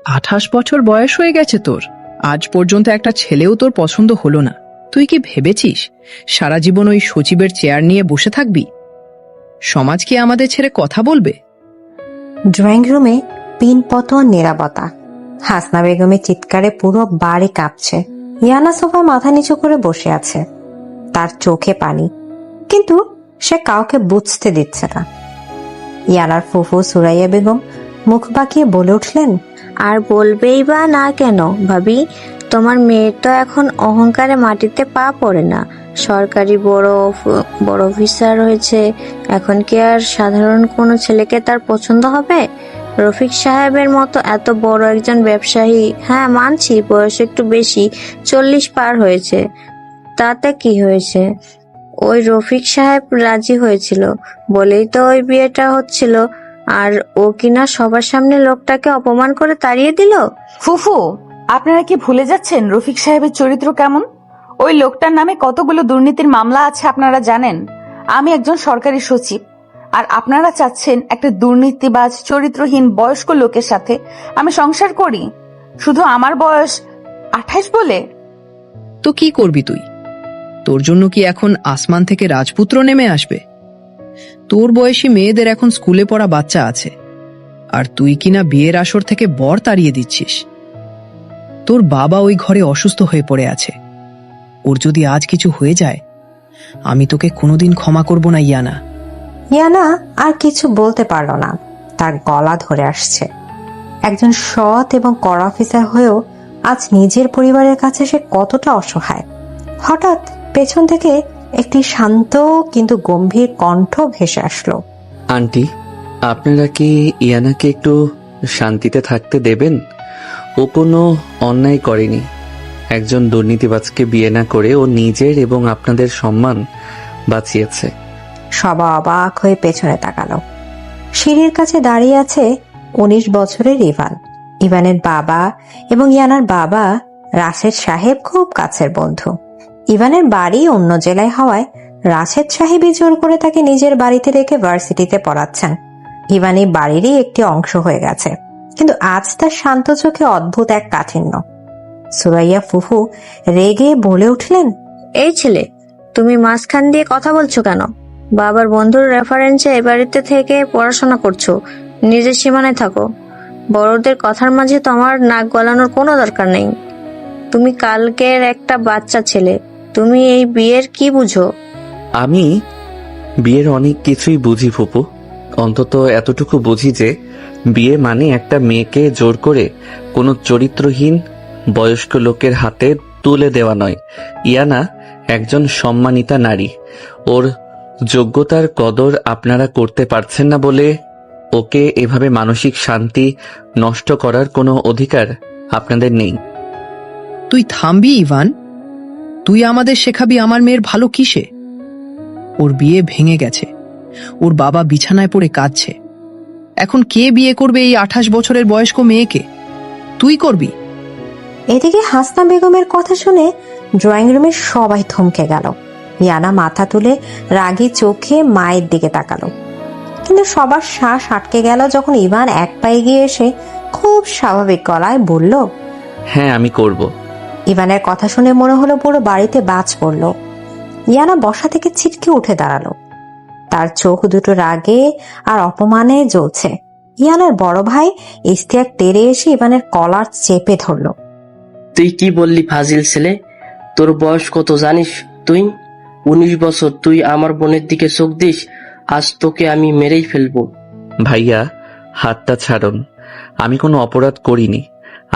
28 বছর বয়স হয়ে গেছে তোর, আজ পর্যন্ত একটা ছেলেও তোর পছন্দ হলো না। তুই কি ভেবেছিস সারা জীবন ওই সচিবের চেয়ার নিয়ে বসে থাকবি? সমাজ কি আমাদের ছেড়ে কথা বলবে? ড্রয়িং রুমে পিনপতন নিরাপত্তা। হাসনা বেগমের চিৎকারে পুরো বাড়ি কাঁপছে। ইয়ানা সোফায় মাথা নিচু করে বসে আছে, তার চোখে পানি, কিন্তু সে কাউকে বুঝতে দিচ্ছে না। ইয়ানার ফুফু সুরাইয়া বেগম মুখ বাঁকিয়ে বলে উঠলেন, আর বলবেই বা না কেন ভাবি, তোমার মেয়ের তো এখন অহংকারে মাটিতে পা পড়ে না। সরকারি বড় অফিসার হয়েছে, এখন কি আর সাধারণ কোনো ছেলেকে তার পছন্দ হবে? রফিক সাহেবের মতো এত বড় একজন ব্যবসায়ী, হ্যাঁ মানছি বয়স একটু বেশি, 40 পার হয়েছে, তাতে কি হয়েছে? ওই রফিক সাহেব রাজি হয়েছিল বলেই তো ওই বিয়েটা হচ্ছিল, আর ও কিনা সবার সামনে লোকটাকে অপমান করে তাড়িয়ে দিল। ফুফু, আপনারা কি ভুলে যাচ্ছেন রফিক সাহেবের চরিত্র কেমন? ওই লোকটার নামে কতগুলো দুর্নীতির মামলা আছে আপনারা জানেন। আমি একজন সরকারি সচিব, আর আপনারা চাচ্ছেন একটা দুর্নীতিবাজ চরিত্রহীন বয়স্ক লোকের সাথে আমি সংসার করি, শুধু আমার বয়স 28 বলে? তো কি করবি তুই? তোর জন্য কি এখন আসমান থেকে রাজপুত্র নেমে আসবে? তোর বয়সী মেয়েদের এখন স্কুলে পড়া বাচ্চা আছে, আর তুই কিনা বিয়ের আসর থেকে বর তাড়িয়ে দিচ্ছিস। তোর বাবা ওই ঘরে অসুস্থ হয়ে পড়ে আছে, ওর যদি আজ কিছু হয়ে যায়, আমি তোকে কোনোদিন ক্ষমা করব না ইয়ানা। ইয়ানা আর কিছু বলতে পারল না, তার গলা ধরে আসছে। একজন সৎ এবং কড়া অফিসার হয়েও আজ নিজের পরিবারের কাছে সে কতটা অসহায়। হঠাৎ পেছন থেকে একটি শান্ত কিন্তু গম্ভীর কণ্ঠ ভেসে আসলো। আন্টি, আপনারা কি ইয়ানাকে একটু শান্তিতে থাকতে দেবেন? ও কোনো অন্যায় করেনি। একজন দুর্নীতিবাজকে বিয়ে না করে ও নিজের এবং আপনাদের সম্মান বাঁচিয়েছে। সবাই অবাক হয়ে পেছনে তাকালো। সিঁড়ির কাছে দাঁড়িয়ে আছে 19 বছরের ইভান। ইভানের বাবা এবং ইয়ানার বাবা রাশেদ সাহেব খুব কাছের বন্ধু। ইভানের বাড়ি অন্য জেলায় হওয়ায় রাশেদ সাহেবই জোর করে তাকে নিজের বাড়িতে রেখে ভার্সিটিতে পড়াচ্ছেন। ইভান এই বাড়িরই একটি অংশ হয়ে গেছে, কিন্তু আজ তার শান্ত চোখে অদ্ভুত এক কাঠিন্য। সুরাইয়া ফুফু রেগে বলে উঠলেন, এই ছেলে, তুমি মাঝখান দিয়ে কথা বলছো কেন? বাবার বন্ধুর রেফারেন্সে এ বাড়িতে থেকে পড়াশোনা করছো, নিজের সীমানায় থাকো। বড়দের কথার মাঝে তোমার নাক গলানোর কোনো দরকার নেই। তুমি কালকের একটা বাচ্চা ছেলে, তুমি এই বিয়ের কি বুঝো? আমি বিয়ের অনেক কিছুই বুঝি ফুপু, অন্তত এতটুকু বুঝি যে বিয়ে মানে একটা মেয়েকে জোর করে কোনো চরিত্রহীন বয়স্ক লোকের হাতে তুলে দেওয়া নয়। ইয়ানা একজন সম্মানিতা নারী, ওর যোগ্যতার কদর আপনারা করতে পারছেন না বলে ওকে এভাবে মানসিক শান্তি নষ্ট করার কোনো অধিকার আপনাদের নেই। তুই থামবি ইভান? তুই আমাদের শেখাবি আমার মেয়ের ভালো কিসে? ওর বিয়ে ভেঙে গেছে, ওর বাবা বিছানায় পড়ে কাঁদছে। এখন কে বিয়ে করবে এই 28 বছরের বয়স্ক মেয়েকে? তুই করবি? এদিকে হাসনা বেগমের কথা শুনে ড্রয়িং রুমের সবাই থমকে গেল। ইয়ানা মাথা তুলে রাগী চোখে মায়ের দিকে তাকালো, কিন্তু সবার শ্বাস আটকে গেল যখন ইভান এক পায়ে গিয়ে এসে খুব স্বাভাবিক গলায় বলল, হ্যাঁ আমি করব। ইভানের কথা শুনে মনে হলো পুরো বাড়িতে বাজ পড়ল। ইয়ানা বসা থেকে ছিটকে উঠে দাঁড়ালো, তার চোখ দুটো রাগে আর অপমানে জ্বলছে। ইয়ানার বড় ভাই ইস্তিয়াক তেড়ে এসে ইভানের কলার চেপে ধরল। তুই কি বললি ফাজিল ছেলে? তোর বয়স কত জানিস তুই? 19 বছর। তুই আমার বোনের দিকে চোখ দিস, আজ তোকে আমি মেরেই ফেলবো। ভাইয়া, হাতটা ছাড়ুন, আমি কোনো অপরাধ করিনি।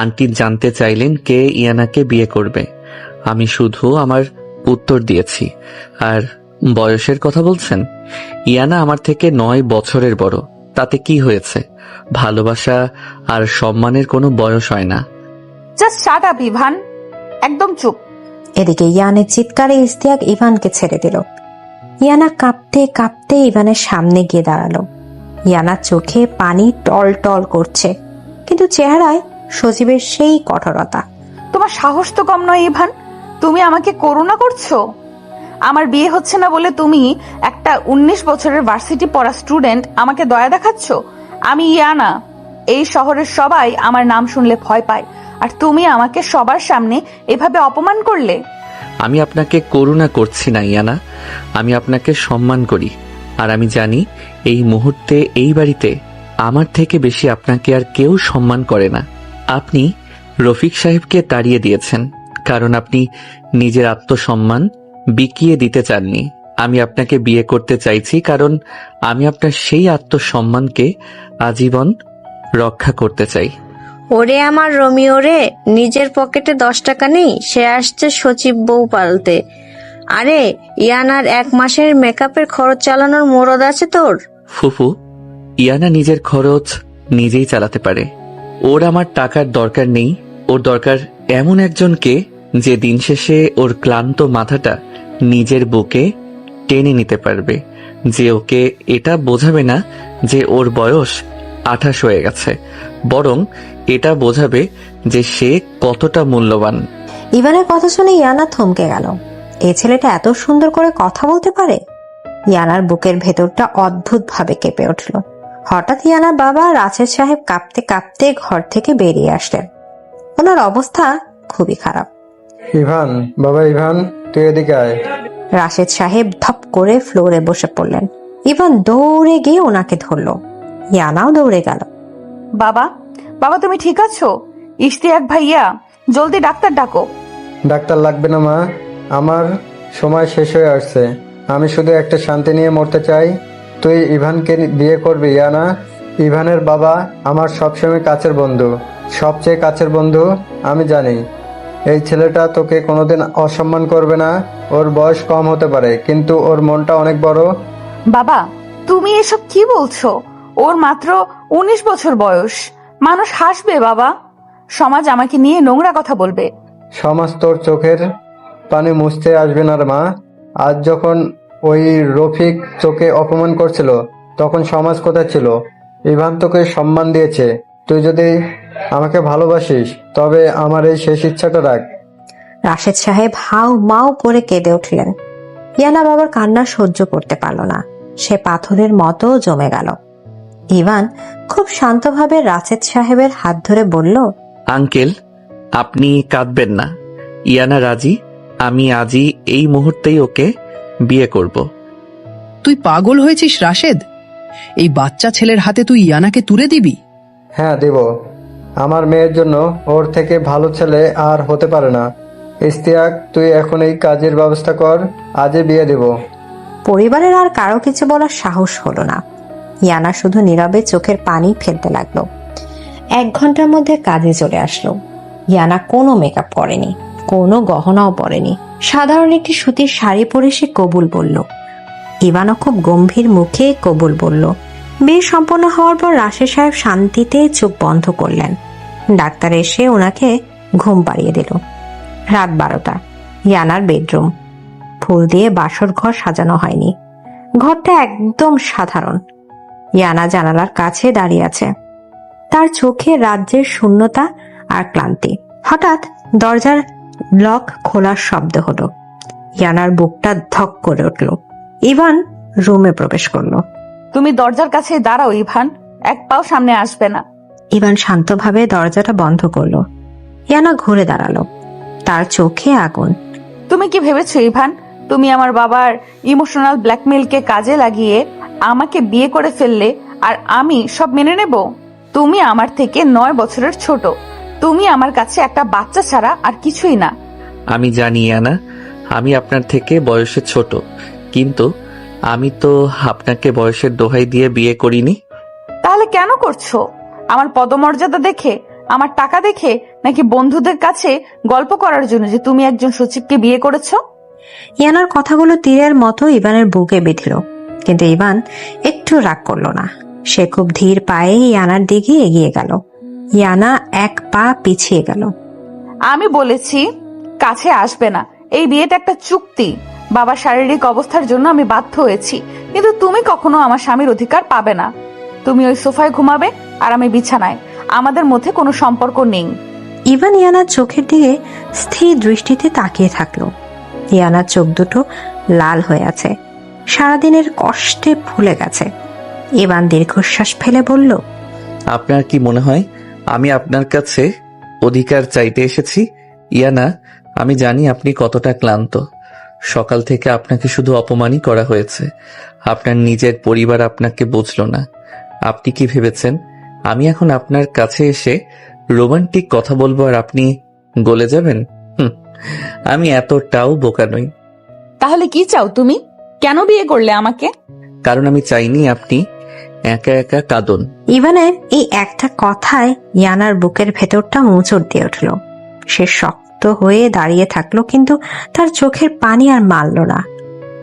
আন্টি জানতে চাইলেন কে ইয়ানাকে বিয়ে করবে, আমি শুধু আমার উত্তর দিয়েছি। আর বয়সের কথা বলছেন, ইয়ানা আমার থেকে 9 বছরের বড়, তাতে কি হয়েছে? ভালোবাসা আর সম্মানের কোনো বয়স হয় না। জাস্ট শাট আপ ইভান, একদম চুপ। এদিকে ইয়ানের চিৎকারে ইস্তিয়াক ইভানকে ছেড়ে দিল। ইয়ানা কাঁপতে কাঁপতে ইভানের সামনে গিয়ে দাঁড়ালো। ইয়ানার চোখে পানি টল টল করছে, কিন্তু চেহারায় সজীবের সেই কঠোরতা। তোমার সাহস তো কম নয় ইভান, তুমি আমাকে করুণা করছো? আমার বিয়ে হচ্ছে না বলে তুমি একটা 19 বছরের ভার্সিটি পড়া স্টুডেন্ট আমাকে দয়া দেখাচ্ছ? আমি ইয়ানা, এই শহরের সবাই আমার নাম শুনলে ভয় পায়, আর তুমি আমাকে সবার সামনে এভাবে অপমান করলে। আমি আপনাকে করুণা করছি না ইয়ানা, আমি আপনাকে সম্মান করি। আর আমি জানি এই মুহূর্তে এই বাড়িতে আমার থেকে বেশি আপনাকে আর কেউ সম্মান করে না। আপনি রফিক সাহেবকে তাড়িয়ে দিয়েছেন কারণ আপনি নিজের আত্মসম্মান বিকিয়ে দিতে চাননি। আমি আপনাকে বিয়ে করতে চাইছি কারণ আমি আপনার সেই আত্মসম্মানকে আজীবন রক্ষা করতে চাই। ওরে আমার রোমিও রে, নিজের পকেটে 10 টাকা নেই, সে আসছে সচিব বউ পালতে। আরে ইয়ানার 1 মাসের মেকআপের খরচ চালানোর মুরদ আছে তোর? ফুফু, ইয়ানা নিজের খরচ নিজেই চালাতে পারে। ওর আমার টাকার দরকার নেই। ওর দরকার এমন একজনকে যে দিন শেষে ওর ক্লান্ত মাথাটা নিজের বুকে টেনে নিতে পারবে, যে ওকে এটা বোঝাবে না যে ওর বয়স 28 হয়ে গেছে, বরং এটা বোঝাবে যে সে কতটা মূল্যবান। ইভানের কথা শুনে ইয়ানা থমকে গেল। এই ছেলেটা এত সুন্দর করে কথা বলতে পারে? ইয়ানার বুকের ভেতরটা অদ্ভুত ভাবে কেঁপে উঠল। হঠাৎ ইয়ানার বাবা রাশেদ সাহেব কাঁপতে কাঁপতে ঘর থেকে বেরিয়ে আসলেন। ওনার অবস্থা খুবই খারাপ। ইভান, বাবা ইভান, তুই এদিকে আয়। রাশেদ সাহেব ধপ করে ফ্লোরে বসে পড়লেন। ইভান দৌড়ে গিয়ে ওনাকে ধরলো। ইয়ানাও দৌড়ে গেল। বাবা, বাবা তুমি ঠিক আছো? ইশতিয়াক ভাইয়া, জলদি ডাক্তার ডাকো। ডাক্তার লাগবে না মা, আমার সময় শেষ হয়ে আসছে। আমি শুধু একটা শান্তি নিয়ে মরতে চাই। তুই ইভানকে বিয়ে করবি ইয়ানা। ইভানের বাবা আমার সবসময় কাছের বন্ধু, সবচেয়ে কাছের বন্ধু। আমি জানি এই ছেলেটা তোকে কোনোদিন অসম্মান করবে না। ওর বয়স কম হতে পারে কিন্তু ওর মনটা অনেক বড়। বাবা তুমি এসব কি বলছো? ওর মাত্র 19 বছর বয়স। মানুষ হাসবে বাবা, সমাজ আমাকে নিয়ে নোংরা কথা বলবে। সমাজ তোর চোখের পানি মুছতে আসবে না রে মা। আজ যখন ওই রফিক তোকে অপমান করছিল তখন সমাজ কোথায় ছিল? ইভান তোকে সম্মান দিয়েছে। তুই যদি আমাকে ভালোবাসিস তবে আমার এই শেষ ইচ্ছাটা রাখ। রাশেদ সাহেব হাউ মাউ করে কেঁদে উঠলেন। ইয়ানা বাবার কান্না সহ্য করতে পারল না। সে পাথরের মতো জমে গেল। ইভান খুব শান্তভাবে রাশেদ সাহেবের হাত ধরে বলল, আঙ্কেল, আপনি কাঁদবেন না। ইয়ানা রাজি। আমি আজই এই মুহূর্তেই ওকে বিয়ে করব। তুই পাগল হয়েছিস রাশেদ? এই বাচ্চা ছেলের হাতে তুই ইয়ানাকে তুলে দিবি? হ্যাঁ দেব। আমার মেয়ের জন্য ওর থেকে ভালো ছেলে আর হতে পারে না। ইশতিয়াক, তুই এখন এই কাজের ব্যবস্থা কর, আজই বিয়ে দেব। পরিবারের আর কারো কিছু বলার সাহস হলো না। ইয়ানা শুধু নীরবে চোখের পানি ফেলতে লাগলো। 1 ঘন্টার মধ্যে কাজে চলে আসলো। ইয়ানা কোনো মেকআপ করেনি, কোনো গহনাও পরেনি। সাধারণ একটি সুতির শাড়ি পরে সে কবুল বলল। ইভানও খুব গম্ভীর মুখে কবুল বলল। বিয়ে সম্পন্ন হওয়ার পর রাশেদ সাহেব শান্তিতে চোখ বন্ধ করলেন। ডাক্তার এসে ওনাকে ঘুম পাড়িয়ে দিল। রাত 12টা। ইয়ানার বেডরুম। ফুল দিয়ে বাসর ঘর সাজানো হয়নি। ঘরটা একদম সাধারণ। ইয়ানা জানালার কাছে দাঁড়িয়ে আছে। তার চোখে রাজ্যের শূন্যতা আর ক্লান্তি। হঠাৎ দরজার লক খোলার শব্দ হলো। ইয়ানার বুকটা ধক করে উঠল। ইভান রুমে প্রবেশ করলো। তুমি দরজার কাছে দাঁড়াও ইভান, 1 পাও সামনে আসবে না। ইভান শান্তভাবে দরজাটা বন্ধ করলো। ইয়ানা ঘুরে দাঁড়ালো। তার চোখে আগুন। তুমি কি ভেবেছো ইভান, তুমি আমার বাবার ইমোশনাল ব্ল্যাকমেইলকে কাজে লাগিয়ে আমাকে বিয়ে করে ফেললে আর আমি সব মেনে নেব? তুমি আমার থেকে 9 বছরের ছোট। তুমি আমার কাছে একটা বাচ্চা ছাড়া আর কিছুই না। আমি জানি ইয়ানা, আমি আপনার থেকে বয়সে ছোট, কিন্তু আমি তো আপনাকে বয়সের দোহাই দিয়ে বিয়ে করিনি। তাহলে কেন করছো? আমার পদমর্যাদা দেখে, আমার টাকা দেখে, নাকি বন্ধুদের কাছে গল্প করার জন্য যে তুমি একজন সচিবকে বিয়ে করেছো? ইয়ানার কথাগুলো তীরের মতো ইভানের বুকে বিঁধল। কিন্তু ইভান একটু রাগ করলো না। সে খুব ধীর পায়ে ইয়ানার দিকে এগিয়ে গেল। ইয়ানা 1 পা পিছিয়ে গেল। আমি বলেছি কাছে আসবে না। এই বিয়েটা একটা চুক্তি। বাবার শারীরিক অবস্থার জন্য আমি বাধ্য হয়েছি, কিন্তু তুমি কখনো আমার স্বামীর অধিকার পাবে না। তুমি ওই সোফায় ঘুমাবে আর আমি বিছানায়। আমাদের মধ্যে কোনো সম্পর্ক নেই। ইভান ইয়ানার চোখের দিকে স্থির দৃষ্টিতে তাকিয়ে থাকলো। ইয়ানার চোখ দুটো লাল হয়ে আছে, সারাদিনের কষ্টে ফুলে গেছে। ইভান দীর্ঘশ্বাস ফেলে বলল, আপনার কি মনে হয় আমি আপনার কাছে অধিকার চাইতে এসেছি? ইয়ানা, আমি জানি আপনি কতটা ক্লান্ত। সকাল থেকে আপনাকে শুধু অপমানই করা হয়েছে। আপনার নিজের পরিবার আপনাকে বুঝলো না। আপনি কি ভেবেছেন আমি এখন আপনার কাছে এসে রোমান্টিক কথা বলবো আর আপনি গলে যাবেন? আমি এতটাও বোকা নই। তাহলে কি চাও তুমি? কেন বিয়ে করলে আমাকে? কারণ আমি চাইনি আপনি একা একা কাঁদুন। ইভানের এই একটা কথায় ইয়ানার বুকের ভেতরটা মোচড় দিয়ে উঠল। সে শক্ত হয়ে দাঁড়িয়ে থাকলো, কিন্তু তার চোখের পানি আর মানল না।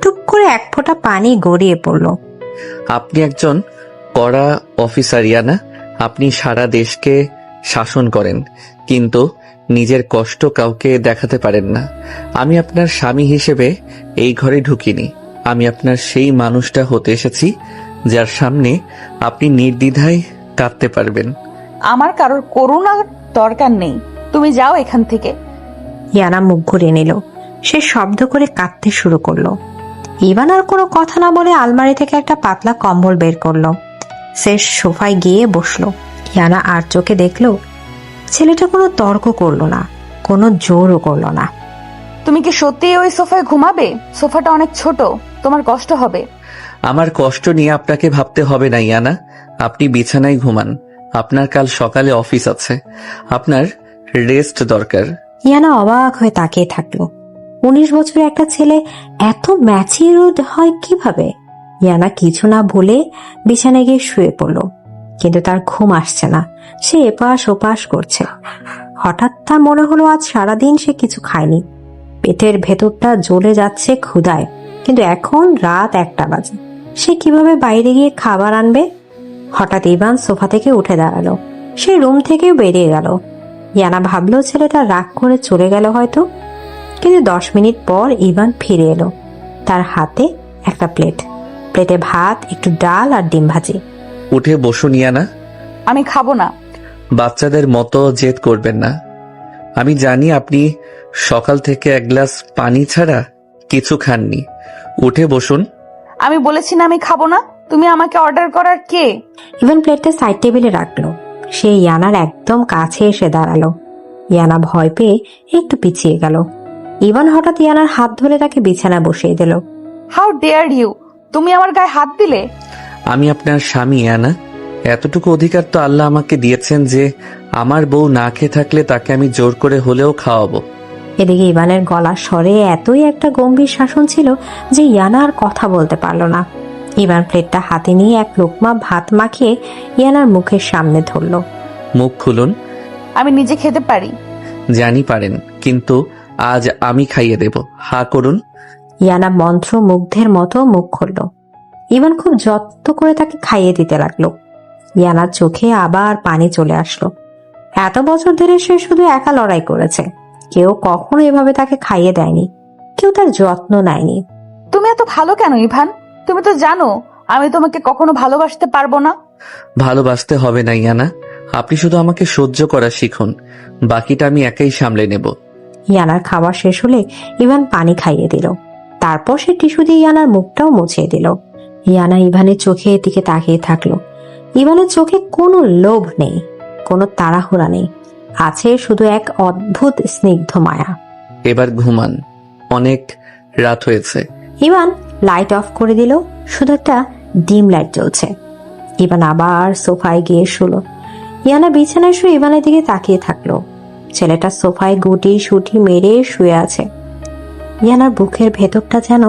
টুপ করে এক ফোঁটা পানি গড়িয়ে পড়ল। আপনি একজন কড়া অফিসার ইয়ানা। আপনি সারা দেশকে শাসন করেন, কিন্তু নিজের কষ্ট কাউকে দেখাতে পারেন না। আমি আপনার স্বামী হিসেবে এই ঘরে ঢুকিনি। আমি আপনার সেই মানুষটা হতে এসেছি যার সামনে আপনি নির্দ্বিধায় কাঁদতে পারবেন। আমার কারোর করুণার দরকার নেই, তুমি যাও এখান থেকে। ইয়ানা মুখ ঘুরিয়ে নিল। সে শব্দ করে কাঁদতে শুরু করলো। ইভান আর কোনো কথা না বলে আলমারি থেকে একটা পাতলা কম্বল বের করলো। সে সোফায় গিয়ে বসলো। ইয়ানা আর চোখে দেখলো ছেলেটা কোনো তর্ক করলো না, কোনো জোরও করলো না। তুমি কি সত্যি ওই সোফায় ঘুমাবে? সোফাটা অনেক ছোট, তোমার কষ্ট হবে। আমার কষ্ট নিয়ে আপনাকে ভাবতে হবে না ইয়ানা। আপনি বিছানায় ঘুমান। আপনার কাল সকালে অফিস আছে। আপনার রেস্ট দরকার। ইয়ানা অবাক হয়ে তাকিয়ে থাকলো। 19 বছরের একটা ছেলে এত ম্যাচিউরড হয় কিভাবে? ইয়ানা কিছু না ভুলে বিছানায় গিয়ে শুয়ে পড়লো, কিন্তু তার ঘুম আসছে না। সে এপাশ ওপাশ করছে। হঠাৎ তার মনে হলো আজ সারাদিন সে কিছু খায়নি। পেটের ভেতরটা জ্বলে যাচ্ছে ক্ষুধায়, কিন্তু এখন রাত 1টা বাজে। সে কিভাবে বাইরে গিয়ে খাবার আনবে? হঠাৎ ইভান সোফা থেকে উঠে দাঁড়ালো। সে রুম থেকেও বেরিয়ে গেল। ইয়ানা ভাবলো ছেলেটা রাগ করে চলে গেল হয়তো, কিন্তু 10 মিনিট পর ইভান ফিরে এলো। তার হাতে একটা প্লেটে ভাত, একটু ডাল আর ডিম ভাজি। উঠে বসুন ইয়ানা। আমি খাবো না। বাচ্চাদের মতো জেদ করবেন না। আমি জানি আপনি সকাল থেকে এক গ্লাস পানি ছাড়া কিছু খাননি। উঠে বসুন। আমি বলেছি না আমি খাবো না। তুমি আমাকে অর্ডার করার কে? ইভান প্লেটটা সাইড টেবিলে রাখলো। সে ইয়ানার একদম কাছে এসে দাঁড়ালো। ইয়ানা ভয় পেয়ে একটু পিছিয়ে গেল। ইভান হঠাৎ ইয়ানার হাত ধরে তাকে বিছানা বসিয়ে দিল। How dare you! তুমি আমার গায়ে হাত দিলে? আমি আপনার স্বামী ইয়ানা। এতটুকু অধিকার তো আল্লাহ আমাকে দিয়েছেন যে আমার বউ না খেয়ে থাকলে তাকে আমি জোর করে হলেও খাওয়াবো। এদিকে ইভানের গলার স্বরে এতই একটা গম্ভীর শাসন ছিল যে ইয়ানা আর কথা বলতে পারল না। ইভান প্লেটটা হাতে নিয়ে এক লোকমা ভাত মাখিয়ে ইয়ানার মুখের সামনে ধরলো। মুখ খুলুন। আমি নিজে খেতে পারি। জানি পারেন, কিন্তু আজ আমি খাইয়ে দেব। হা করুন। ইয়ানা মন্ত্রমুগ্ধের মতো মুখ খুলল। ইভান খুব যত্ন করে তাকে খাইয়ে দিতে লাগলো। ইয়ানার চোখে আবার পানি চলে আসলো। এত বছর ধরে সে শুধু একা লড়াই করেছে। কেউ কখনো এভাবে তাকে খাইয়ে দেয়নি, কেউ তার যত্ন নেয়নি। তুমি এত ভালো কেন ইভান? তুমি তো জানো আমি তোমাকে কখনো ভালোবাসতে পারবো না। ভালোবাসতে হবে না ইয়ানা। আপনি শুধু আমাকে সহ্য করা শিখুন, বাকিটা আমি একাই সামলে নেব। ইয়ানার খাওয়া শেষ হলে ইভান পানি খাইয়ে দিল। তারপর সে টিস্যু দিয়ে ইয়ানার মুখটাও মুছিয়ে দিল। ইয়ানা ইভানের চোখের দিকে তাকিয়ে থাকলো। ইভানের চোখে কোনো লোভ নেই, কোনো তাড়াহুড়া নেই, আছে শুধু এক অদ্ভুত স্নিগ্ধ মায়া। এবার ঘুমান, অনেক রাত হয়েছে। ইভান লাইট অফ করে দিল। শুধু একটা ডিম লাইট জ্বলছে। ইভান আবার সোফায় গিয়ে শুলো। ইয়ানা বিছানায় শুয়ে ইভানের দিকে তাকিয়ে থাকলো। ছেলেটা সোফায় গুটি সুটি মেরে শুয়ে আছে। ইয়ানার বুকের ভেতরটা যেন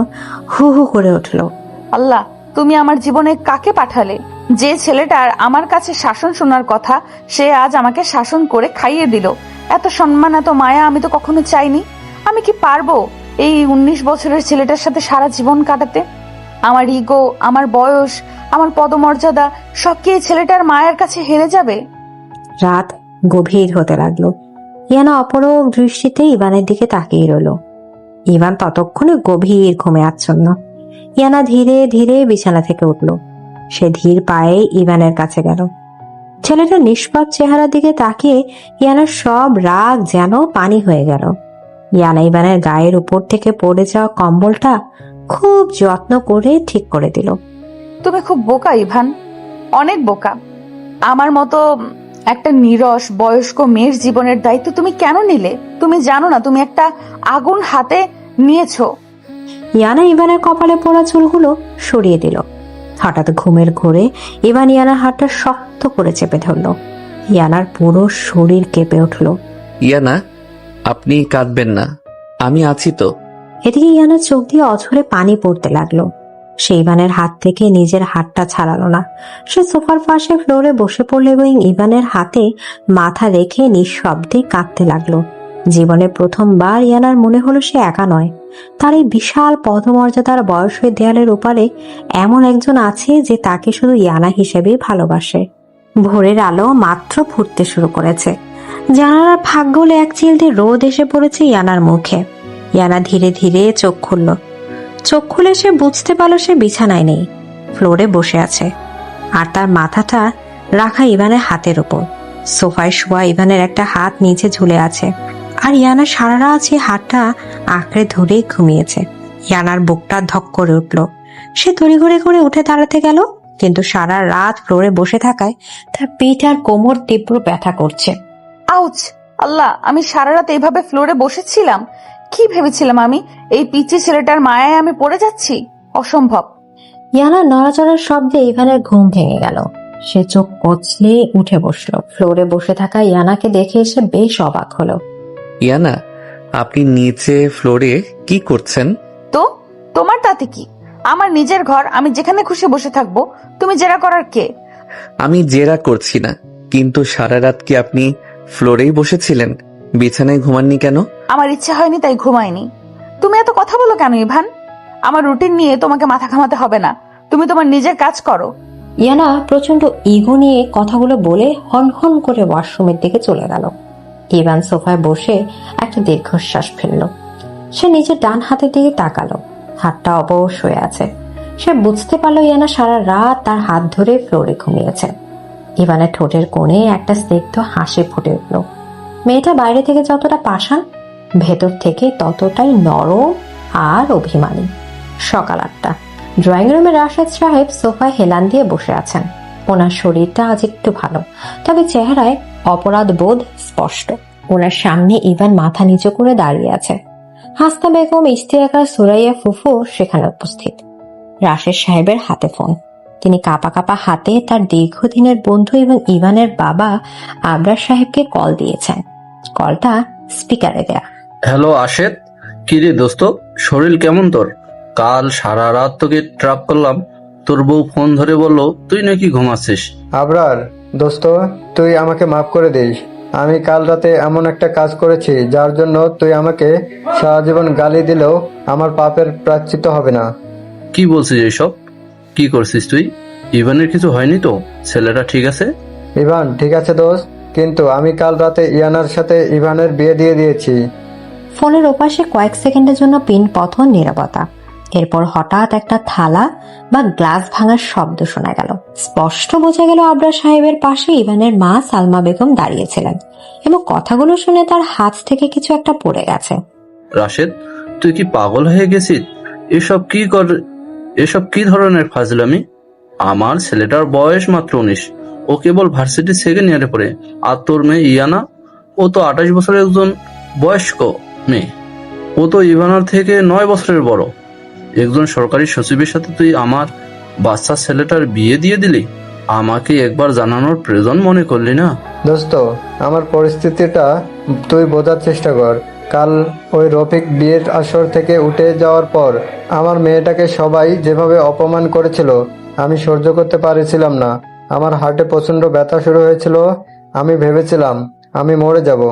হু হু করে উঠলো। আল্লাহ, তুমি আমার জীবনে কাকে পাঠালে? যে ছেলেটার আমার কাছে শাসন শোনার কথা, সে আজ আমাকে শাসন করে খাইয়ে দিল। এত সম্মান, এত মায়া আমি তো কখনো চাইনি। আমি কি পারবো এই 19 বছরের ছেলেটার সাথে সারা জীবন কাটাতে? আমার ইগো, আমার বয়স, আমার পদমর্যাদা সব কি এই ছেলেটার মায়ের কাছে হেরে যাবে? রাত গভীর হতে লাগলো। ইয়ানা অপলক দৃষ্টিতে ইভানের দিকে তাকিয়ে রইল। ইভান ততক্ষণে গভীর ঘুমে আচ্ছন্ন। ইয়ানা ধীরে ধীরে বিছানা থেকে উঠল। সে ধীর পায়ে ইভানের কাছে গেল। ছেলেটার নিষ্পাপ চেহারার দিকে তাকিয়ে ইয়ানার সব রাগ যেন পানি হয়ে গেল। ইয়ানা ইভানের গায়ের উপর থেকে পড়ে যাওয়া কম্বলটা খুব যত্ন করে ঠিক করে দিল। তুমি খুব বোকা ইভান, অনেক বোকা। আমার মতো একটা নিরস বয়স্ক মেয়ের জীবনের দায়িত্ব তুমি কেন নিলে? তুমি জানো না তুমি একটা আগুন হাতে নিয়েছো? ইয়ানা ইভানের কপালে পড়া চুলগুলো সরিয়ে দিল। হঠাৎ ঘুমের ঘোরে ইভান ইয়ানার হাতটা শক্ত করে চেপে ধরল। ইয়ানার পুরো শরীর কেঁপে উঠল। ইয়ানা, আপনি কাঁদবেন না, আমি আছি তো। এদিকে ইয়ানার চোখ দিয়ে অঝরে পানি পড়তে লাগলো। সে ইভানের হাত থেকে নিজের হাতটা ছাড়ালো না। সে সোফার পাশে ফ্লোরে বসে পড়ল এবং ইভানের হাতে মাথা রেখে নিঃশব্দে কাঁদতে লাগলো। জীবনে প্রথমবার ইয়ানার মনে হলো সে একা নয়। তার এই বিশাল পদমর্যাদার বয়সের দেয়ালের ওপারে এমন একজন আছে যে তাকে শুধু ইয়ানা হিসেবেই ভালোবাসে। ভোরের আলো মাত্র ফুটতে শুরু করেছে। জানালার ফাঁক গলে এক চিলতে রোদ এসে পড়েছে ইয়ানার মুখে। ইয়ানা ধীরে ধীরে চোখ খুলল। চোখ খুলে সে বুঝতে পারল সে বিছানায় নেই, ফ্লোরে বসে আছে, আর তার মাথাটা রাখা ইভানের হাতের উপর। সোফায় শোয়া ইভানের একটা হাত নিচে ঝুলে আছে, আর ইয়ানা সারা রাত সে হাতটা আঁকড়ে ধরেই ঘুমিয়েছে। ইয়ানার বুকটা ধক করে উঠল। সে তড়িঘড়ি করে উঠে দাঁড়াতে গেল, কিন্তু সারা রাত ফ্লোরে বসে থাকায় তার পিঠ আর কোমর তীব্র ব্যথা করছে। আউচ! আল্লাহ, আমি সারা রাত এইভাবে ফ্লোরে বসেছিলাম? কি ভেবেছিলাম আমি এই পিচ্চি ছেলেটার মায়ায় আমি পড়ে যাচ্ছি? অসম্ভব। ইয়ানার নড়াচড়ার শব্দে ইভানের ঘুম ভেঙে গেল। সে চোখ কচলে উঠে বসলো। ফ্লোরে বসে থাকা ইয়ানাকে দেখে এসে বেশ অবাক হলো। ইয়ানা, আপনি নিচে ফ্লোরে কি করছেন? তো তোমার তাতে কি? আমার নিজের ঘর, আমি যেখানে খুশি বসে থাকবো। তুমি জেরা করার কে? আমি জেরা করছি না, কিন্তু সারা রাত কি আপনি ফ্লোরেই বসেছিলেন? বিছানায় ঘুমাননি কেন? আমার ইচ্ছা হয়নি তাই ঘুমাইনি। তুমি এত কথা বলো কেন ইভান? আমার রুটিন নিয়ে তোমাকে মাথা ঘামাতে হবে না, তুমি তোমার নিজের কাজ করো। ইয়ানা প্রচন্ড ইগো নিয়ে কথাগুলো বলে হনহন করে ওয়াশরুমের দিকে চলে গেল। ইভান সোফায় বসে একটা দীর্ঘশ্বাস ফেলল। সে নিজের ডান হাতের দিকে তাকালো। হাতটা অবশ হয়ে আছে। সে বুঝতে পারলো ইয়ানা সারা রাত তার হাত ধরে ফ্লোরে ঘুমিয়েছে। ইভানের ঠোঁটের কোণে একটা স্নিগ্ধ হাসি ফুটে উঠল। মেয়েটা বাইরে থেকে যতটা পাষাণ, ভেতর থেকে ততটাই নরম আর অভিমানী। সকাল 8টা। ড্রয়িং রুমে রাশেদ সাহেব সোফায় হেলান দিয়ে বসে আছেন। ওনার শরীরটা আজ একটু ভালো, তবে চেহারায় অপরাধ বোধ স্পষ্ট। ওনার সামনে ইভান মাথা নিচু করে দাঁড়িয়ে আছে। হাসনা বেগম, ইশতিয়াক, সুরাইয়া ফুফু সেখানে উপস্থিত। রাশেদ সাহেবের হাতে ফোন। তিনি কাঁপা কাঁপা হাতে তার দীর্ঘদিনের বন্ধু এবং ইভানের বাবা আবরার সাহেবকে কল দিয়েছেন। কলটা স্পিকারে দেয়া। হ্যালো আশেদ, কি রে দোস্ত, শরীর কেমন তোর? কাল সারা রাত তোকে ট্রাক করলাম, তোর বউ ফোন ধরে বললো তুই নাকি ঘুমাচ্ছিস। আবরার দোস্ত, তুই আমাকে মাফ করে দিস। আমি কাল রাতে এমন একটা কাজ করেছি যার জন্য তুই আমাকে সারা জীবন গালি দিলেও আমার পাপের প্রায়শ্চিত্ত হবে না। কি বলছিস এসব? কি করছিস তুই? ইভানের কিছু হয়নি তো? ছেলেটা ঠিক আছে? ইভান ঠিক আছে দোস্ত, কিন্তু আমি কাল রাতে ইয়ানার সাথে ইভানের বিয়ে দিয়ে দিয়েছি। ফোনের ওপাশে কয়েক সেকেন্ডের জন্য পিন পথন নীরবতা। এরপর হঠাৎ একটা থালা বা গ্লাস ভাঙার শব্দ শোনা গেল। স্পষ্ট বোঝা গেল আবরার সাহেবের পাশে ইভানের মা সালমা বেগম দাঁড়িয়েছিলেন এবং কথাগুলো শুনে তার হাত থেকে কিছু একটা পড়ে গেছে। রাশেদ, তুই কি পাগল হয়ে গেছিস? এসব কি ধরনের ফাজলামি? আমার ছেলেটার বয়স মাত্র 19, ও কেবল ভার্সিটি সেকেন্ড ইয়ারে পড়ে। আর তোর মেয়ে ইয়ানা, ও তো 28 বছরের একজন বয়স্ক মেয়ে। ও তো ইভানার থেকে 9 বছরের বড়। একজন সরকারি সচিবের সাথে তুই আমার বাচ্চা ছেলেটার বিয়ে দিয়ে দিলি? আমাকে একবার জানানোর প্রয়োজন মনে করলি না? দোস্ত, আমার পরিস্থিতিটা তুই বোঝার চেষ্টা কর। কাল ওই রফিক বিয়ের আসর থেকে উঠে যাওয়ার পর আমার মেয়েটাকে সবাই যেভাবে অপমান করেছিল আমি সহ্য করতে পারছিলাম না। আমার হার্টে প্রচন্ড ব্যথা শুরু হয়েছিল। আমি ভেবেছিলাম আমি মরে যাব।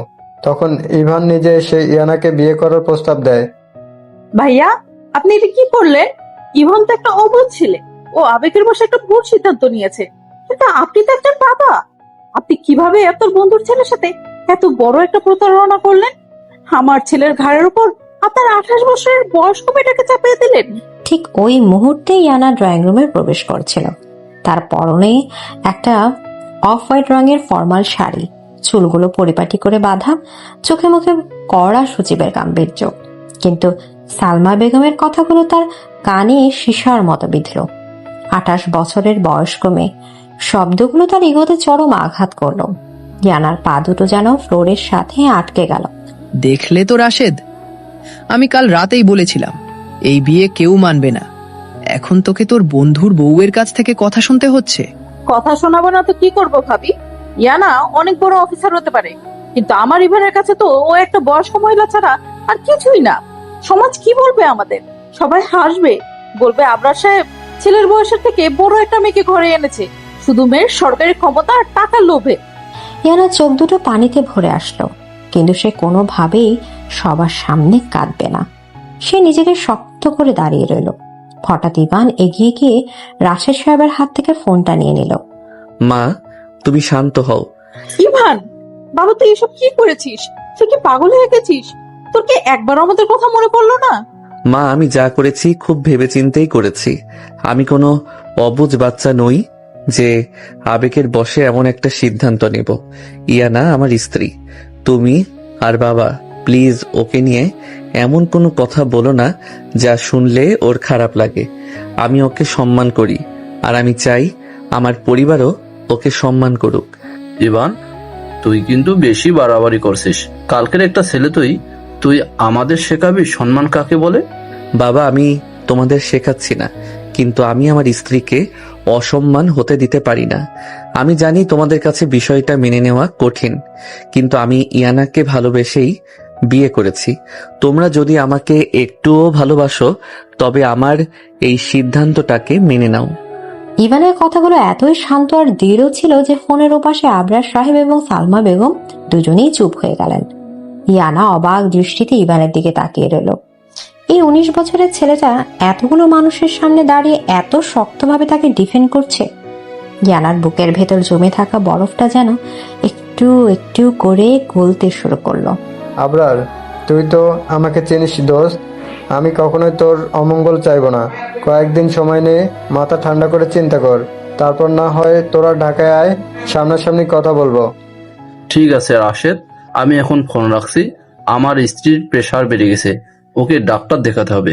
তখন ইভান নিজে এসে ইয়ানাকে বিয়ে করার প্রস্তাব দেয়। ভাইয়া, আপনি এটা কি করলেন? ইভান তো একটা অবুঝ ছেলে, ও আবেগের বশে একটা ভুল সিদ্ধান্ত নিয়েছে। কিন্তু আপনি তো একজন বাবা, আপনি কিভাবে আপনার বন্ধুর ছেলের সাথে এত বড় একটা প্রতারণা করলেন? আমার ছেলের ঘাড়ের উপর আপনার 28 বছরের বয়স্ক মেয়েটাকে চাপিয়ে দিলেন। ঠিক ওই মুহূর্তে ইয়ানা ড্রয়িং রুমে প্রবেশ করছিল। তার পরনে একটা অফ হোয়াইট রঙের ফর্মাল শাড়ি, চুলগুলো পরিপাটি করে বাঁধা, চোখে মুখে কড়া সচিবের গাম্ভীর্য। কিন্তু সালমা বেগমের কথাগুলো তার কানে শিশার মতো বিঁধল। 28 বছরের বয়স্ক মেয়ে, শব্দগুলো তার ইগোতে চরম আঘাত করলো। ইয়ানার পা দুটো যেন ফ্লোরের সাথে আটকে গেল। দেখলে তো রাশেদ, আমি কাল রাতেই বলেছিলাম এই বিয়ে কেউ মানবে না। এখন তোকে তোর বন্ধুর বউয়ের কাছ থেকে কথা শুনতে হচ্ছে। কথা শোনাবো না তো কি করবো ভাবি? ইয়ানা অনেক বড় অফিসার হতে পারে, কিন্তু আমার ইভানের কাছে তো ও একটা বয়স্ক মহিলা ছাড়া আর কিছুই না। সমাজ কি বলবে আমাদের? সবাই হাসবে, বলবে আবরার সাহেব ছেলের বয়সের থেকে বড় একটা মেয়েকে ঘরে এনেছে শুধু মেয়ের সরকারি ক্ষমতা আর টাকার লোভে। ইয়ানার চোখ দুটো পানিতে ভরে আসলো, কিন্তু সে কোনোভাবেই সবার সামনে কাঁদবে না। সে নিজেকে শক্ত করে দাঁড়িয়ে রইল। হঠাৎ ইভান এগিয়ে গিয়ে রাশেদ সাহেবের হাত থেকে ফোনটা নিয়ে নিল। মা, তুমি শান্ত হও। ইভান, বাবা তুই এসব কি করেছিস? তুই কি পাগল হয়ে গেছিস? তোর কি একবার আমাদের কথা মনে পড়লো না? মা, আমি যা করেছি খুব ভেবেচিন্তেই করেছি। আমি কোনো অবুঝ বাচ্চা নই যে আবেগের বশে এমন একটা সিদ্ধান্ত নেব। ইয়ানা আমার স্ত্রী। তুমি আর বাবা প্লিজ ওকে নিয়ে এমন কোনো কথা বলো না যা শুনলে ওর খারাপ লাগে। আমি ওকে সম্মান করি, আর আমি চাই আমার পরিবারও ওকে সম্মান করুক। ইভান, তুই কিন্তু বেশি বাড়াবাড়ি করছিস। কালকের একটা ছেলে তুই তুই আমাদের শেখাবি সম্মান কাকে বলে? বাবা, আমি তোমাদের শেখাচ্ছি না, কিন্তু আমি আমার স্ত্রীকে অসম্মান হতে দিতে পারি না। আমি জানি তোমাদের কাছে বিষয়টা মেনে নেওয়া কঠিন, কিন্তু আমি ইয়ানাকে ভালোবেসেই বিয়ে করেছি। তোমরা যদি আমাকে একটুও ভালোবাসো তবে আমার এই সিদ্ধান্তটাকে মেনে নাও। ইভানের কথাগুলো এতই শান্ত আর দৃঢ় ছিল যে ফোনের ওপাশে আবরার সাহেব এবং সালমা বেগম দুজনেই চুপ হয়ে গেলেন। ইয়ানা অবাক দৃষ্টিতে ইভানের দিকে তাকিয়ে রইল। এই 19 বছরের ছেলেটা এতগুলো মানুষের সামনে দাঁড়িয়ে এত শক্তভাবে তাকে ডিফেন্ড করছে। ইয়ানার বুকের ভেতর জমে থাকা বরফটা যেন একটু একটু করে গলতে শুরু করলো। আবরার, তুই তো আমাকে চিনিস দোস্ত। আমি কখনোই তোর অমঙ্গল চাইবো না। কয়েকদিন সময় নিয়ে মাথা ঠান্ডা করে চিন্তা কর, তারপর না হয় তোরা ঢাকায় আয়, সামনাসামনি কথা বলবো। ঠিক আছে রাশেদ, আমি এখন ফোন রাখছি। আমার স্ত্রীর প্রেশার বেড়ে গেছে, ওকে ডাক্তার দেখাতে হবে।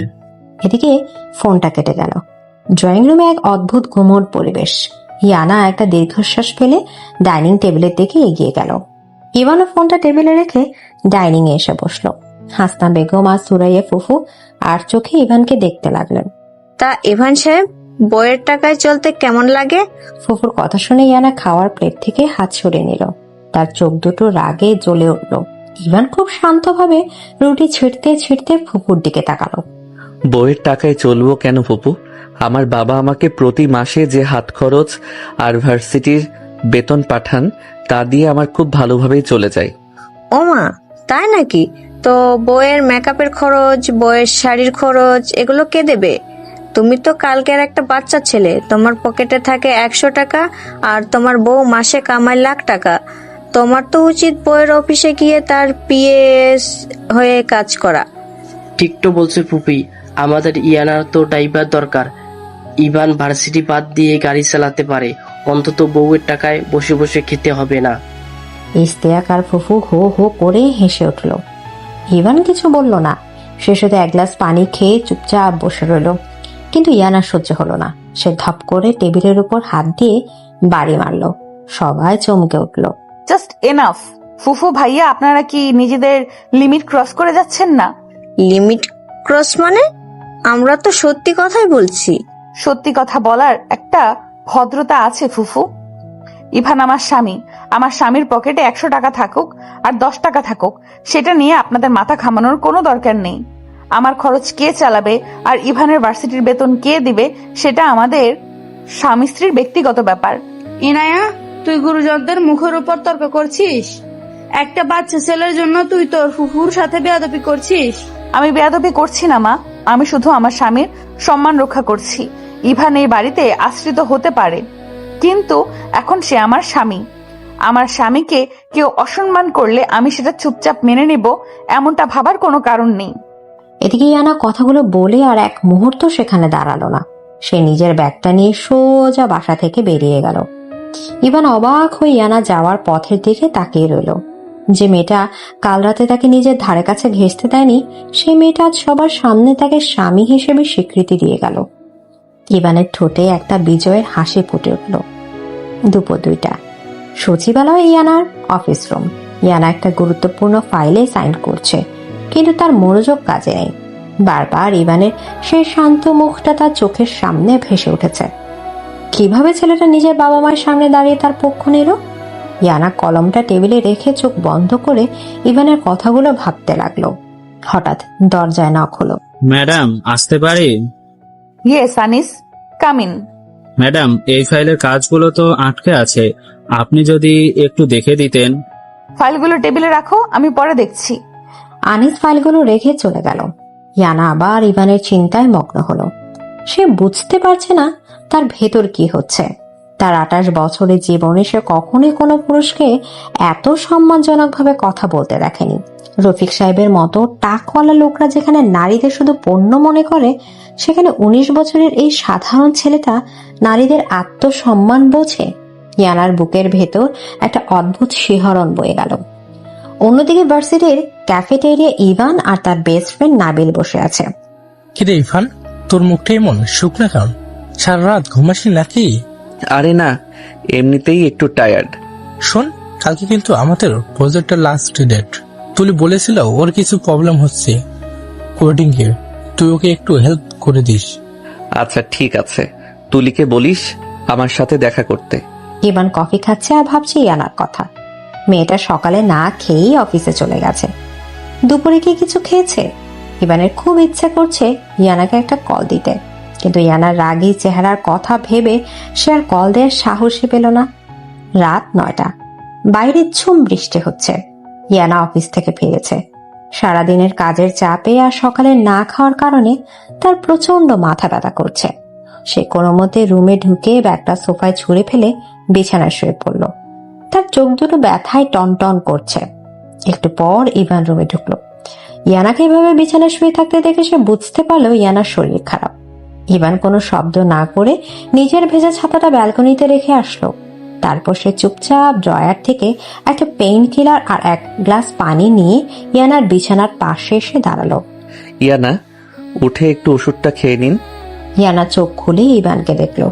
এদিকে ফোনটা কেটে গেল। ড্রয়িং রুমে এক অদ্ভুত ঘুমোট পরিবেশ। ইয়ানা একটা দীর্ঘশ্বাস ফেলে ডাইনিং টেবিলের দিকে এগিয়ে গেল। ইভানও ফোনটা টেবিলে রেখে ডাইনিং এ এসে বসলো। হাসনা বেগম আর সুরাইয়া ফুফু আর চোখে ইভানকে দেখতে লাগলেন। তা ইভান সাহেব, বইয়ের টাকায় চলতে কেমন লাগে? ফুফুর কথা শুনে ইয়ানা খাওয়ার প্লেট থেকে হাত সরিয়ে নিল। তার চোখ দুটো রাগে জ্বলে উঠল। ইভান খুব শান্তভাবে রুটি ছিঁড়তে ছিঁড়তে ফুফুর দিকে তাকালো। বইয়ের টাকায় চলবো কেন ফুপু? আমার বাবা আমাকে প্রতি মাসে যে হাত খরচ আর ভার্সিটির বেতন পাঠান তা দিয়ে আমার খুব ভালোভাবেই চলে যায়। ওমা, তাই নাকি? তো বইয়ের মেকআপের খরচ, বইয়ের শাড়ির খরচ এগুলো কে দেবে? তুমি তো কালকের একটা বাচ্চা ছেলে, তোমার পকেটে থাকে 100 টাকা আর তোমার বউ মাসে কামায় লাখ টাকা। তোমার তো উচিত বইয়ের অফিসে গিয়ে তার পিএস হয়ে কাজ করা। ঠিক তো বলছে ফুপি, আমাদের ইয়ানার তো ড্রাইভার দরকার। ইভান ভার্সিটি বাদ দিয়ে গাড়ি চালাতে পারে, অন্তত বউয়ের টাকায় বসে বসে খেতে হবে না। ইস্তেয়াক আর ফুফু হো হো করে হেসে উঠল। ইভান কিছু বলল না, সে শুধু এক গ্লাস পানি খেয়ে চুপচাপ বসে রইল। কিন্তু ইয়ানার সহ্য হলো না। সে ধপ করে টেবিলের উপর হাত দিয়ে বাড়ি মারল। সবাই চমকে উঠল। Just enough. ফুফু ভাইয়া, আপনারা কি নিজেদের লিমিট ক্রস করে যাচ্ছেন না? লিমিট ক্রস মানে? আমরা তো সত্যি কথাই বলছি। সত্যি কথা বলার একটা ভদ্রতা আছে ফুফু। ইভান আমার স্বামী। আমার স্বামীর পকেটে 100 টাকা থাকুক আর 10 টাকা থাকুক, সেটা নিয়ে আপনাদের মাথা ঘামানোর কোনো দরকার নেই। আমার খরচ কে চালাবে আর ইভানের ভার্সিটির বেতন কে দিবে সেটা আমাদের স্বামী স্ত্রীর ব্যক্তিগত ব্যাপার। ইনায়া, তুই গুরুজনদের মুখের উপর তর্ক করছিস? একটা বাচ্চা ছেলের জন্য তুই তোর ফুফুর সাথে বেয়াদবি করছিস? আমি বেয়াদবি করছি না মা, আমি শুধু আমার স্বামীর সম্মান রক্ষা করছি। ইভান এই বাড়িতে আশ্রিত হতে পারে, কিন্তু এখন সে আমার স্বামী। আমার স্বামীকে কেউ অসম্মান করলে আমি সেটা চুপচাপ মেনে নিব, এমনটা ভাবার কোনো কারণ নেই। এদিকে ইয়ানা কথাগুলো বলে আর এক মুহূর্ত সেখানে দাঁড়ালো না। সে নিজের ব্যাগটা নিয়ে সোজা বাসা থেকে বেরিয়ে গেল। ইভান অবাক হয়ে ইয়ানা যাওয়ার পথের দিকে তাকিয়ে রইল। যে মেয়েটা কাল রাতে তাকে নিজের ধারে কাছে ঘেঁষতে দেয়নি, সেই মেয়েটা আজ সবার সামনে তাকে স্বামী হিসেবে স্বীকৃতি দিয়ে গেল। ইভানের ঠোঁটে একটা বিজয়ের হাসি ফুটে উঠল। দুপুর 2টা। সচিবালয় ইয়ানার অফিস রুম। ইয়ানা একটা গুরুত্বপূর্ণ ফাইলে সাইন করছে, কিন্তু তার মনোযোগ কাজে নেই। বারবার ইভানের সেই শান্ত মুখটা তার চোখের সামনে ভেসে উঠেছে। কিভাবে ছেলেটা নিজের বাবা মায়ের সামনে দাঁড়িয়ে তার পক্ষ নিল? ইয়ানা কলমটা টেবিলে রেখে চোখ বন্ধ করে ইভানের কথাগুলো ভাবতে লাগলো। হঠাৎ দরজায় নক হলো। ম্যাডাম, আসতে পারি? Yes Anis, come in. Madam, এই ফাইলের কাজগুলো তো আটকে আছে, আপনি যদি একটু দেখে দিতেন। ফাইলগুলো টেবিলে রাখো, আমি পরে দেখছি। আনিস ফাইলগুলো রেখে চলে গেল। ইয়ানা আবার ইভানের চিন্তায় মগ্ন হলো। সে বুঝতে পারছে না তার ভেতর কি হচ্ছে। তার 28 বছরের জীবনে সে কখনোই কোনো পুরুষকে এত সম্মানজনকভাবে কথা বলতে দেখেনি। রফিক সাহেবের মতো টাকওয়ালা লোকরা যেখানে নারীদের শুধু পণ্য মনে করে, সেখানে 19 বছরের এই সাধারণ ছেলেটা নারীদের আত্মসম্মান বোঝে। ইয়ানার বুকের ভেতর একটা অদ্ভুত শিহরণ বয়ে গেল। অন্যদিকে ভার্সিটির ক্যাফেটেরিয়া ইভান আর তার বেস্ট ফ্রেন্ড নাবিল বসে আছে। কিরে ইরফান, তোর মুখটা এমন শুকনা কেন? সারা রাত ঘুমাসনি নাকি? আরে না, এমনিতেই একটু টায়ার্ড। শোন, কালকে কিন্তু আমাদের প্রজেক্টের লাস্ট ডেট। তুলি বলেছিল ওর কিছু প্রবলেম হচ্ছে কোডিং এ, তুই ওকে একটু হেল্প করে দিস। আচ্ছা ঠিক আছে, তুলিকে বলিস আমার সাথে দেখা করতে। ইভান কফি খাচ্ছে আর ভাবছে ইয়ানার কথা। মেয়েটা সকালে না খেয়েই অফিসে চলে গেছে। দুপুরে কি কিছু খেয়েছে? ইভানের খুব ইচ্ছে করছে ইয়ানাকে একটা কল দিতে, কিন্তু ইয়ানার রাগী চেহারার কথা ভেবে সে আর কল দেওয়ার সাহসই পেল না। রাত 9টা, বাইরে ঝুম বৃষ্টি হচ্ছে। ইয়ানা অফিস থেকে ফিরেছে। সারাদিনের কাজের চাপে আর সকালে না খাওয়ার কারণে তার প্রচন্ড মাথা ব্যথা করছে। সে কোনো মতে রুমে ঢুকে ব্যাগটা সোফায় ছুঁড়ে ফেলে বিছানায় শুয়ে পড়ল। তার চোখ দুটো ব্যথায় টনটন করছে। একটু পর ইভান রুমে ঢুকলো। ইয়ানাকে এভাবে বিছানায় শুয়ে থাকতে দেখে সে বুঝতে পারলো ইয়ানার শরীর খারাপ। ইভান কোনো শব্দ না করে নিজের ভেজা ছাতাটা ব্যালকনিতে রেখে আসলো। তারপর সে চুপচাপ ড্রয়ার থেকে একটা পেইন কিলার আর এক গ্লাস পানি নিয়ে ইয়ানার বিছানার পাশে এসে দাঁড়ালো। ইয়ানা, উঠে একটু ওষুধটা খেয়ে নিন। ইয়ানা চোখ খুলে ইভানকে দেখলো।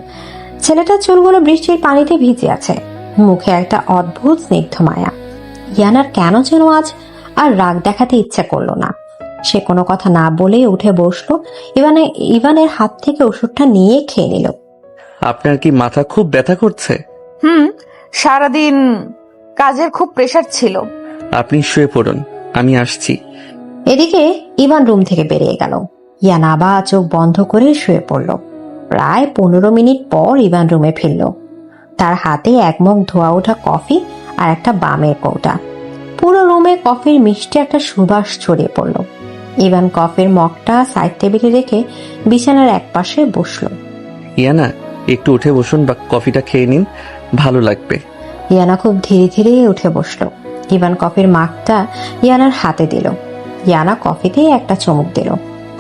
ছেলেটার চুলগুলো বৃষ্টির পানিতে ভিজে আছে, মুখে একটা অদ্ভুত স্নিগ্ধ মায়া। ইয়ানার কেন যেন আজ আর রাগ দেখাতে ইচ্ছা করলো না। সে কোনো কথা না বলে উঠে বসলো। ইভানের হাত থেকে ওষুধটা নিয়ে খেয়ে নিল। আপনার কি মাথা খুব ব্যথা করছে? সারাদিন কাজের খুব প্রেসার ছিল। আপনি শুয়ে পড়ুন, আমি আসছি। এদিকে ইভান রুম থেকে বেরিয়ে গেল। ইয়ানা আবার চোখ বন্ধ করে শুয়ে পড়ল। প্রায় 15 মিনিট পর ইভান রুমে ফিরল। তার হাতে এক মগ ধোয়া ওঠা কফি আর একটা বামের কৌটা। পুরো রুমে কফির মিষ্টি একটা সুবাস ছড়িয়ে পড়ল। ইভান কফির মগটা সাইড টেবিলে রেখে বিছানার একপাশে বসলো। ইয়ানা, একটু উঠে বসুন বা কফিটা খেয়ে নিন, ভালো লাগবে। ইয়ানা খুব ধীরে ধীরে উঠে বসলো। ইভান কফির মাগটা ইয়ানার হাতে দিল। ইয়ানা কফিতে একটা চুমুক দিল।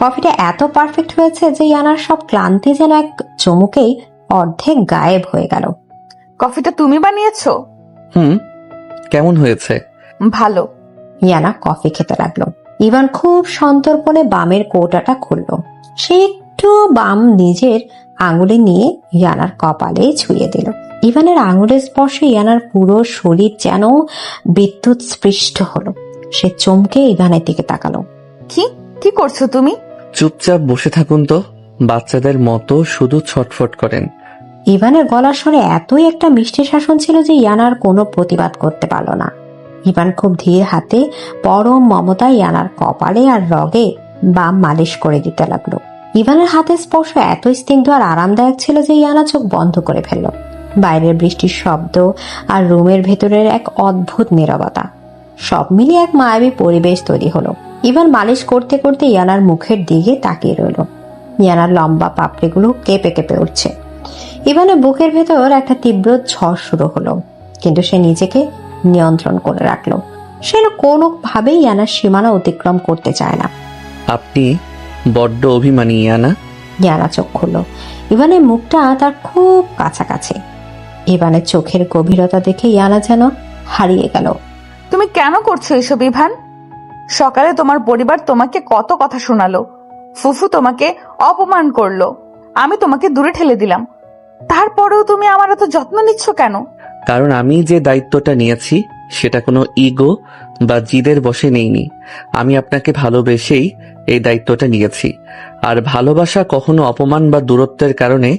কফিটা এত পারফেক্ট হয়েছে যে ইয়ানার সব ক্লান্তি যেন এক চুমুকেই অর্ধেক গায়েব হয়ে গেল। কফিটা তুমি বানিয়েছো? কেমন হয়েছে? ভালো। ইয়ানা কফি খেতে লাগলো। ইভান খুব সন্তর্পণে বামের কৌটাটা খুললো। সে একটু বাম নিজের আঙুলে নিয়ে ইয়ানার কপালে ছুঁয়ে দিল। ইভানের আঙুলের স্পর্শে ইয়ানার পুরো শরীর যেন বিদ্যুৎ স্পৃষ্ট হলো। সে চমকে ইভানের দিকে তাকালো। কি করছো তুমি? চুপচাপ বসে থাকুন তো, বাচ্চাদের মতো শুধু ছটফট করেন। ইভানের গলার স্বরে এতই একটা মিষ্টি শাসন ছিল যে ইয়ানার কোনো প্রতিবাদ করতে পারল না। ইভান খুব ধীর হাতে পরম মমতায় ইয়ানার কপালে আর রগে বাম মালিশ করে দিতে লাগলো। ইভানের হাতের স্পর্শ এত স্নিগ্ধ আর আরামদায়ক ছিল যে ইয়ানা চোখ বন্ধ করে ফেলল। বাইরের বৃষ্টির শব্দ আর রুমের ভেতরের এক অদ্ভুত নীরবতা, সব মিলিয়ে এক মায়াবী পরিবেশ তৈরি হলো। ইভান মালিশ করতে করতে ইয়ানার মুখের দিকে তাকিয়ে রইল। ইয়ানার লম্বা পাপড়িগুলো কেঁপে কেঁপে উঠছে। ইভানের বুকের ভেতর একটা তীব্র ঝড় শুরু হলো, কিন্তু সে নিজেকে নিয়ন্ত্রণ করে রাখলো। সে কোনোভাবেই ইয়ানার সীমানা অতিক্রম করতে চায় না। আপনি বড্ড অভিমানী ইয়ানা। ইয়ানা চোখ খুলল। ইভানের মুখটা তার খুব কাছাকাছি। ইভানের চোখের গভীরতা দেখে ইয়ানা যেন হারিয়ে গেল। তুমি কেন করছো এসব ইভান? সকালে তোমার পরিবার তোমাকে কত কথা শোনালো, ফুফু তোমাকে অপমান করলো, আমি তোমাকে দূরে ঠেলে দিলাম, তারপরেও তুমি আমার এত যত্ন নিচ্ছ কেন? কারণ আমি যে দায়িত্বটা নিয়েছি সেটা কোনো ইগো বা জিদের বশে নেইনি। আমি আপনাকে ভালোবেসেই এই দায়িত্বটা নিয়েছি। আর ভালোবাসা কখনো অপমান বা দূরত্বের কারণে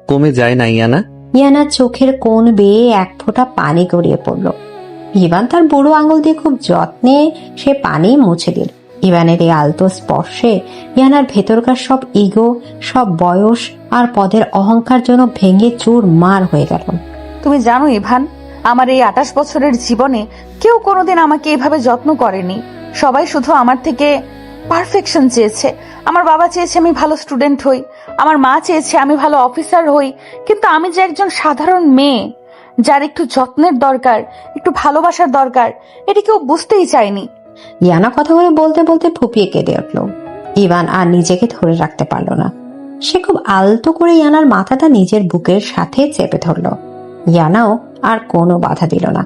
কমে যায় না, ইয়ানা। ইয়ানার চোখের কোণ বেয়ে এক ফোঁটা পানি গড়িয়ে পড়ল। ইভান তার বুড়ো আঙুল দিয়ে খুব যত্নে সে পানি মুছে দিল। ইভানের এই আলতো স্পর্শে ইয়ানার ভেতরকার সব ইগো, সব বয়স আর পদের অহংকার যেন ভেঙে চুর মার হয়ে গেল। তুমি জানো ইভান, আমার এই 28 বছরের জীবনে কেউ কোনোদিন আমাকে এভাবে যত্ন করেনি। সবাই শুধু আমার থেকে পারফেকশন চেয়েছে। আমার বাবা চেয়েছে আমি ভালো স্টুডেন্ট হই, আমার মা চেয়েছে আমি ভালো অফিসার হই, কিন্তু আমি যে একজন সাধারণ মেয়ে যার একটু যত্নের দরকার, একটু ভালোবাসার দরকার, এটি কেউ বুঝতেই চায়নি। ইয়ানা কথাগুলো বলতে বলতে ফুপিয়ে কেঁদে উঠল। ইভান আর নিজেকে ধরে রাখতে পারল না। সে খুব আলতো করে ইয়ানার মাথাটা নিজের বুকের সাথে চেপে ধরল। ইয়ানাও আর কোনো বাধা দিল না।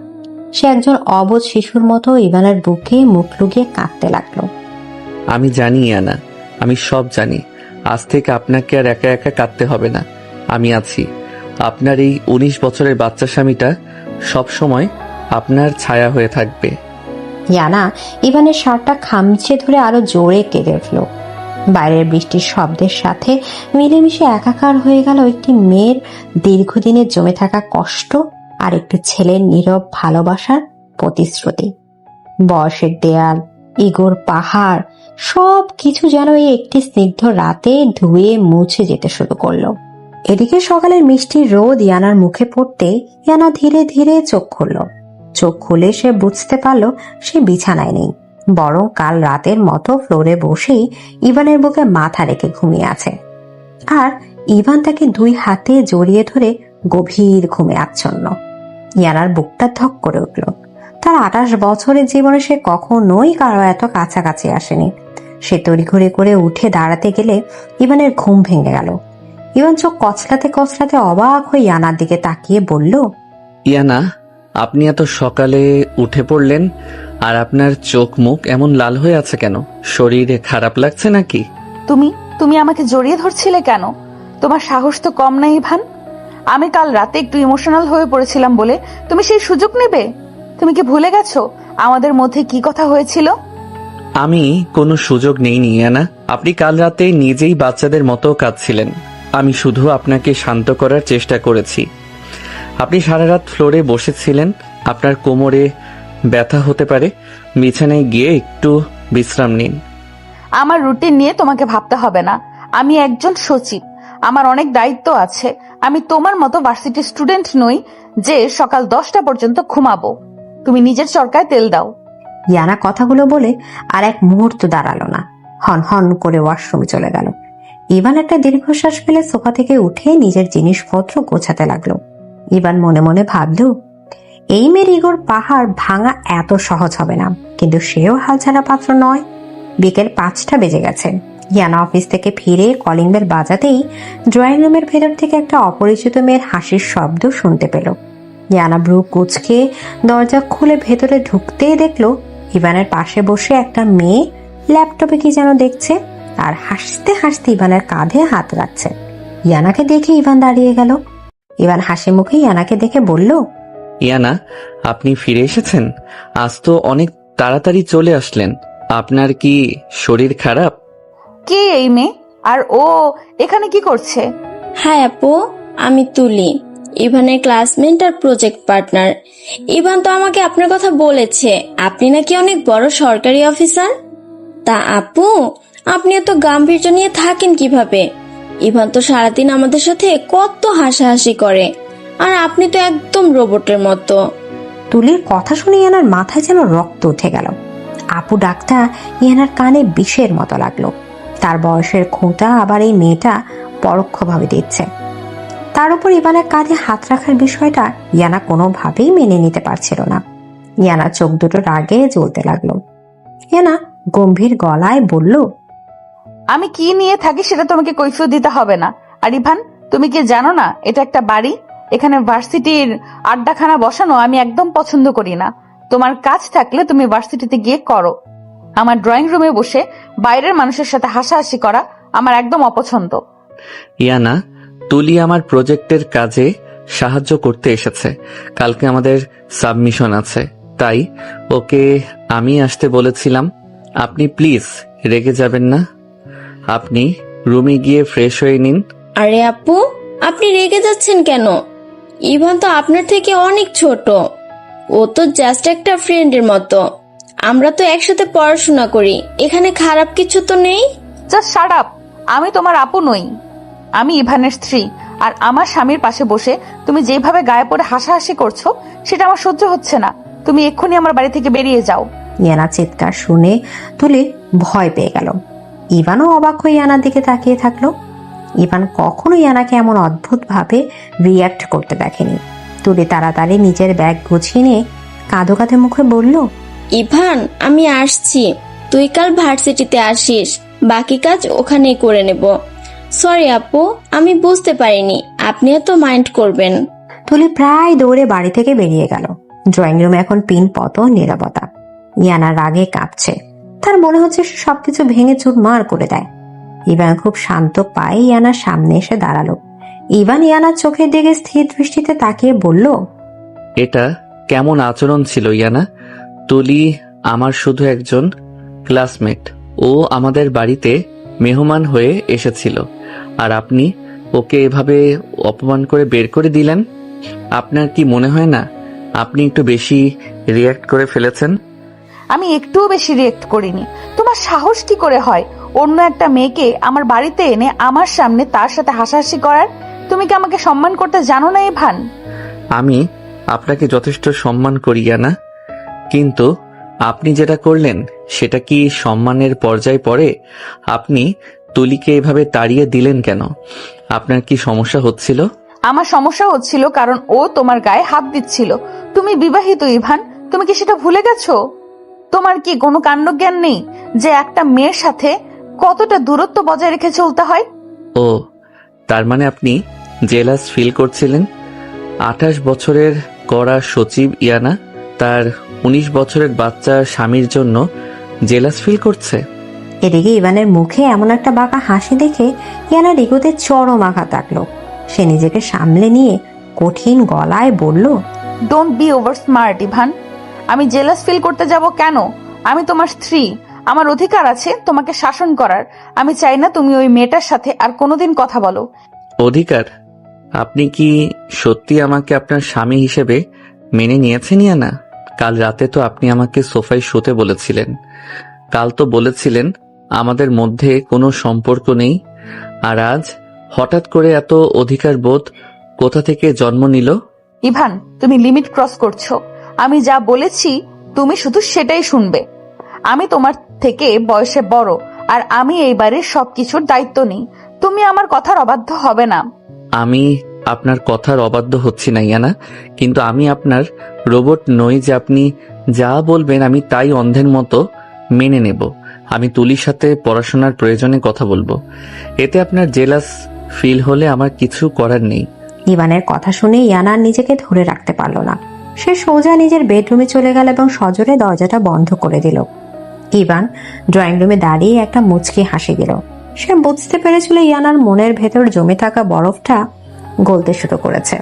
সে একজন অবোধ শিশুর মতো ইভানের বুকে মুখ লুকিয়ে কাঁদতে লাগলো। আমি জানি ইয়ানা, আমি সব জানি। আজ থেকে আপনাকে আর একা একা কাঁদতে হবে না। আমি আছি। আপনার এই 19 বছরের বাচ্চা স্বামীটা সব সময় আপনার ছায়া হয়ে থাকবে। ইয়ানা ইভানের শার্টটা খামচে ধরে আরো জোরে কেঁদে উঠল। বাইরের বৃষ্টির শব্দের সাথে মিলেমিশে একাকার হয়ে গেল একটি মেয়ের দীর্ঘদিনের জমে থাকা কষ্ট আর একটু ছেলের নীরব ভালোবাসার প্রতিশ্রুতি। বয়সের দেয়াল, ইগোর পাহাড়, সব কিছু যেন এই একটি স্নিগ্ধ রাতে ধুয়ে মুছে যেতে শুরু করলো। এদিকে সকালের মিষ্টি রোদ ইয়ানার মুখে পড়তে ইয়ানা ধীরে ধীরে চোখ খুলল। চোখ খুলে সে বুঝতে পারল সে বিছানায় নেই, বরং কাল রাতের মতো ফ্লোরে বসেই ইভানের বুকে মাথা রেখে ঘুমিয়ে আছে। আর ইভান তাকে 2 হাতে জড়িয়ে ধরে গভীর ঘুমে আচ্ছন্ন। ইয়ানার বুকটা ধক করে উঠল। তার 28 বছরের জীবনে সে কখনোই কারো এত কাছাকাছি আসেনি। সে তড়িঘড়ি করে উঠে দাঁড়াতে গেলে ইভানের ঘুম ভেঙে গেল। ইভান চোখ কচলাতে কচলাতে অবাক হয়ে ইয়ানার দিকে তাকিয়ে বলল, ইয়ানা, আপনি এত সকালে উঠে পড়লেন আর আপনার চোখ মুখ এমন লাল হয়ে আছে কেন? শরীরে খারাপ লাগছে নাকি? তুমি আমাকে জড়িয়ে ধরছিলে কেন? তোমার সাহস তো কম না ইভান। আমি কাল রাতে একটু ইমোশনাল হয়ে পড়েছিলাম বলে তুমি সেই সুযোগ নেবে? তুমি কি ভুলে গেছো আমাদের মধ্যে কি কথা হয়েছিল? আমি কোনো সুযোগ নেইনি ইয়ানা। আপনি কাল রাতে নিজেই বাচ্চাদের মতো কাঁদছিলেন। আমি শুধু আপনাকে শান্ত করার চেষ্টা করেছি। আপনি সারা রাত ফ্লোরে বসেছিলেন। আপনার কোমরে ব্যথা হতে পারে। বিছানায় গিয়ে একটু বিশ্রাম নিন। আমার রুটিন নিয়ে তোমাকে ভাবতে হবে না। আমি একজন সচিব, আমার অনেক দায়িত্ব আছে। আমি তোমার মতো ভার্সিটি স্টুডেন্ট নই যে সকাল 10টা পর্যন্ত ঘুমাবো। তুমি নিজের চরকায় তেল দাও। ইয়ানা কথাগুলো বলে আর এক মুহূর্ত দাঁড়ালো না, হন হন করে ওয়াশরুমে চলে গেল। ইভান একটা দীর্ঘশ্বাস ফেলে সোফা থেকে উঠে নিজের জিনিসপত্র গোছাতে লাগলো। ইভান মনে মনে ভাবল, এই মেয়ের ইগোর পাহাড় ভাঙা এত সহজ হবে না, কিন্তু সেও হালছাড়া পাত্র নয়। বিকেল 5টা বেজে গেছে। ইয়ানা অফিস থেকে ফিরে কলিং বেল বাজাতেই ড্রয়িং রুমের ভেতর থেকে একটা অপরিচিত মেয়ের হাসির শব্দ শুনতে পেল। ইয়ানা ব্রু কুচকে দরজা খুলে ভেতরে ঢুকতেই দেখলো ইভানের পাশে বসে একটা মেয়ে ল্যাপটপে কি যেন দেখছে আর হাসতে হাসতে ইভানের কাঁধে হাত রাখছে। ইয়ানাকে দেখে ইভান দাঁড়িয়ে গেল। ইভান হাসি মুখে ইয়ানাকে দেখে বলল, ইয়ানা, আপনি ফিরে এসেছেন? আজ তো অনেক তাড়াতাড়ি চলে আসলেন। আপনার কি শরীর খারাপ? কে এই মেয়ে আর ও এখানে কি করছে? হ্যাঁ আপু, আমি তুলি, ইভানের ক্লাসমেট আর প্রজেক্ট পার্টনার। ইভান তো আমাকে আপনার কথা বলেছে, আপনি নাকি অনেক বড় সরকারি অফিসার। তা আপু, আপনি এত গাম্ভীর্য নিয়ে থাকেন কিভাবে? ইভান তো সারাদিন আমাদের সাথে কত হাসাহাসি করে, আর আপনি তো একদম রোবটের মতো। তুলির কথা শুনে ইয়ানার মাথায় যেন রক্ত উঠে গেল। আপু ডাকটা ইয়ানার কানে বিষের মতো লাগলো। তার বয়সের খোঁটা আবার এই মেয়েটা পরোক্ষভাবে দিচ্ছে। তার উপর ইভানের কাঁধে হাত রাখার বিষয়টা ইয়ানা কোনোভাবেই মেনে নিতে পারছিল না। ইয়ানা চোখ দুটো রাগে জ্বলতে লাগলো। ইয়ানা গম্ভীর গলায় বলল, আমি কি নিয়ে থাকি সেটা তোমাকে কৈফিয়ত দিতে হবে না। আর ইভান, তুমি কি জানো না এটা একটা বাড়ি? এখানে ভার্সিটির আড্ডাখানা বসানো আমি একদম পছন্দ করি না। তোমার কাজ থাকলে তুমি ভার্সিটিতে গিয়ে করো। আমার ড্রয়িং রুমে বসে বাইরের মানুষের সাথে হাসাহাসি করা আমার একদম অপছন্দ। ইয়ানা, তুলি আমার প্রজেক্টের কাজে সাহায্য করতে এসেছে। কালকে আমাদের সাবমিশন আছে, তাই ওকে আমি আসতে বলেছিলাম। আপনি প্লিজ রেগে যাবেন না। আপনি রুমে গিয়ে ফ্রেশ হয়ে নিন। আরে আপু, আপনি রেগে যাচ্ছেন কেন? ইভান তো আপনার থেকে অনেক ছোট। ও তো জাস্ট একটা ফ্রেন্ডের মতো। আমরা তো একসাথে পড়াশোনা করি, এখানে খারাপ কিছু তো নেই। Just shut up. আমি তোমার আপু নই, আমি ইভানের স্ত্রী। আর আমার স্বামীর পাশে বসে তুমি যেভাবে গায়ে পড়ে হাসাহাসি করছো সেটা আমার সহ্য হচ্ছে না। তুমি এক্ষুনি আমার বাড়ি থেকে বেরিয়ে যাও। ইয়ানার চিৎকার শুনে তুলি ভয় পেয়ে গেল। ইভানও অবাক হয়ে ইয়ানার দিকে তাকিয়ে থাকলো। ইভান কখনো ইয়ানাকে এমন অদ্ভুত ভাবে রিয়াক্ট করতে দেখেনি। তুলি তাড়াতাড়ি নিজের ব্যাগ গুছিয়ে নিয়ে কাঁদো কাঁধে মুখে বলল, ইভান, আমি আসছি। তুই কাল ভার্সিটিতে আসিস, বাকি কাজ ওখানেই করে নেব। সরি আপু, আমি বুঝতে পারিনি, আপনিও তো মাইন্ড করবেন। তুলি প্রায় দৌড়ে বাড়ি থেকে বেরিয়ে গেল। ড্রয়িং রুমে এখন পিন পতন নীরবতা। ইয়ানা রাগে কাঁপছে। তার মনে হচ্ছে সে সবকিছু ভেঙে চুরমার করে দেয়। ইভান খুব শান্ত পায়ে ইয়ানার সামনে এসে দাঁড়ালো। ইভান ইয়ানার চোখের দিকে স্থির দৃষ্টিতে তাকিয়ে বলল, এটা কেমন আচরণ ছিল ইয়ানা? তুলি আমার শুধু একজন ক্লাসমেট। ও আমাদের বাড়িতে মেহমান হয়ে এসেছিল, আর আপনি ওকে এভাবে অপমান করে বের করে দিলেন। আপনার কি মনে হয় না আপনি একটু বেশি রিয়্যাক্ট করে ফেলেছেন? আমি একটুও বেশি রিয়েক্ট করিনি। তোমার সাহস কি করে হয় অন্য একটা মেয়েকে আমার বাড়িতে এনে আমার সামনে তার সাথে হাসাহাসি করার? তুমি কি আমাকে সম্মান করতে জানো না ইভান? আমি আপনাকে যথেষ্ট সম্মান করি ইয়ানা, কিন্তু আপনি যেটা করলেন সেটা কি সম্মানের পর্যায়ে পড়ে? আপনি তুলিকে এভাবে তাড়িয়ে দিলেন কেন? আপনার কি সমস্যা হচ্ছিল? আমার সমস্যা হচ্ছিল কারণ ও তোমার গায়ে হাত দিচ্ছিল। তুমি বিবাহিত ইভান, তুমি কি সেটা ভুলে গেছো? তোমার কি কোনো কাণ্ডজ্ঞান নেই যে একটা মেয়ের সাথে কতটা দূরত্ব বজায় রেখে চলতে হয়? ও, তার মানে আপনি জেলাস ফিল করছিলেন? 28 বছরের কড়া সচিব ইয়ানা তার 19 বছরের বাচ্চা স্বামীর জন্য জেলাস ফিল করছে। এদিকে ইভানের মুখে এমন একটা বাঁকা হাসি দেখে ইয়ানার ইগোতে চরম আঘাত লাগলো। সে নিজেকে সামলে নিয়ে কঠিন গলায় বলল, don't be over smart Ivan. আমি জেলাস ফিল করতে যাব কেন? আমি তোমার স্ত্রী, আমার অধিকার আছে তোমাকে শাসন করার। আমি চাই না তুমি ওই মেয়েটার সাথে আর কোনোদিন কথা বলো। অধিকার? আপনি কি সত্যি আমাকে আপনার স্বামী হিসেবে মেনে নিয়েছেন ইয়ানা? কাল রাতে তো আপনি আমাকে সোফায় শুতে বলেছিলেন। কাল তো বলেছিলেন আমাদের মধ্যে কোনো সম্পর্ক নেই। আর আজ হঠাৎ করে এত অধিকার বোধ কোথা থেকে জন্ম নিল? ইভান, তুমি লিমিট ক্রস করছো। আমি যা বলেছি তুমি শুধু সেটাই শুনবে। আমি তোমার থেকে বয়সে বড়, আর আমি এই বাড়ির সবকিছুর দায়িত্ব নিই। তুমি আমার কথার অবাধ্য হবে না। আমি আপনার কথার অবাধ্য হচ্ছি না ইয়ানা, কিন্তু আমি আপনার রোবট নই যে আপনি যা বলবেন আমি তাই অন্ধের মতো মেনে নেব। আমি তুলির সাথে পড়াশোনার প্রয়োজনে কথা বলবো। এতে আপনার জেলাস ফিল হলে আমার কিছু করার নেই। ইভানের কথা শুনে ইয়ানার নিজেকে ধরে রাখতে পারল না। সে সোজা নিজের বেডরুমে চলে গেল এবং সজোরে দরজাটা বন্ধ করে দিল। ইভান ড্রয়িং রুমে দাঁড়িয়ে একটা মুচকি হাসি দিল। সে বুঝতে পেরেছিল ইয়ানার মনের ভেতর জমে থাকা বরফটা গলতে শুরু করেছে।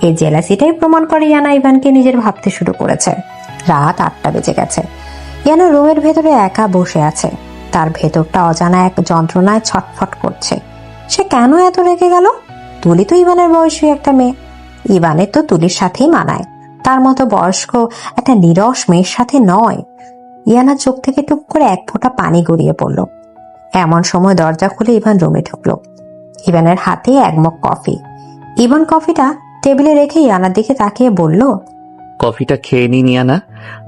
এই জেলাসিটাই প্রমাণ করে ইয়ানা ইভানকে নিজের ভাবতে শুরু করেছে। রাত 8টা বেজে গেছে। ইয়ানা রুমের ভেতরে একা বসে আছে। তার ভেতরটা অজানা এক যন্ত্রণায় ছটফট করছে। সে কেন এত রেগে গেল? তুলি তো ইভানের বয়সী একটা মেয়ে। ইভানের তো তুলির সাথেই মানায়, তার মতো বয়স্ক একটা নিরস মেয়ের সাথে নয়। ইয়ানার চোখ থেকে টুক করে এক ফোঁটা পানি গড়িয়ে পড়ল। এমন সময় দরজা খুলে ইভান রুমে ঢুকলো। ইভানের হাতে এক মগ কফি। ইভান কফিটা টেবিলে রেখে ইয়ানার দিকে তাকিয়ে বলল, কফিটা খেয়ে নিন ইয়ানা।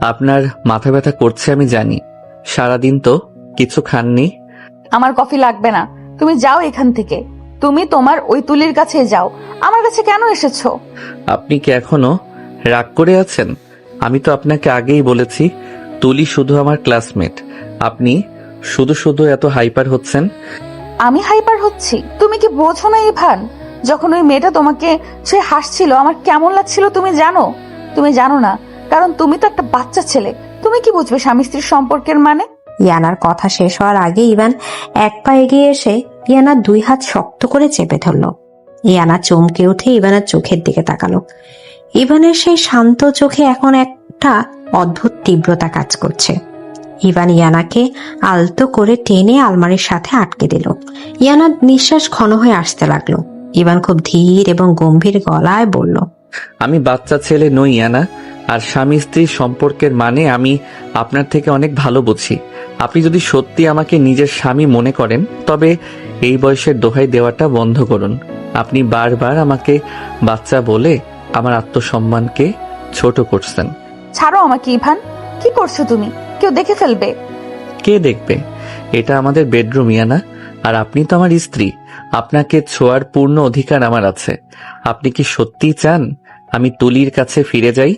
আপনার মাথা ব্যথা করছে আমি জানি, সারাদিন তো কিছু খাননি। আমার কফি লাগবে না, তুমি যাও এখান থেকে। তুমি তোমার ওই তুলির কাছে যাও। আমার কাছে কেন এসেছো? আপনি কি এখনো রাগ করে আছেন? আমি তো আপনাকে আগেই বলেছি তুলি শুধু আমার ক্লাসমেট। আপনি শুধু শুধু এত হাইপার হচ্ছেন। আমি হাইপার হচ্ছি? তুমি কি বোঝো না ইভান, যখন ওই মেয়েটা তোমাকে সে হাসছিল আমার কেমন লাগছিল তুমি জানো? তুমি জানো না, কারণ তুমি তো একটা বাচ্চা ছেলে। তুমি কি বুঝবে স্বামী স্ত্রীর সম্পর্কের মানে? ইয়ানার কথা শেষ হওয়ার আগে ইভান এক পা এগিয়ে এসে ইয়ানার 2 হাত শক্ত করে চেপে ধরল। ইয়ানা চমকে উঠে ইভানের চোখের দিকে তাকালো। ইভানের সেই শান্ত চোখে এখন একটা অদ্ভুত তীব্রতা কাজ করছে। ইভান ইয়ানাকে আলতো করে টেনে আলমারির সাথে আটকে দিল। ইয়ানার নিঃশ্বাস ঘন হয়ে আসতে লাগলো। ইভান খুব ধীর এবং গম্ভীর গলায় বলল, আমি বাচ্চা ছেলে নই ইয়ানা, আর স্বামী স্ত্রীর সম্পর্কের মানে আমি আপনার থেকে অনেক ভালো বুঝি। আপনি যদি সত্যি আমাকে নিজের স্বামী মনে করেন তবে এই বয়সের দোহাই দেওয়াটা বন্ধ করুন। আপনি বারবার আমাকে বাচ্চা বলে আমার আত্মসম্মানকে ছোট করছেন। ছাড়ো আমাকে ইভান, কি করছো তুমি? কেউ দেখে ফেলবে। কে দেখবে? এটা আমাদের বেডরুম ইয়ানা, আর আপনি তো আমার স্ত্রী। আপনাকে ছোঁয়ার পূর্ণ অধিকার আমার আছে। আপনি কি সত্যিই চান আমি তুলির কাছে ফিরে যাই?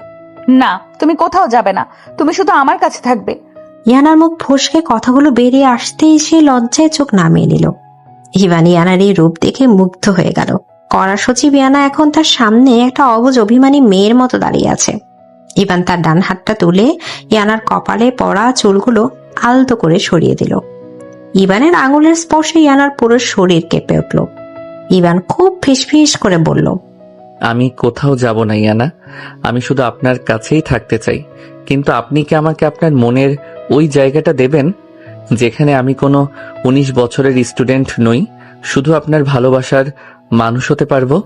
না, তুমি কোথাও যাবে না, তুমি শুধু আমার কাছে থাকবে। ইয়ানার মুখ ফসকে কথাগুলো বেরিয়ে আসতেই সে লজ্জায় চোখ নামিয়ে নিল। ইভান ইয়ানার এই রূপ দেখে মুগ্ধ হয়ে গেল। কড়া সচিব ইয়ানা এখন তার সামনে একটা অবুঝ অভিমানী মেয়ের মতো দাঁড়িয়ে আছে। ইভান তার ডান হাতটা তুলে ইয়ানার কপালে পড়া চুলগুলো আলতো করে সরিয়ে দিল। ইভানের আঙুলের স্পর্শে ইয়ানার পুরো শরীর কেঁপে উঠল। ইভান খুব ফিসফিস করে বলল, আমি কোথাও যাব না ইয়ানা, আমি শুধু আপনার কাছেই থাকতে চাই। কিন্তু আপনি কি আমাকে আপনার মনের ওই জায়গাটা দেবেন যেখানে আমি কোনো 19 বছরের স্টুডেন্ট নই, শুধু আপনার ভালোবাসার মানুষ হতে পারবো?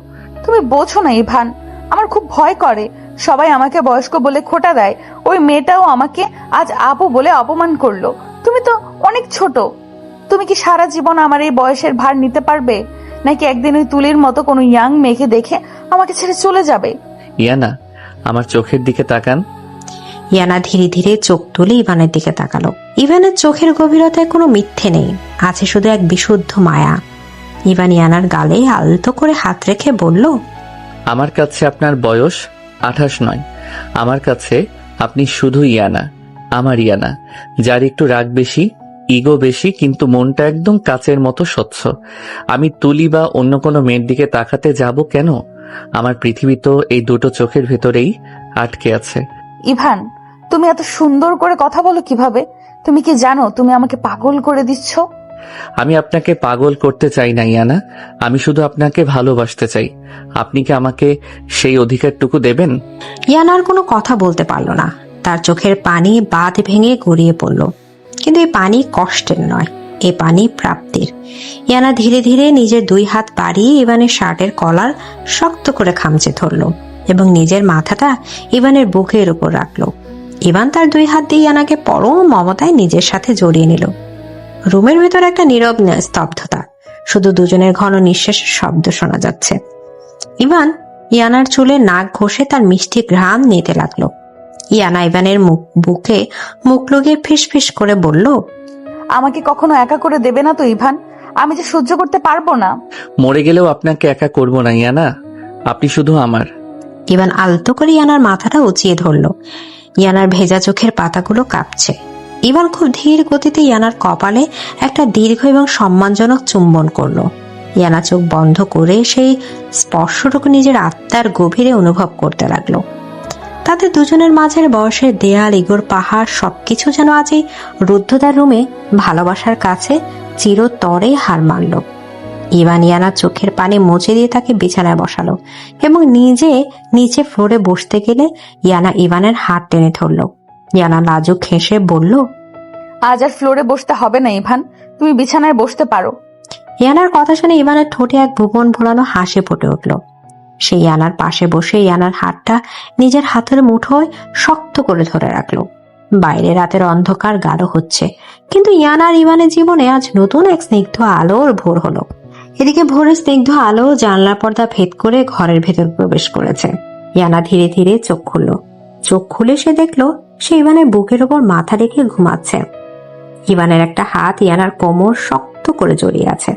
তুমি বোঝো না ইভান, আমার খুব ভয় করে। সবাই আমাকে বয়স্ক বলে খোঁটা দেয়। ওই মেয়েটাও আমাকে আজ আপু বলে অপমান করলো। তুমি তো অনেক ছোট। তুমি কি সারা জীবন আমার এই বয়সের ভার নিতে পারবে, নাকি একদিন ওই তুলির মতো কোনো ইয়াং মেয়েকে দেখে আমাকে ছেড়ে চলে যাবে? ইয়ানা, আমার চোখের দিকে তাকান। ইয়ানা ধীরে ধীরে চোখ তুলে ইভানের দিকে তাকালো। ইভানের চোখের গভীরতায় কোনো মিথ্যে নেই, আছে শুধু এক বিশুদ্ধ মায়া। ইভান ইয়ানার গালে আলতো করে হাত রেখে বলল, আমার কাছে আপনার বয়স 28 নয়, আমার কাছে আপনি শুধু ইয়ানা, আমার ইয়ানা, যার একটু রাগ বেশি, ইগো বেশি, কিন্তু মনটা একদম কাচের মতো স্বচ্ছ। আমি তুলি বা অন্য কোনো মেয়ের দিকে তাকাতে যাব কেন? আমার পৃথিবী তো এই দুটো চোখের ভেতরেই আটকে আছে। ইভান, তুমি এত সুন্দর করে কথা বলো কিভাবে? তুমি কি জানো তুমি আমাকে পাগল করে দিচ্ছ? আমি আপনাকে পাগল করতে চাই না ইয়ানা, আমি শুধু আপনাকে ভালোবাসতে চাই। আপনি কি আমাকে সেই অধিকারটুকু দেবেন? ইয়ানার কোনো কথা বলতে পারল না। তার চোখের পানি বাঁধ ভেঙে গড়িয়ে পড়ল। কিন্তু এই পানি কষ্টের নয়, এ পানি প্রাপ্তির। ইয়ানা ধীরে ধীরে নিজের দুই হাত বাড়িয়ে ইভানের শার্টের কলার শক্ত করে খামচে ধরল এবং নিজের মাথাটা ইভানের বুকের উপর রাখল। ইভান তার দুই হাত দিয়ে ইয়ানাকে পরম মমতায় নিজের সাথে জড়িয়ে নিল। রুমের ভেতর একটা নীরব স্তব্ধতা, শুধু দুজনের ঘন নিঃশ্বাসের শব্দ শোনা যাচ্ছে। ইভান ইয়ানার চুলে নাক ঘষে তার মিষ্টি ঘ্রাণ নিতে লাগলো। ইয়ানা ইভানের বুকে মুখ লুকিয়ে ফিসফিস করে বলল, আমাকে কখনো একা করে দেবে না তো ইভান? আমি যে সহ্য করতে পারবো না। মরে গেলেও আপনাকে একা করব না ইয়ানা, আপনি শুধু আমার। ইভান আলতো করে ইয়ানার মাথাটা উঁচিয়ে ধরল। ইয়ানার ভেজা চোখের পাতাগুলো কাঁপছে। ইভান খুব ধীর গতিতে ইয়ানার কপালে একটা দীর্ঘ এবং সম্মানজনক চুম্বন করলো। ইয়ানা চোখ বন্ধ করে সেই স্পর্শটুকু নিজের আত্মার গভীরে অনুভব করতে লাগলো। তাদের দুজনের মাঝের বয়সের দেয়াল, ইগোর পাহাড় সবকিছু যেন আজ এই রুদ্ধতার রুমে ভালোবাসার কাছে চিরতরে হার মানল। ইভান ইয়ানার চোখের পানি মুছে দিয়ে তাকে বিছানায় বসালো এবং নিজে নিচে ফ্লোরে বসতে গেলে ইয়ানা ইভানের হাত টেনে ধরল। ইয়ানা লাজুক হেসে বলল, আজ আর ফ্লোরে বসতে হবে না ইভান, তুমি বিছানায় বসতে পারো। ইয়ানার কথা শুনে ইভানের ঠোঁটে এক ভুবন ভোলানো হাসি ফুটে উঠল। সে ইয়ানার পাশে বসে ইয়ানার হাতটা নিজের হাতের মুঠোয় শক্ত করে ধরে রাখলো। বাইরে রাতের অন্ধকার গাঢ় হচ্ছে, কিন্তু ইয়ানার ইভানের জীবনে আজ নতুন এক স্নিগ্ধ আলোর ভোর হলো। এদিকে ভোরের স্নিগ্ধ আলো জানলার পর্দা ভেদ করে ঘরের ভেতর প্রবেশ করেছে। ইয়ানা ধীরে ধীরে চোখ খুলল। চোখ খুলে সে দেখলো সে ইভানের বুকের ওপর মাথা রেখে ঘুমাচ্ছে। ইভানের একটা হাত ইয়ানার কোমর শক্ত করে জড়িয়ে আছে।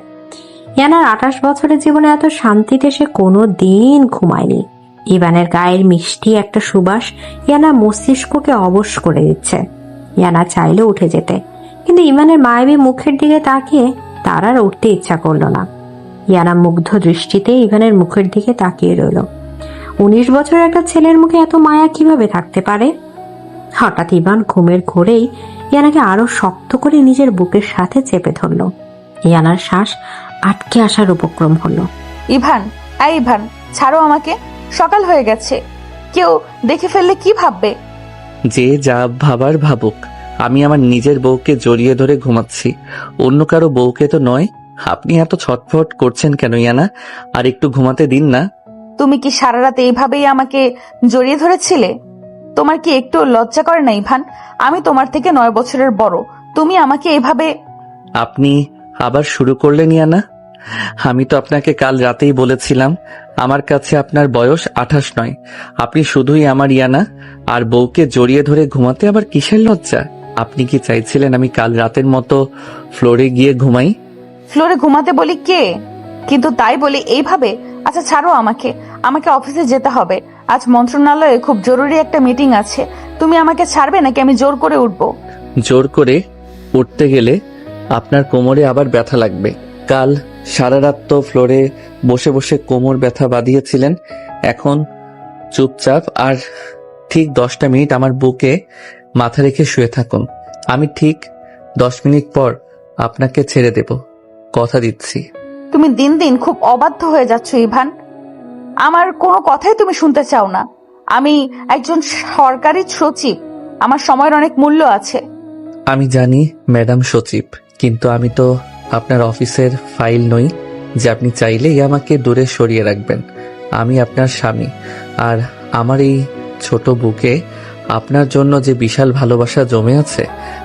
ইয়ানার 28 বছরের জীবনে এত শান্তিতে সে কোনো দিন ঘুমায়নি। ইভানের গায়ের মিষ্টি একটা সুবাস ইয়ানার মস্তিষ্ককে অবশ করে দিচ্ছে। ইয়ানা চাইলে উঠে যেতে, কিন্তু ইভানের মায়াবী মুখের দিকে তাকিয়ে তার আর উঠতে ইচ্ছা করলো না। ইয়ানা মুগ্ধ দৃষ্টিতে ইভানের মুখের দিকে তাকিয়ে রইল। 19 বছরের একটা ছেলের মুখে এত মায়া কিভাবে থাকতে পারে? হঠাৎ ইভান ঘুমের ঘোরেই ইয়ানাকে আরো শক্ত করে নিজের বুকের সাথে চেপে ধরল। ইয়ানার শ্বাস আটকে আসার উপক্রম হলো। ইভান, এই ইভান, ছাড়ো আমাকে, সকাল হয়ে গেছে, কেউ দেখে ফেললে কি ভাববে? যে যা ভাবার ভাবুক, আমি আমার নিজের বউকে জড়িয়ে ধরে ঘুমাচ্ছি, অন্য কারো বউকে তো নয়। আপনি এত ছটফট করছেন কেন ইয়ানা? আর একটু ঘুমাতে দিন না। তুমি কি সারা রাত এইভাবেই আমাকে জড়িয়ে ধরেছিলে? তোমার কি একটু লজ্জা করে না ইভান? আমি তোমার থেকে 9 বছরের বড়, তুমি আমাকে এভাবে... আপনি আবার শুরু করলেন ইয়ানা? আমি তো আপনাকে কাল রাতেই বলেছিলাম আমার কাছে আপনার বয়স 28 নয়। আপনি শুধুই আমার ইয়ানা, আর বউকে জড়িয়ে ধরে ঘুমাতে আবার কিসের লজ্জা? আপনি কি চাইছিলেন আমি কাল রাতের মতো ফ্লোরে গিয়ে ঘুমাই? ফ্লোরে ঘুমাতে বলি কে? কিন্তু তাই বলি এইভাবে? আচ্ছা ছাড়ো আমাকে, আমাকে অফিসে যেতে হবে। আজ মন্ত্রণালয়ে খুব জরুরি একটা মিটিং আছে। তুমি আমাকে ছাড়বে নাকি আমি জোর করে উঠবো? জোর করে উঠতে গেলে আপনার কোমরে আবার ব্যথা লাগবে। কাল সারা রাত তো ফ্লোরে বসে বসে কোমর ব্যথা বাঁধিয়েছিলেন। এখন চুপচাপ আর ঠিক 10টা মিনিট আমার বুকে মাথা রেখে শুয়ে থাকুন। আমি ঠিক 10 মিনিট পর আপনাকে ছেড়ে দেব, কথা দিচ্ছি। তুমি দিন দিন খুব অবাধ্য হয়ে যাচ্ছ ইভান। আমার কোনো কথাই তুমি শুনতে চাও না। আমি একজন সরকারি সচিব, আমার সময়ের অনেক মূল্য আছে। আমি জানি ম্যাডাম সচিব, কিন্তু আমি তো আপনার অফিসের ফাইল নই যে আপনি চাইলেই আমাকে দূরে সরিয়ে রাখবেন। আমি আপনার স্বামী, আর আমার এই ছোট বুকে আপনার জন্য যে বিশাল ভালোবাসা জমে আছে,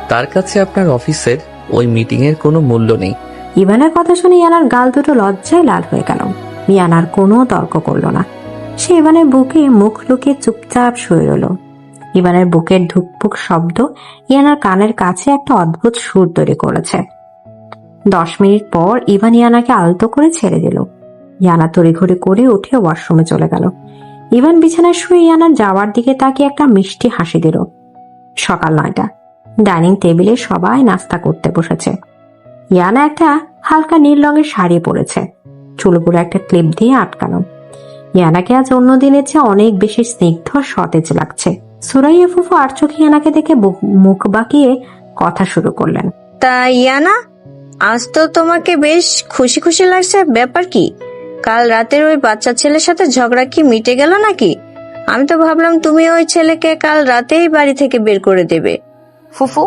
তার কাছে আপনার অফিসের ওই মিটিংয়ের কোনো মূল্য নেই। ইভানের কথা শুনে ইয়ানার গাল দুটো লজ্জায় লাল হয়ে গেল। ইয়ানার কোনো তর্ক করলো না। সে ইভানের বুকে মুখ লুকিয়ে চুপচাপ শুয়ে রইল। ইভানের বুকের ধুকপুক শব্দ ইয়ানার কানের কাছে একটা অদ্ভুত সুর তৈরি করেছে। 10 মিনিট পর ইভান ইয়ানাকে আলতো করে ছেড়ে দিল। ইয়ানা তড়িঘড়ি করে উঠে ওয়াশরুমে চলে গেল। ইভান বিছানায় শুয়ে ইয়ানার যাওয়ার দিকে তাকিয়ে একটা মিষ্টি হাসি দিল। সকাল 9টা, ডাইনিং টেবিলে সবাই নাস্তা করতে বসেছে। ইয়ানা একটা হালকা নীল রঙের শাড়ি পরেছে, চুলগুলো একটা ক্লিপ দিয়ে আটকানো। ইয়ানাকে আজ অন্য দিনের চেয়ে অনেক বেশি স্নিগ্ধ সতেজ লাগছে। সুরাইয়া ফুফু আর চোখে ইয়ানাকে দেখে মুখ বাঁকিয়ে কথা শুরু করলেন। তা ইয়ানা, আজ তো তোমাকে বেশ খুশি খুশি লাগছে, ব্যাপার কি? কাল রাতের ওই বাচ্চা ছেলের সাথে ঝগড়া কি মিটে গেল নাকি? আমি তো ভাবলাম তুমি ওই ছেলেকে কাল রাতেই বাড়ি থেকে বের করে দেবে। ফুফু,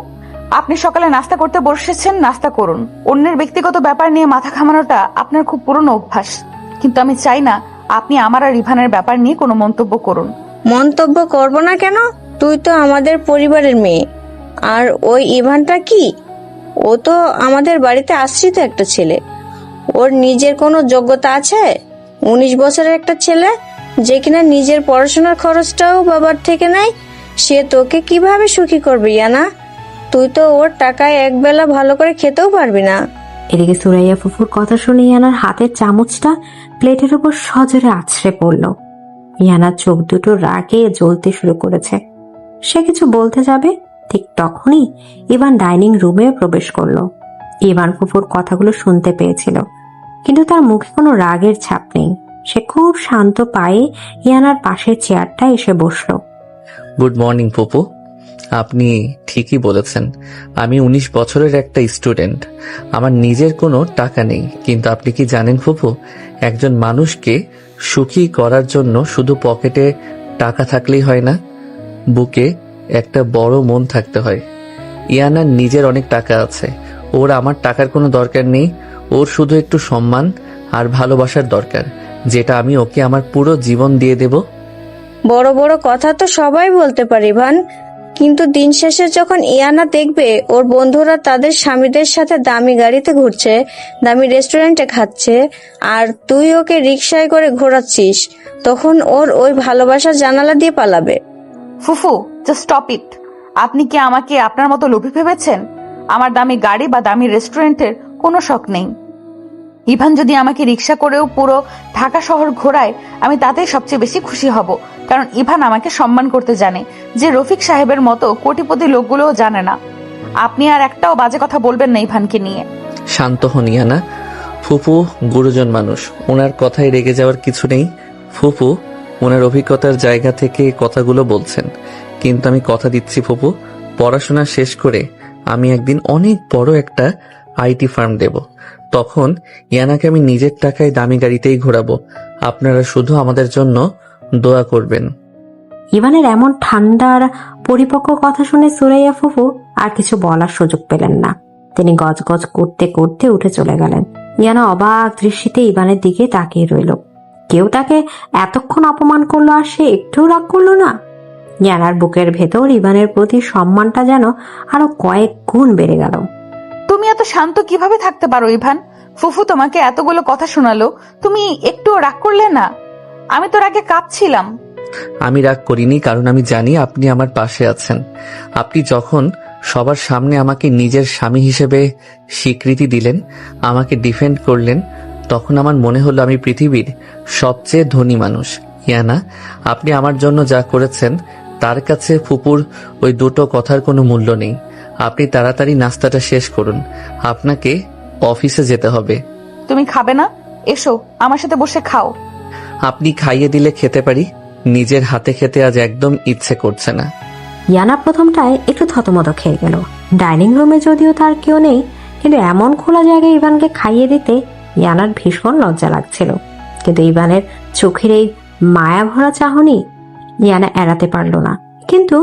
আপনি সকালে নাস্তা করতে বসেছেন, নাস্তা করুন। অন্যের ব্যক্তিগত ব্যাপার নিয়ে মাথা ঘামানোটা আপনার খুব পুরনো অভ্যাস। কিন্তু আমি চাই না আপনি আমার আর ইভানের ব্যাপার নিয়ে কোনো মন্তব্য করুন। মন্তব্য করব না কেন? তুই তো আমাদের পরিবারের মেয়ে। আর ওই ইভানটা কি? ও তো আমাদের বাড়িতে আশ্রিত একটা ছেলে। ওর নিজের কোনো যোগ্যতা আছে? 19 বছরের একটা ছেলে যে কিনা নিজের পড়াশোনার খরচটাও বাবার থেকে নেয়, সে তোকে কিভাবে সুখী করবে ইয়ানা? তুই তো ওর টাকায় একবেলা ভালো করে খেতেও পারবি না। এদিকে সুরাইয়া ফুফুর কথা শুনে ইয়ানার হাতের চামচটা প্লেটের উপর সজোরে আছড়ে পড়ল। ইয়ানার চোখ দুটো রাগে জ্বলতে শুরু করেছে। সে কিছু বলতে যাবে, ঠিক তখনই ইভান ডাইনিং রুমে প্রবেশ করলো। ইভান ফুফুর কথাগুলো শুনতে পেয়েছিল, কিন্তু তার মুখে কোনো রাগের ছাপ নেই। সে খুব শান্ত পায়ে ইয়ানার পাশের চেয়ারটা এসে বসলো। গুড মর্নিং ফুপু। আপনি ঠিকই বলেছেন, আমি 19 বছরের একটা স্টুডেন্ট। আমার নিজের কোনো টাকা নেই। কিন্তু আপনি কি জানেন ফুপু, একজন মানুষকে সুখী করার জন্য শুধু পকেটে টাকা থাকলেই হয় না, বুকে একটা বড় মন থাকতে হয়। ইয়ানার নিজের অনেক টাকা আছে, ওর আমার টাকার কোনো দরকার নেই। ওর শুধু একটু সম্মান আর ভালোবাসার দরকার, যেটা আমি ওকে আমার পুরো জীবন দিয়ে দেব। বড় বড় কথা তো সবাই বলতে পারে ভান, কিন্তু দিন শেষে যখন ইয়ানা দেখবে ওর বন্ধুরা তাদের স্বামীদের সাথে দামি গাড়িতে ঘুরছে, দামি রেস্টুরেন্টে খাচ্ছে, আর তুই ওকে রিকশায় করে ঘোরাচ্ছিস, তখন ওর ওই ভালোবাসার জানালা দিয়ে পালাবে। ফুফু, জাস্ট স্টপ ইট। আপনি কি আমাকে আপনার মতো লোভী ভেবেছেন? আমার দামি গাড়ি বা দামি রেস্টুরেন্টের কোনো শখ নেই। ইভান যদি আমাকে রিক্সা করেও পুরো ঢাকা শহর ঘোরায়, আমি তাতেই সবচেয়ে বেশি খুশি হব। কারণ ইভান আমাকে সম্মান করতে জানে, যে রফিক সাহেবের মতো কোটিপতি লোকগুলোও জানে না। আপনি আর একটাও বাজে কথা বলবেন না ইভানকে নিয়ে। শান্ত হন ইয়ানা। ফুপু গুরুজন মানুষ, ওনার কথায় রেগে যাওয়ার কিছু নেই। ফুপু ওনার অভিজ্ঞতার জায়গা থেকে কথাগুলো বলছেন। কিন্তু আমি কথা দিচ্ছি ফুপু, পড়াশোনা শেষ করে আমি একদিন অনেক বড় একটা আইটি ফার্ম দেব। তখন ইয়ানাকে আমি নিজের টাকায় দামি গাড়িতেই ঘোরাবো, আপনারা শুধু আমাদের জন্য দোয়া করবেন। ইভানের এমন ঠান্ডার পরিপক্ক কথা শুনে সুরাইয়া ফুফু আর কিছু বলার সুযোগ পেলেন না। তিনি গজগজ করতে করতে উঠে চলে গেলেন। ইয়ানা অবাক দৃষ্টিতে ইভানের দিকে তাকিয়ে রইল। কেউ তাকে এতক্ষণ অপমান করলো আর সে একটু রাগ করলো না। ইয়ানার বুকের ভেতর ইভানের প্রতি সম্মানটা যেন আরো কয়েক গুণ বেড়ে গেল। তুমি এত শান্ত কিভাবে থাকতে পারো ইভান? ফুফু তোমাকে এতগুলো কথা শোনালো, তুমি একটু রাগ করলে না? আমি তো রাগে কাঁপছিলাম। আমি রাগ করিনি, কারণ আমি জানি আপনি আমার পাশে আছেন। আপনি যখন সবার সামনে আমাকে নিজের স্বামী হিসেবে স্বীকৃতি দিলেন, আমাকে ডিফেন্ড করলেন, তখন আমার মনে হলো আমি পৃথিবীর সবচেয়ে ধনী মানুষ। ইয়ানা, আপনি আমার জন্য যা করেছেন তার কাছে ফুপুর ওই দুটো কথার কোনো মূল্য নেই। আপনি তাড়াতাড়ি নাস্তাটা শেষ করুন, আপনাকে অফিসে যেতে হবে। তুমি খাবে না? এসো আমার সাথে বসে খাও। আপনি খাইয়ে দিলে খেতে পারি, নিজের হাতে খেতে আজ একদম ইচ্ছে করছে না। ইয়ানা প্রথমটায় একটু থতমত খেয়ে গেল। ডাইনিং রুমে যদিও তার কেউ নেই, কিন্তু এমন খোলা জায়গায় ইভানকে খাইয়ে দিতে ইয়ানার ভীষণ লজ্জা লাগছিল। কিন্তু ইভানের চোখের এই মায়া ভরা চাহনি ইয়ানা এড়াতে পারল না। কিন্তু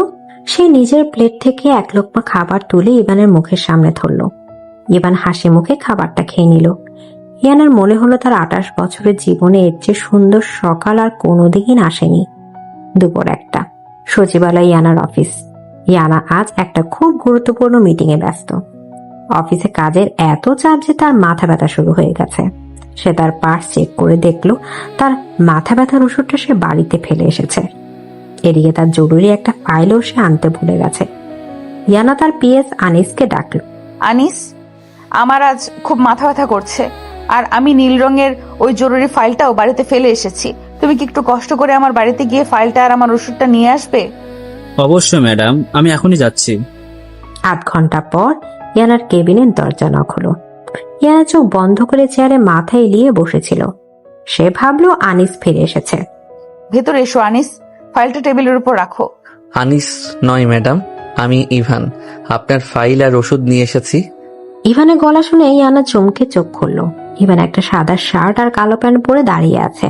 সে নিজের প্লেট থেকে এক লোকমা খাবার তুলে ইভানের মুখের সামনে ধরল। ইভান হাসি মুখে খাবারটা খেয়ে নিল। ইয়ানার মনে হলো তার 28 বছরের জীবনে এর চেয়ে সুন্দর সকাল আর কোনোদিন আসেনি। দুপুর 1টা, সচিবালয় ইয়ানার অফিস। ইয়ানা আজ একটা খুব গুরুত্বপূর্ণ মিটিং এ ব্যস্ত। অফিসে কাজের এত চাপ যে তার মাথা ব্যথা শুরু হয়ে গেছে। সে তার পার্স চেক করে দেখলো তার মাথা ব্যথার ওষুধটা সে বাড়িতে ফেলে এসেছে। এদিকে তার জরুরি একটা ফাইলও সে আনতে ভুলে গেছে। ইয়ানা তার পিএস আনিসকে ডাকলো। আনিস, আমার আজ খুব মাথা ব্যথা করছে, আর আমি নীল রঙের ওই জরুরি ফাইলটাও বাড়িতে ফেলে এসেছি। তুমি কি একটু কষ্ট করে আমার বাড়িতে গিয়ে ফাইলটা আর আমার ওষুধটা নিয়ে আসবে? অবশ্যই ম্যাডাম, আমি এখনই যাচ্ছি। 8 ঘন্টা পর ইয়ানার কেবিনের দরজা নক হলো। ইয়ানা চোখ বন্ধ করে চেয়ারে মাথা এলিয়ে বসেছিল। সে ভাবলো আনিস ফিরে এসেছে। ভেতরে এসো আনিস, ফাইলটা টেবিলের উপর রাখো। আনিস নয় ম্যাডাম, আমি ইভান। আপনার ফাইল আর ওষুধ নিয়ে এসেছি। ইভানের গলা শুনে ইয়ানা চমকে চোখ খুলল। ইভান একটা সাদা শার্ট আর কালো প্যান্ট পরে দাঁড়িয়ে আছে,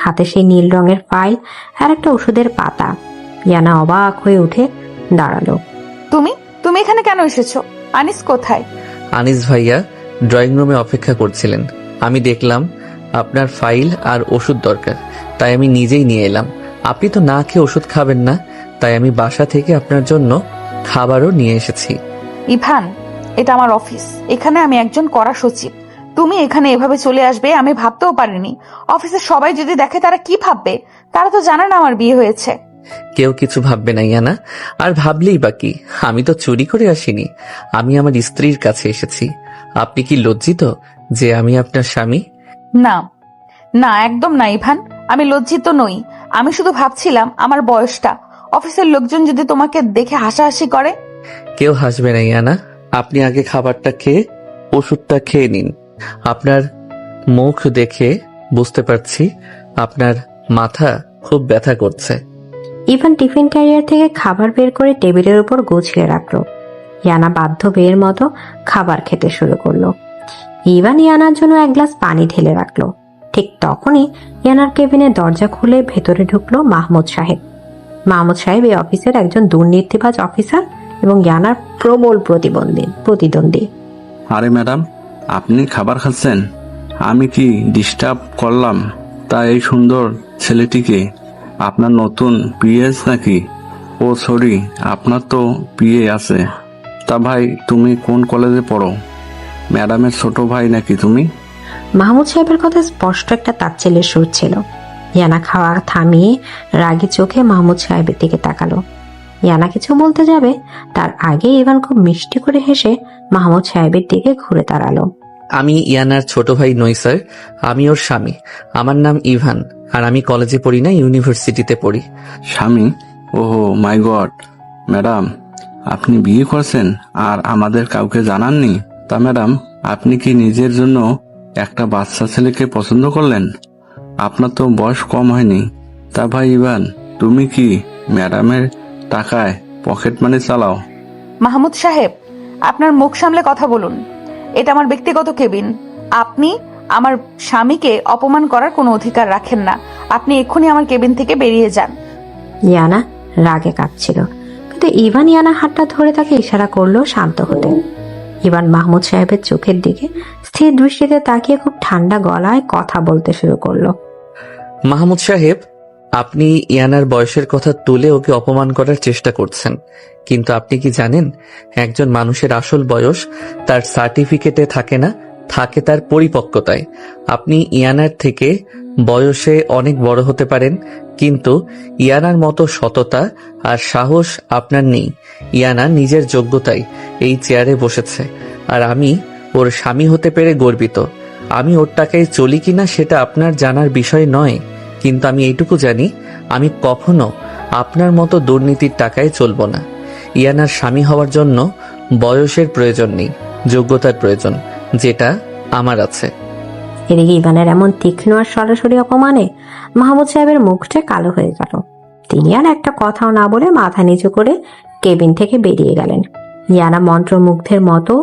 হাতে সেই নীল রঙের ফাইল আর একটা ওষুধের পাতা। ইয়ানা অবাক হয়ে উঠে দাঁড়ালো। তুমি তুমি এখানে কেন এসেছো? আনিস কোথায়? আনিস ভাইয়া ড্রয়িং রুমে অপেক্ষা করছিলেন। আমি দেখলাম আপনার ফাইল আর ওষুধ দরকার, তাই আমি নিজেই নিয়ে এলাম। আপনি তো না খেয়ে ওষুধ খাবেন না, তাই আমি বাসা থেকে আপনার জন্য খাবারও নিয়ে এসেছি। ইভান, এটা আমার অফিস, এখানে আমি একজন কড়া সচিব। তুমি এখানে এভাবে চলে আসবে আমি ভাবতেও পারিনি। অফিসের সবাই যদি দেখে তারা কি ভাববে? তারা তো জানে না আমার বিয়ে হয়েছে। কেউ কিছু ভাববে না ইয়ানা, আর ভাবলেই বাকি। আমি তো চুরি করে আসিনি, আমি আমার স্ত্রীর কাছে এসেছি। আপনি কি লজ্জিত যে আমি আপনার স্বামী? না না, একদম না ইভান, আমি লজ্জিত নই। আমি শুধু ভাবছিলাম আমার বয়সটা, অফিসের লোকজন যদি তোমাকে দেখে হাসাহাসি করে। কেউ হাসবে না ইয়ানা, আপনি আগে খাবারটা খেয়ে ওষুধটা খেয়ে নিন। আপনার মুখ দেখে বুঝতে পারছি আপনার মাথা খুব ব্যথা করছে। ইভান টিফিন ক্যারিয়ার থেকে খাবার বের করে টেবিলের উপর গুছিয়ে রাখলো। ইয়ানা বাধ্য মেয়ের মতো খাবার খেতে শুরু করলো। ইভান ইয়ানার জন্য এক গ্লাস পানি ঢেলে রাখলো। ঠিক তখনই ইয়ানার কেবিনের দরজা খুলে ভেতরে ঢুকলো মাহমুদ সাহেব। মাহমুদ সাহেব এই অফিসের একজন দুর্নীতিবাজ অফিসার এবং ইয়ানার প্রবল প্রতিদ্বন্দ্বী। আরে ম্যাডাম, আপনি খাবার খাচ্ছেন? আমি কি ডিস্টার্ব করলাম? তা এই সুন্দর ছেলেটিকে আপনার নতুন পিএস নাকি? ও সরি, আপনার তো পিএ আছে। তা ভাই, তুমি কোন কলেজে পড়ো? ম্যাডামের ছোট ভাই নাকি তুমি? মাহমুদ সাহেবের কথা স্পষ্ট একটা তাচ্ছিল্যের সুর ছিল। ইয়ানা খাওয়া থামিয়ে রাগী চোখে মাহমুদ সাহেবের দিকে তাকালো। ইয়ানা কিছু বলতে যাবে তার আগে ইভান খুব মিষ্টি করে হেসে মাহমুদ সাহেবের দিকে ঘুরে দাঁড়ালো। আমি ইয়ানার ছোট ভাই নই স্যার, আমি ওর স্বামী। আমার নাম ইভান, আর আমি কলেজে পড়ি না, ইউনিভার্সিটিতে পড়ি। স্বামী? ওহো মাই গড। ম্যাডাম, আপনি বিয়ে করছেন আর আমাদের কাউকে জানাননি? তা ম্যাডাম, আপনি কি নিজের জন্য একটা বাচ্চা ছেলেকে পছন্দ করলেন? আপনার তো বয়স কম হয়নি। তা ভাই ইভান, তুমি কি ম্যাডামের টাকায় পকেট মানি চালাও? মাহমুদ সাহেব, আপনার মুখ সামলে কথা বলুন। এটা আমার ব্যক্তিগত কেবিন। আপনি আমার স্বামীকে অপমান করার কোনো অধিকার রাখেন না। আপনি এক্ষুনি আমার কেবিন থেকে বেরিয়ে যান। ইয়ানা রাগে কাঁপছিল, কিন্তু ইভান ইয়ানার হাতটা ধরে তাকে ইশারা করলো শান্ত হতে। ইভান মাহমুদ সাহেবের চোখের দিকে স্থির দৃষ্টিতে তাকিয়ে খুব ঠান্ডা গলায় কথা বলতে শুরু করলো। মাহমুদ সাহেব, আপনি ইয়ানার বয়সের কথা তুলে ওকে অপমান করার চেষ্টা করছেন, কিন্তু আপনি কি জানেন একজন মানুষের আসল বয়স তার সার্টিফিকেটে থাকে না, থাকে তার পরিপক্কতায়। আপনি ইয়ানার থেকে বয়সে অনেক বড় হতে পারেন, কিন্তু ইয়ানার মতো সততা আর সাহস আপনার নেই। ইয়ানা নিজের যোগ্যতায় এই চেয়ারে বসেছে, আর আমি ওর স্বামী হতে পেরে গর্বিত। আমি ওর টাকায় চলি কিনা সেটা আপনার জানার বিষয় নয়, কিন্তু আমি এইটুকু জানি, আমি কখনো আপনার মতো দুর্নীতির টাকায় চলবো না। ইয়ানার স্বামী হওয়ার জন্য বয়সের প্রয়োজন নেই, যোগ্যতার প্রয়োজন, যেটা আমার আছে। এদিকে ইভানের এমন তীক্ষ্ণ আর সরাসরি অপমানে মাহমুদ সাহেবের মুখটা কালো হয়ে গেল। তিনি আর একটা কথাও না বলে মাথা নিচু করে কেবিন থেকে বেরিয়ে গেলেন। ইয়ানা মন্ত্রমুগ্ধের মতো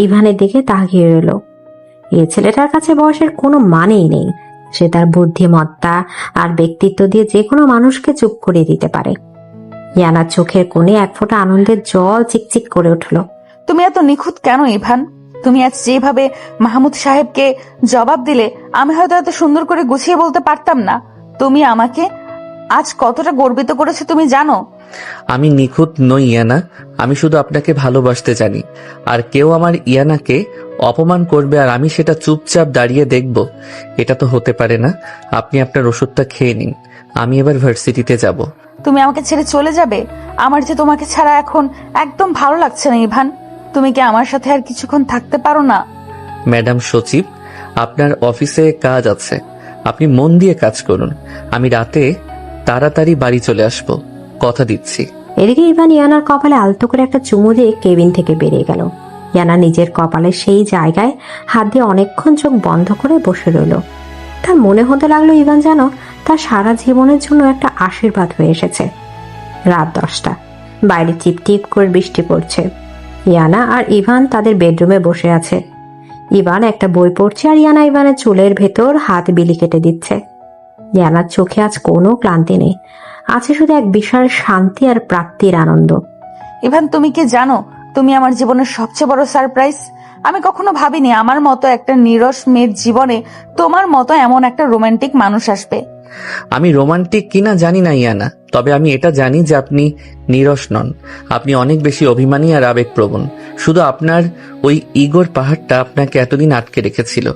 ইভানের দিকে তাকিয়ে রইল। এই ছেলেটার কাছে বয়সের কোনো মানেই নেই। সে তার বুদ্ধিমত্তা আর ব্যক্তিত্ব দিয়ে যে কোনো মানুষকে চুপ করে দিতে পারে। ইয়ানার চোখের কোণে এক ফোঁটা আনন্দের জল চিকচিক করে উঠল। তুমি এত নিখুঁত কেন ইভান? তুমি আজ যেভাবে মাহমুদ সাহেবকে জবাব দিলে, আমি হয়তো এত সুন্দর করে গুছিয়ে বলতে পারতাম না। তুমি আমাকে আজ কতটা গর্বিত করেছো তুমি জানো? আমি নিখুঁত নই ইয়ানা, আমি শুধু আপনাকে ভালোবাসতে জানি। আর কেউ আমার ইয়ানাকে অপমান করবে আর আমি সেটা চুপচাপ দাঁড়িয়ে দেখব, এটা তো হতে পারে না। আপনি আপনার ওষুধটা খেয়ে নিন, আমি এবার ভার্সিটিতে যাব। তুমি আমাকে ছেড়ে চলে যাবে? আমার যে তোমাকে ছাড়া এখন একদম ভালো লাগছে না ইভান। তুমি কি আমার সাথে আর কিছুক্ষণ থাকতে পারো না? ম্যাডাম সচিব, আপনার অফিসে কাজ আছে, আপনি মন দিয়ে কাজ করুন। আমি রাতে তাড়াতাড়ি বাড়ি চলে আসব, কথা দিচ্ছি। এদিকে ইভান ইয়ানার কপালে আলতো করে একটা চুমু দিয়ে কেবিন থেকে বেরিয়ে গেল। ইয়ানা নিজের কপালে সেই জায়গায় হাত দিয়ে অনেকক্ষণ চোখ বন্ধ করে বসে রইল। তার মনে হতে লাগলো ইভান যেন তার সারা জীবনের জন্য একটা আশীর্বাদ হয়ে এসেছে। রাত 10টা, বাইরে টিপটিপ করে বৃষ্টি পড়ছে। ইয়ানা আর ইভান তাদের বেডরুমে বসে আছে। ইভান একটা বই পড়ছে আর ইয়ানা ইভানের চুলের ভেতর হাত বিলি কেটে দিচ্ছে। ইয়ানার চোখে আজ কোনো ক্লান্তি নেই, আছে শুধু এক বিশাল শান্তি আর প্রাপ্তির আনন্দ। ইভান, তুমি কি জানো তুমি আমার জীবনের সবচেয়ে বড় সারপ্রাইজ? আমি কখনো ভাবিনি আমার মতো একটা নিরস মেয়ের জীবনে তোমার মতো এমন একটা রোমান্টিক মানুষ আসবে। আমি রোমান্টিক কিনা জানি না ইয়ানা, তবে আমি এটা জানি যে আপনি নিরস নন। আপনি অনেক বেশি অভিমানী আর আবেগপ্রবণ। শুধু আপনার ওই ইগোর পাহাড়টা আপনাকে এতদিন আটকে রেখেছিল।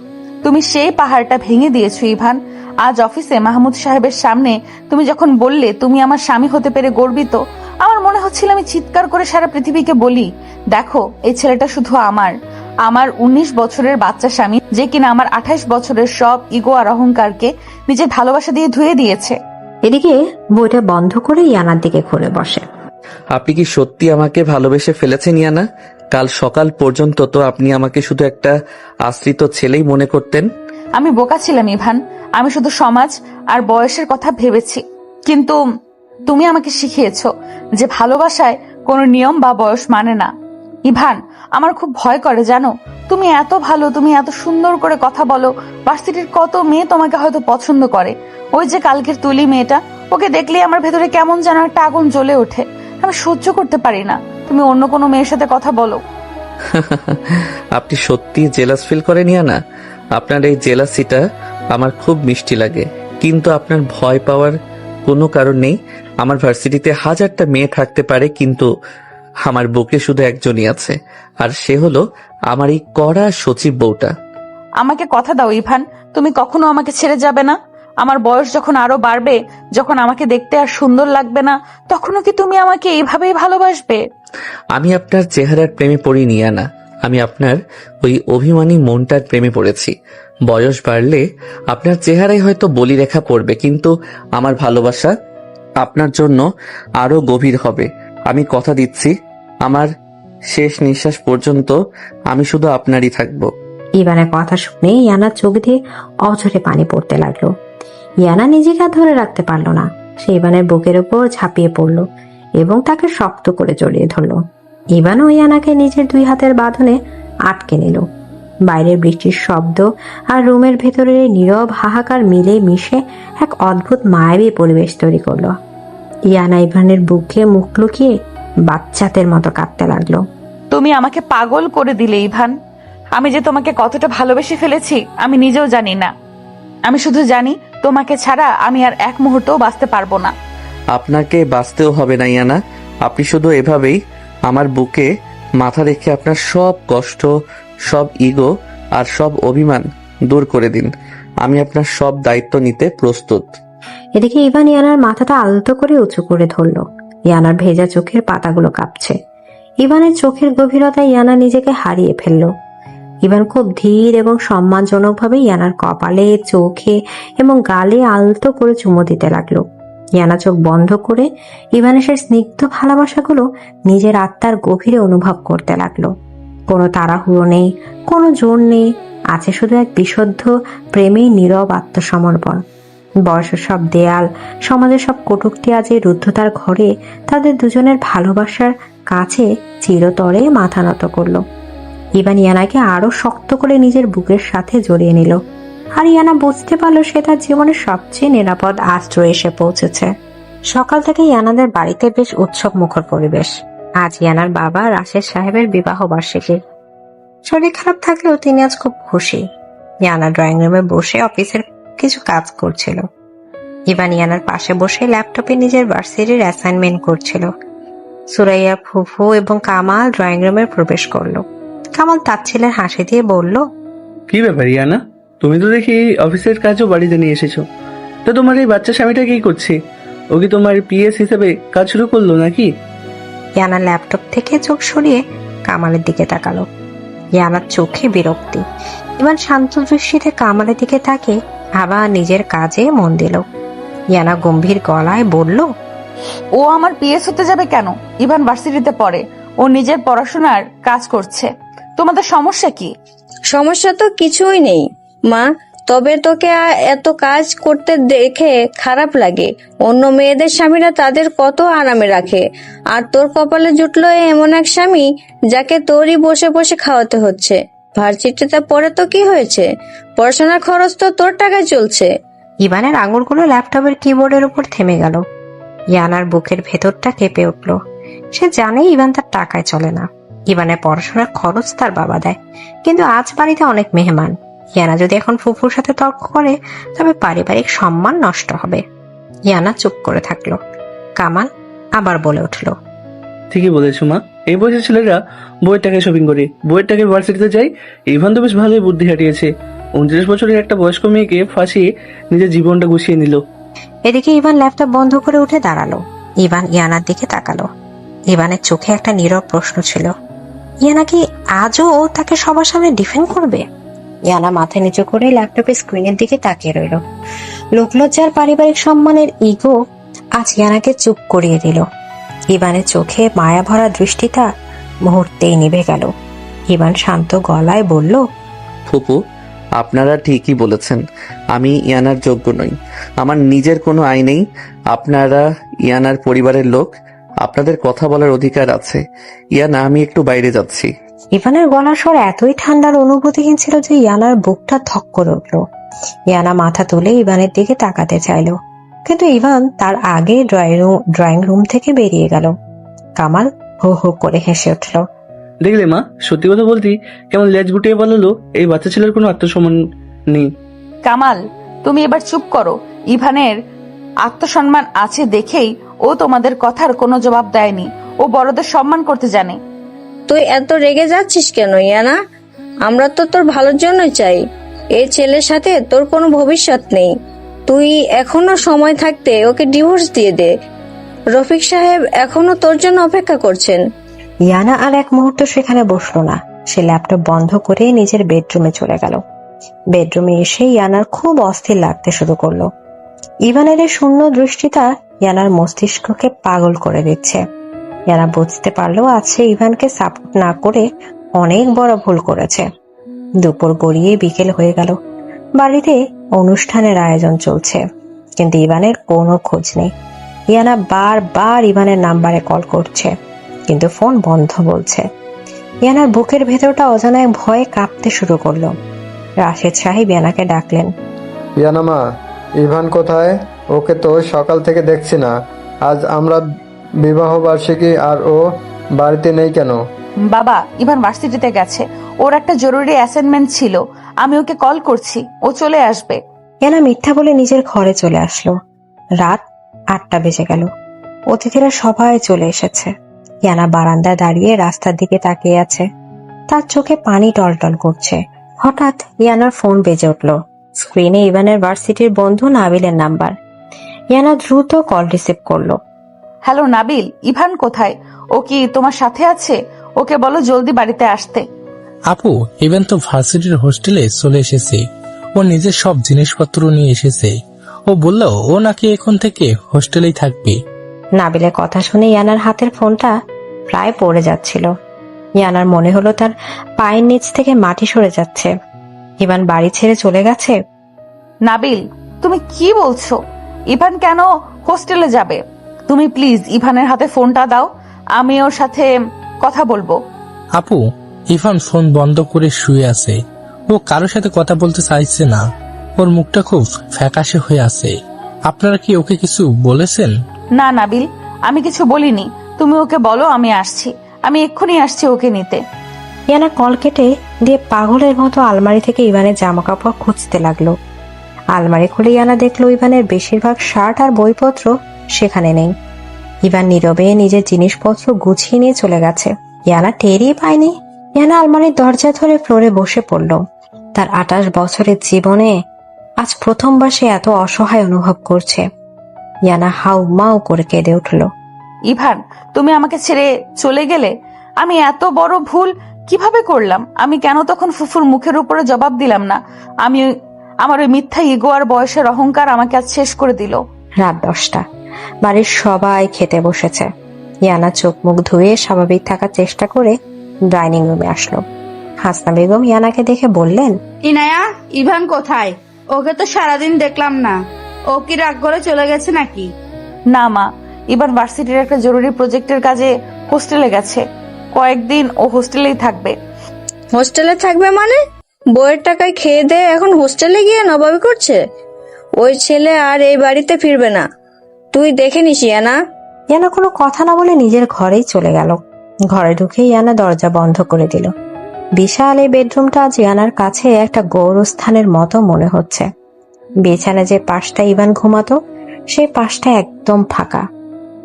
তুমি সেই পাহাড়টা ভেঙে দিয়েছো ইভান। আজ অফিসে মাহমুদ সাহেবের সামনে তুমি যখন বললে তুমি আমার স্বামী হতে পেরে গর্বিত, আমার মনে হচ্ছিল আমি চিৎকার করে সারা পৃথিবীকে বলি, দেখো এই ছেলেটা শুধু আমার 19 বছরের বাচ্চা স্বামী, যে কিনা আমার 28 বছরের সব ইগো আর অহংকারকে নিজের ভালোবাসা দিয়ে ধুয়ে দিয়েছে। এদিকে বইটা বন্ধ করে ইয়ানার দিকে ঘুরে বসে। আপনি কি সত্যি আমাকে ভালোবেসে ফেলেছেন ইয়ানা? কাল সকাল পর্যন্ত তো আপনি আমাকে শুধু একটা আশ্রিত ছেলেই মনে করতেন। আমি বোকা ছিলাম ইভান, আমি শুধু সমাজ আর বয়সের কথা ভেবেছি। কিন্তু তুমি আমাকে শিখিয়েছো যে ভালোবাসায় কোনো নিয়ম বা বয়স মানে না। ইভান, আমার খুব ভয় করে জানো, তুমি এত ভালো, তুমি এত সুন্দর করে কথা বলো, ভার্সিটির কত মেয়ে তোমাকে হয়তো পছন্দ করে। ওই যে কালকের তুলি মেয়েটা, ওকে দেখলেই আমার ভেতরে কেমন যেন একটা আগুন জ্বলে ওঠে। আমি সহ্য করতে পারি না তুমি অন্য কোনো মেয়ের সাথে কথা বলো। আপনি সত্যি জেলাস ফিল করেন ইয়ানা? আপনার এই জেলাসিটা আমার খুব মিষ্টি লাগে, কিন্তু আপনার ভয় পাওয়ার কোনো কারণ নেই। আমার ভার্সিটিতে হাজারটা মেয়ে থাকতে পারে, কিন্তু আমার বুকে শুধু একজনই আছে, আর সে হলো আমার এই কড়া সচিব বউটা। আমাকে কথা দাও ইভান, তুমি কখনো আমাকে ছেড়ে যাবে না। আমার বয়স যখন আরো বাড়বে, যখন আমাকে দেখতে আর সুন্দর লাগবে না, তখনও কি তুমি আমাকে এইভাবেই ভালোবাসবে? আমি আপনার চেহারার প্রেমে পড়িনি ইয়ানা, আমি আপনার ওই অভিমানী মনটার প্রেমে পড়েছি। বয়স বাড়লে আপনার চেহারায় হয়তো বলিরেখা পড়বে, কিন্তু আমার ভালোবাসা আপনার জন্য আরো গভীর হবে। আমি কথা দিচ্ছি, আমার শেষ নিঃশ্বাস পর্যন্ত আমি শুধু আপনারই থাকবো। ইভানের কথা শুনে ইয়ানার চোখ দিয়ে অঝরে পানি পড়তে লাগলো। ইয়ানা নিজেকে আর ধরে রাখতে পারলো না। সে ইভানের বুকের উপর ঝাঁপিয়ে পড়লো এবং তাকে শক্ত করে জড়িয়ে ধরলো। ইভানও ইয়ানাকে নিজের 2 হাতের বাঁধনে আটকে নিল। বাইরের বৃষ্টির শব্দ আর রুমের ভেতরের এই নীরব হাহাকার মিলে মিশে এক অদ্ভুত মায়াবী পরিবেশ তৈরি করলো। ইয়ানা ইভানের বুকে মুখ লুকিয়ে বাচ্চাদের মতো কাঁদতে লাগলো। তুমি আমাকে পাগল করে দিলে ইভান। আমি যে তোমাকে কতটা ভালোবেসে ফেলেছি আমি নিজেও জানি না। আমি শুধু জানি তোমাকে ছাড়া আমি আর এক মুহূর্তও বাঁচতে পারবো না। আপনাকে বাঁচতেও হবে না ইয়ানা। আপনি শুধু এভাবেই আমার বুকে মাথা রেখে আপনার সব কষ্ট, সব ইগো আর সব অভিমান দূর করে দিন। আমি আপনার সব দায়িত্ব নিতে প্রস্তুত। এদিকে ইভান ইয়ানার মাথাটা আলতো করে উঁচু করে ধরলো। ইয়ানার ভেজা চোখের পাতাগুলো কাঁপছে। ইভানের চোখের গভীরতায় ইয়ানা নিজেকে হারিয়ে ফেললো। ইভান খুব ধীর এবং সম্মানজনকভাবে ইয়ানার কপালে, চোখে এবং গালে আলতো করে চুমো দিতে লাগলো। ইয়ানা চোখ বন্ধ করে ইভানের সেই স্নিগ্ধ ভালোবাসাগুলো নিজের আত্মার গভীরে অনুভব করতে লাগলো। কোনো তাড়াহুড়ো নেই, কোনো জোর নেই, আছে শুধু এক বিশুদ্ধ প্রেমেই নীরব আত্মসমর্পণ। বয়সের সব দেয়াল, সমাজের সব কটূক্তি আজ এই রুদ্ধতার ঘরে তাদের দুজনের ভালোবাসার কাছে চিরতরে মাথা নত করলো। ইভান ইয়ানাকে আরো শক্ত করে নিজের বুকের সাথে জড়িয়ে নিল। আর ইয়ানা বুঝতে পারলো সে তার জীবনের সবচেয়ে নিরাপদ আশ্রয়ে এসে পৌঁছেছে। সকাল থেকে ইয়ানাদের বাড়িতে বেশ উৎসব মুখর পরিবেশ। আজ ইয়ানার বাবা রাশেদ সাহেবের বিবাহ বার্ষিকী। শরীর খারাপ থাকলেও তিনি আজ খুব খুশি। ইয়ানা ড্রয়িং রুমে বসে অফিসের কিছু কাজ করছিল। ইভান ইয়ানার পাশে বসে ল্যাপটপে নিজের ভার্সিটির অ্যাসাইনমেন্ট করছিল। সুরাইয়া, ফুফু এবং কামাল ড্রয়িং রুমে প্রবেশ করলো। কামাল তাচ্ছিলের হাসি দিয়ে বলল, কি ব্যাপার ইয়ানা, তুমি তো দেখি অফিসের কাজও বাড়িতে নিয়ে এসেছো। তো তোমার এই বাচ্চা স্বামীটা কি করছে? ও কি তোমার পিএস হিসেবে কাজ শুরু করলো নাকি? ইয়ানা ল্যাপটপ থেকে চোখ সরিয়ে কামালের দিকে তাকালো। ইয়ানার চোখে বিরক্তি। ইভান শান্ত দৃষ্টিতে কামালের দিকে তাকে আবার নিজের কাজে মন দিল। ইয়ানা গম্ভীর গলায় বলল, ও আমার পিএস হতে যাবে কেন? ইভান ভার্সিটিতে পড়ে, ও নিজের পড়াশোনার কাজ করছে। তোমাদের সমস্যা কি? সমস্যা তো কিছুই নেই মা, তবে তোকে এত কাজ করতে দেখে খারাপ লাগে। অন্য মেয়েদের স্বামীরা তাদের কত আরামে রাখে, আর তোর কপালে জুটলো এমন এক স্বামী যাকে তোরই বসে বসে খাওয়াতে হচ্ছে। ভার্সিটিতে পড়ে তো কি হয়েছে, পড়াশোনার খরচ তো তোর টাকায় চলছে। ইভানের আঙুলগুলো ল্যাপটপের কিবোর্ডের উপর থেমে গেল। ইয়ানার বুকের ভেতরটা কেঁপে উঠল। সে জানে ইভান তার টাকায় চলে না। ইভানের পড়াশোনার খরচ তার বাবা দেয়, কিন্তু আজ বাড়িতে অনেক মেহমান। ইয়ানা যদি এখন ফুফুর সাথে তর্ক করে তবে পারিবারিক সম্মান নষ্ট হবে। ইয়ানা চুপ করে থাকলো। কামাল আবার বলে উঠল, ঠিকই বলেছো মা, এই বয়সের ছেলেরা বইয়ের টাকায় শপিং করে, বইয়ের টাকায় ভার্সিটিতে যায়। ইভান তো বেশ ভালোই বুদ্ধি হারিয়েছে। 29 বছরের একটা বয়স্ক মেয়েকে ফাঁসিয়ে নিজের জীবনটা গুছিয়ে নিল। এদিকে ইভান ল্যাপটপ বন্ধ করে উঠে দাঁড়ালো। ইভান ইয়ানার দিকে তাকালো। ইভানের চোখে একটা নীরব প্রশ্ন ছিল, ইয়ানা কি আজও তাকে সবার সামনে ডিফেন্ড করবে? ইয়ানা মাথা নিচু করে ল্যাপটপের স্ক্রিনের দিকে তাকিয়ে রইল। লোকলজ্জার পারিবারিক সম্মানের ইগো আজ ইয়ানাকে চুপ করিয়ে দিল। ইভানের চোখে মায়া ভরা দৃষ্টিটা মুহূর্তেই নিভে গেল। ইভান শান্ত গলায় বলল, ফুপু, আপনারা ঠিকই বলেছেন। আমি ইয়ানার যোগ্য নই। আমার নিজের কোনো আয় নেই। আপনারা ইয়ানার পরিবারের লোক, আপনাদের কথা বলার অধিকার আছে। ইয়ানা, আমি একটু বাইরে যাচ্ছি। ইভানের গলার স্বর এতই ঠান্ডার অনুভূতিহীন ছিল যে ইয়ানার বুকটা ধক করে উঠল। ইয়ানা মাথা তুলে ইভানের দিকে তাকাতে চাইল, কিন্তু ইভান তার আগে ড্রয়িং রুম থেকে বেরিয়ে গেল। কামাল হো হো করে হেসে উঠল। দেখলে মা, সত্যি কথা বলতে কেমন লেজ গুটিয়ে বললো এই বাচ্চা ছেলের কোনো আত্মসম্মান নেই। কামাল, তুমি এবার চুপ করো। ইভানের আত্মসম্মান আছে দেখেই ও তোমাদের কথার কোনো জবাব দেয়নি। ও বড়দের সম্মান করতে জানে। তুই এত রেগে যাচ্ছিস কেন ইয়ানা? আমরা তো তোর ভালোর জন্যই চাই। এই ছেলের সাথে তোর কোনো ভবিষ্যৎ নেই। তুই এখনো সময় থাকতে ওকে ডিভোর্স দিয়ে দে। রফিক সাহেব এখনো তোর জন্য অপেক্ষা করছেন। ইয়ানা আর এক মুহূর্ত সেখানে বসলো না। সে ল্যাপটপ বন্ধ করে নিজের বেডরুমে চলে গেল। বেডরুমে এসে ইয়ানার খুব অস্থির লাগতে শুরু করলো। ইভানের এই শূন্য দৃষ্টিটা ইয়ানার মস্তিষ্ককে পাগল করে দিচ্ছে। ইয়ানা বুঝতে পারলো আজ সে ইভানকে সাপোর্ট না করে অনেক বড় ভুল করেছে। দুপুর গড়িয়ে বিকেল হয়ে গেল। বাড়িতে অনুষ্ঠানের আয়োজন চলছে, কিন্তু ইভানের কোনো খোঁজ নেই। ইয়ানা বারবার ইভানের নাম্বারে কল করছে, কিন্তু ফোন বন্ধ বলছে। ইয়ানার বুকের ভেতরটা অজানায় ভয়ে কাঁপতে শুরু করলো। রাশেদ সাহেব ইয়ানাকে ডাকলেন। ইয়ানা মা, ইভান কোথায়? ওকে তো সকাল থেকে দেখছি না। আজ আমরা বিবাহ বার্ষিকী আর ও বাড়িতে নেই কেন? বাবা, ইভান ভার্সিটিতে গেছে, ওর একটা জরুরি অ্যাসাইনমেন্ট ছিল। আমি ওকে কল করছি, ও চলে আসবে। ইয়ানা মিথ্যা বলে নিজের ঘরে চলে আসলো। রাত 8টা বেজে গেল। অতিথিরা সবাই চলে এসেছে। ইয়ানা বারান্দায় দাঁড়িয়ে রাস্তার দিকে তাকিয়ে আছে। তার চোখে পানি টলটল করছে। হঠাৎ ইয়ানার ফোন বেজে উঠল। স্ক্রিনে ইভানের ভার্সিটির বন্ধু নাবিলের নাম্বার। ইয়ানা দ্রুত কল রিসিভ করলো। হ্যালো নাবিল, ইভান কোথায়? ও কি তোমার সাথে আছে? ওকে বলো জলদি বাড়িতে আসতে। আপু, ইভেন তো ভার্সিটির হোস্টেলে চলে এসেছে। ও নিজের সব জিনিসপত্র নিয়ে এসেছে। ও বলল ও নাকি এখন থেকে হোস্টেলেই থাকবে। নাবিলের কথা শুনে ইয়ানার হাতের ফোনটা প্রায় পড়ে যাচ্ছিল। ইয়ানার মনে হলো তার পায়ের নিচ থেকে মাটি সরে যাচ্ছে। ইভান বাড়ি ছেড়ে চলে গেছে। নাবিল, তুমি কি বলছো? ইভান কেন হোস্টেলে যাবে? তুমি প্লিজ ইভানের হাতে ফোনটা দাও, আমি ওর সাথে কথা বলবো। আপু, ইভান ফোন বন্ধ করে শুয়ে আছে। ও কারোর সাথে কথা বলতে চাইছে না। ওর মুখটা খুব ফ্যাকাশে হয়ে আছে। আপনারা কি ওকে কিছু বলেছেন? না নাবিল, আমি কিছু বলিনি। তুমি ওকে বলো আমি আসছি, আমি এক্ষুনি আসছি ওকে নিতে। ইয়ানা কল কেটে দিয়ে পাগলের মতো আলমারি থেকে ইভানের জামা কাপড় খুঁজতে লাগলো। আলমারি খুলে ইয়ানা দেখলো ইভানের বেশিরভাগ শার্ট আর বইপত্র সেখানে নেই। ইভান নীরবে নিজের জিনিসপত্র গুছিয়ে নিয়ে চলে গেছে। ইয়ানা টেরই পায়নি। ইয়ানা আলমারির দরজা ধরে ফ্লোরে বসে পড়ল। তার 28 বছরের জীবনে আজ প্রথমবার সে এত অসহায় অনুভব করছে। ইয়ানা হাউ মাউ করে কেঁদে উঠল। ইভান, তুমি আমাকে ছেড়ে চলে গেলে। আমি এত বড় ভুল কিভাবে করলাম? আমি কেন তখন ফুফুর মুখের উপরে জবাব দিলাম না? আমার ওই মিথ্যা ইগো আর বয়সের অহংকার আমাকে আজ শেষ করে দিল। রাত 10টা। বাড়ির সবাই খেতে বসেছে। ইয়ানা চোখ মুখ ধুয়ে স্বাভাবিক থাকার চেষ্টা করে ডাইনিং রুমে আসলো। হাসনা বেগম ইয়ানাকে দেখে বললেন, ইনায়া, ইভান কোথায়? ওকে তো সারাদিন দেখলাম না। ও কি রাগ করে চলে গেছে নাকি? না মা, ইভান ভার্সিটির একটা জরুরি প্রজেক্টের কাজে হোস্টেলে গেছে। কয়েকদিন ও হোস্টেলেই থাকবে। হোস্টেলে থাকবে মানে? বইয়ের টাকায় খেয়ে দে এখন হোস্টেলে গিয়ে নবাবি করছে। ওই ছেলে আর এই বাড়িতে ফিরবে না, তুই দেখে নিস ইয়ানা। ইয়ানা কোনো কথা না বলে নিজের ঘরেই চলে গেল। ঘরে ঢুকে ইয়ানা দরজা বন্ধ করে দিল। বিশাল এই বেডরুমটা আজ ইয়ানার কাছে একটা গৌরস্থানের মতো মনে হচ্ছে। বিছানা যে পাশটা ইভান ঘুমাতো সেই পাশটা একদম ফাঁকা।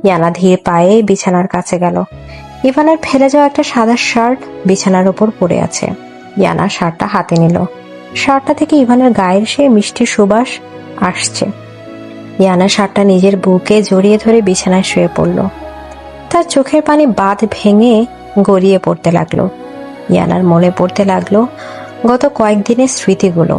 ইয়ানা ধীরে পায়ে বিছানার কাছে গেল। ইভানের ফেলে যাওয়া একটা সাদা শার্ট বিছানার উপর পড়ে আছে। ইয়ানা শার্টটা হাতে নিল। শার্টটা থেকে ইভানের গায়ের সে মিষ্টি সুবাস আসছে। ইয়ানা শার্টটা নিজের বুকে জড়িয়ে ধরে বিছানায় শুয়ে পড়ল। তার চোখের পানি বাঁধ ভেঙে গড়িয়ে পড়তে লাগলো। ইয়ানার মনে পড়তে লাগলো গত কয়েকদিনের স্মৃতিগুলো।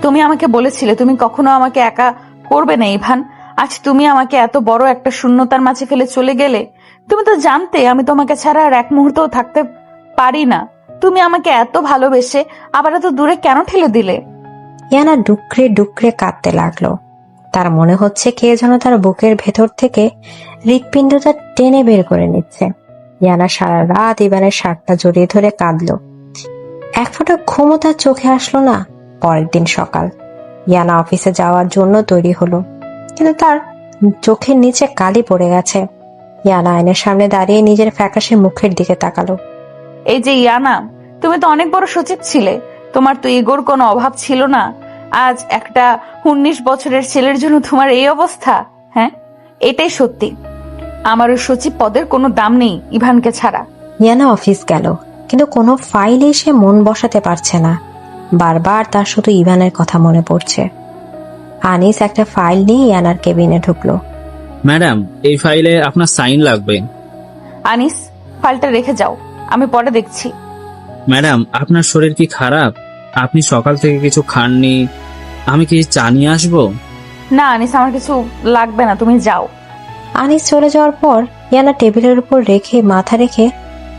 তুমি আমাকে বলেছিলে তুমি কখনো আমাকে একা করবে না ইভান। আজ তুমি আমাকে এত বড় একটা শূন্যতার মাঝে ফেলে চলে গেলে। তুমি তো জানতে আমি তোমাকে ছাড়া আর এক মুহূর্তও থাকতে পারি না। তুমি আমাকে এত ভালোবেসে আবার এত দূরে কেন ঠেলে দিলে? ইয়ানা ডুকরে ডুকরে কাঁদতে লাগলো। তার মনে হচ্ছে কে যেন তার বুকের ভেতর থেকে হৃৎপিণ্ডটা টেনে বের করে নিচ্ছে। ইয়ানা সারা রাত ইভানের শার্টটা জড়িয়ে ধরে কাঁদলো। এক ফোঁটা ঘুমও তার চোখে আসলো না। পরের দিন সকাল, ইয়ানা অফিসে যাওয়ার জন্য তৈরি হলো, কিন্তু তার চোখের নিচে কালি পড়ে গেছে। ইয়ানা আয়নার সামনে দাঁড়িয়ে নিজের ফ্যাকাশে মুখের দিকে তাকালো। এই যে ইয়ানা, তুমি তো অনেক বড় সচিব ছিলে। তোমার তো ইগোর কোনো অভাব ছিল না। আজ একটা 19 বছরের ছেলের জন্য তোমার এই অবস্থা? হ্যাঁ, এটাই সত্যি। আমার ওই সচিব পদের কোনো দাম নেই ইভানকে ছাড়া। ইয়ানা অফিস গেল, কিন্তু কোনো ফাইলে সে মন বসাতে পারছে না। বারবার তার শুধু ইভানের কথা মনে পড়ছে। আনিস একটা ফাইল নিয়ে ইয়ানার কেবিনে ঢুকলো। ম্যাডাম, এই ফাইলে আপনার সাইন লাগবে। আনিস, ফাইলটা রেখে যাও, আমি পরে দেখছি। ম্যাডাম, আপনার শরীর কি খারাপ? আপনি সকাল থেকে কিছু খাননি। আমি কি চা নিয়ে আসবো? না আনিস, আমার কিছু লাগবে না, তুমি যাও। আনিস চলে যাওয়ার পর ইয়ানা টেবিলের উপর রেখে মাথা রেখে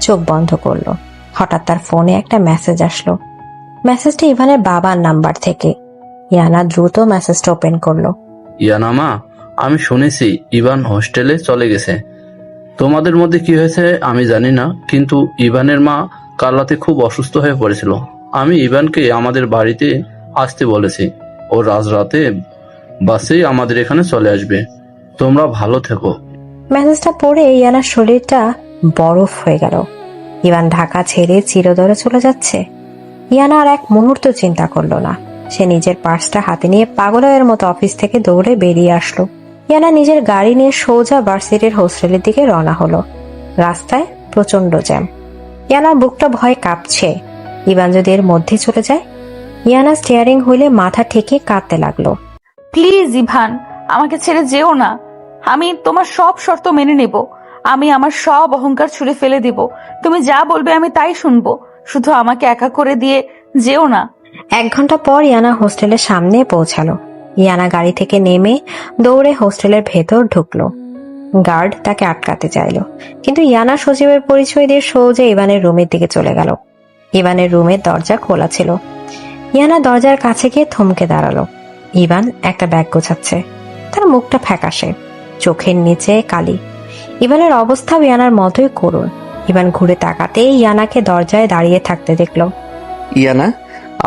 চোখ বন্ধ করলো। হঠাৎ তার ফোনে একটা মেসেজ আসলো। মেসেজটা ইভানের বাবার নাম্বার থেকে। ইয়ানা দ্রুত মেসেজটা ওপেন করলো। ইয়ানা মা, আমি শুনেছি ইভান হোস্টেলে চলে গেছে। তোমাদের মধ্যে কি হয়েছে আমি জানি না, কিন্তু ইভানের মা কাল রাতে খুব অসুস্থ হয়ে পড়েছিল। আমি ইভানকে আমাদের বাড়িতে আসতে বলেছি। ও রাতে বাসেই আমাদের এখানে চলে আসবে। তোমরা ভালো থেকো। মেসেজটা পড়ে ইয়ানার শরীরটা বরফ হয়ে গেল। ইভান ঢাকা ছেড়ে চিরতরে চলে যাচ্ছে। ইয়ানা আর এক মুহূর্ত চিন্তা করলো না। সে নিজের পার্সটা হাতে নিয়ে পাগলের মতো অফিস থেকে দৌড়ে বেরিয়ে আসলো। ইয়ানা নিজের গাড়ি নিয়ে সোজা ভার্সিটির হোস্টেলের দিকে রওনা হলো। রাস্তায় প্রচন্ড জ্যাম। ইয়ানার বুকটা ভয়ে কাঁপছে। ইভান যদি এর মধ্যে চলে যায়। ইয়ানা স্টিয়ারিং হুইলে মাথা ঠেকে কাঁদতে লাগলো। প্লিজ ইভান, আমাকে ছেড়ে যেও না। আমি তোমার সব শর্ত মেনে নেব। আমি আমার সব অহংকার ছুঁড়ে ফেলে দিব। তুমি যা বলবে আমি তাই শুনবো। শুধু আমাকে একা করে দিয়ে যেও না। 1 ঘন্টা পর ইয়ানা হোস্টেলের সামনে পৌঁছালো। ইয়ানা গাড়ি থেকে নেমে দৌড়ে হোস্টেলের ভেতর ঢুকলো। গার্ড তাকে আটকাতে চাইলো, কিন্তু ইয়ানা সজীবের পরিচয় দিয়ে সোজা ইভানের রুমের দিকে চলে গেল। ইভানের রুমের দরজা খোলা ছিল। ইয়ানা দরজার কাছে গিয়ে থমকে দাঁড়ালো। ইভান একটা ব্যাগ গোছাচ্ছে। তার মুখটা ফ্যাকাশে, চোখের নিচে কালি। ইভানের অবস্থা ইয়ানার মতোই করুণ। ইভান ঘুরে তাকাতেই ইয়ানাকে দরজায় দাঁড়িয়ে থাকতে দেখলো। ইয়ানা,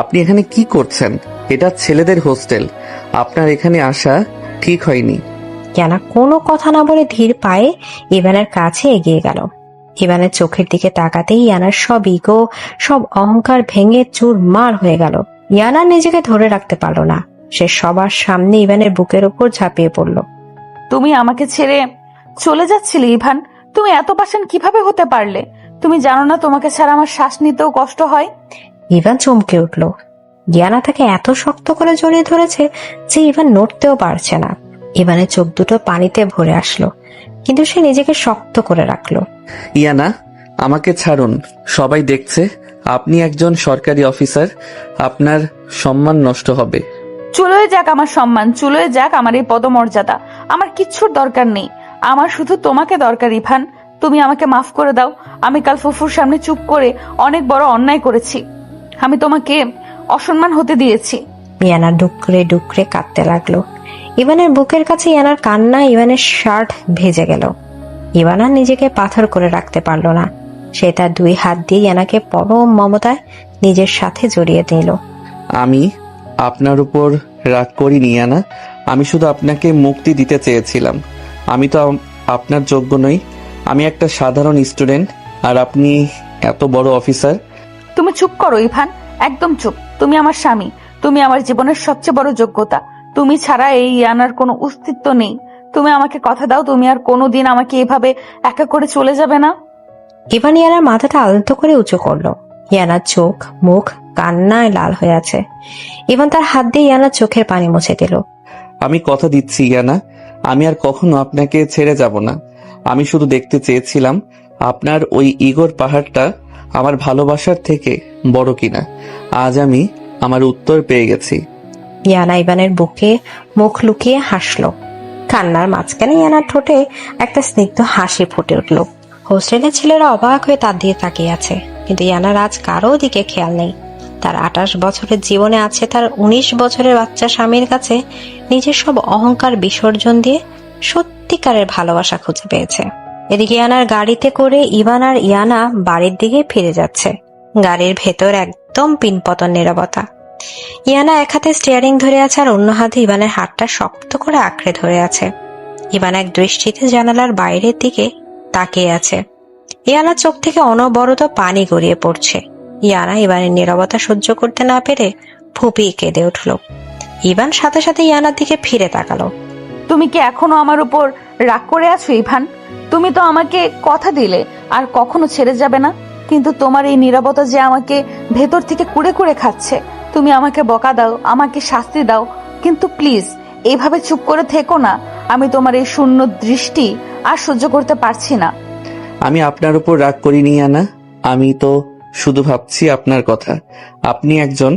আপনি এখানে কি করছেন? এটা ছেলেদের হোস্টেল। আপনার এখানে আসা ঠিক হয়নি। ইয়ানা কোনো কথা না বলে ধীর পায়ে ইভানের কাছে এগিয়ে গেল। ইভানের চোখের দিকে তাকাতেই ইয়ানার সব ইগো, সব অহংকার ভেঙে চুরমার হয়ে গেল। ইয়ানা নিজেকে ধরে রাখতে পারল না। সে সবার সামনে ইভানের বুকের উপর ঝাঁপিয়ে পড়ল। তুমি আমাকে ছেড়ে চলে যাচ্ছিলে ইভান? তুমি এত পাষাণ কিভাবে হতে পারলে? তুমি জানো না তোমাকে ছাড়া আমার শ্বাস নিতেও কষ্ট হয়? ইভান চমকে উঠল। ইয়ানা তাকে এত শক্ত করে জড়িয়ে ধরেছে যে ইভান নড়তেও পারছে না। ইভানের চোখ দুটো পানিতে ভরে আসলো, কিন্তু সে নিজেকে শক্ত করে রাখলো। ইয়ানা, আমাকে ছাড়ুন। সবাই দেখছে আপনি একজন সরকারি অফিসার। আপনার সম্মান নষ্ট হবে। চলে যাক আমার সম্মান, চলে যাক আমার এই পদমর্যাদা। আমার কিচ্ছুর দরকার নেই। আমার শুধু তোমাকে দরকার ইভান। তুমি আমাকে মাফ করে দাও। আমি কাল ফুফুর সামনে চুপ করে অনেক বড় অন্যায় করেছি। আমি তোমাকে অসম্মান হতে দিয়েছি। ইয়ানা ডুকরে ডুকরে কাঁদতে লাগলো। ইভানের বুকের কাছে ইয়ানার কান্না ইভানের শার্ট ভেজে গেল। ইভান আর নিজেকে পাথর করে রাখতে পারলো না। সে তার 2 হাত দিয়ে ইয়ানাকে পরম মমতায় নিজের সাথে জড়িয়ে নিল। আমি আপনার উপর রাগ করিনি ইয়ানা। আমি শুধু আপনাকে মুক্তি দিতে চেয়েছিলাম। আমি তো আপনার যোগ্য নই। আমি একটা সাধারণ স্টুডেন্ট, আর আপনি এত বড় অফিসার। তুমি চুপ করো ইভান, একদম চুপ। তুমি আমার স্বামী। তুমি আমার জীবনের সবচেয়ে বড় যোগ্যতা। তুমি ছাড়া এই ইয়ানার কোনো অস্তিত্ব নেই। তুমি আমাকে কথা দাও, তুমি আর কোনোদিন আমাকে এভাবে একা করে চলে যাবে না। ইভান ইয়ানার মাথাটা আলতো করে উঁচু করলো। ইয়ানার চোখ মুখ কান্নায় লাল হয়ে আছে। ইভান তার হাত দিয়ে ইয়ানার চোখের পানি মুছে দিল। আমি কথা দিচ্ছি ইয়ানা, আমি আর কখনো আপনাকে ছেড়ে যাব না। আমি শুধু দেখতে চেয়েছিলাম আপনার ওই ইগোর পাহাড়টা আমার ভালোবাসার থেকে বড় কিনা। আজ আমি আমার উত্তর পেয়ে গেছি। ইয়ানা ইভানের বুকে মুখ লুকিয়ে হাসলো। কান্নার মাঝখানে ইয়ানার ঠোঁটে একটা স্নিগ্ধ হাসি ফুটে উঠল। হোস্টেলের ছেলেরা অবাক হয়ে তার দিয়ে তাকিয়ে আছে, কিন্তু ইয়ানার আজ কারো দিকে খেয়াল নেই। তার 28 বছরের জীবনে আছে তার 19 বছরের বাচ্চা স্বামীর কাছে নিজের সব অহংকার বিসর্জন দিয়ে সত্যিকারের ভালোবাসা খুঁজে পেয়েছে। এদিকে ইয়ানার গাড়িতে করে ইভান আর ইয়ানা বাড়ির দিকে ফিরে যাচ্ছে। গাড়ির ভেতর একদম পিনপতন নীরবতা। ইয়ানা এক হাতে স্টিয়ারিং ধরে আছে আর অন্য হাতে ইভানের হাতটা শক্ত করে আঁকড়ে ধরে আছে। ইভান এক দৃষ্টিতে জানালার বাইরের দিকে তাকিয়ে আছে। ইয়ানার চোখ থেকে অনবরত পানি গড়িয়ে পড়ছে। ইয়ানা ইভানের নীরবতা সহ্য করতে না পেরে ফুপিয়ে কেঁদে উঠল। ইভান সাথে সাথে ইয়ানার দিকে ফিরে তাকালো। তুমি কি এখনো আমার উপর রাগ করে আছো ইভান? তুমি তো আমাকে কথা দিলে আর কখনো ছেড়ে যাবে না, কিন্তু তোমার এই নীরবতা যে আমাকে ভেতর থেকে কুড়ে কুড়ে খাচ্ছে। তুমি আমাকে বকা দাও, আমাকে শাস্তি দাও, কিন্তু প্লিজ এইভাবে চুপ করে থেকো না। আমি তোমার এই শূন্য দৃষ্টি আর সহ্য করতে পারছি না। আমি আপনার উপর রাগ করিনি ইয়ানা। আমি তো শুধু ভাবছি আপনার কথা। আপনি একজন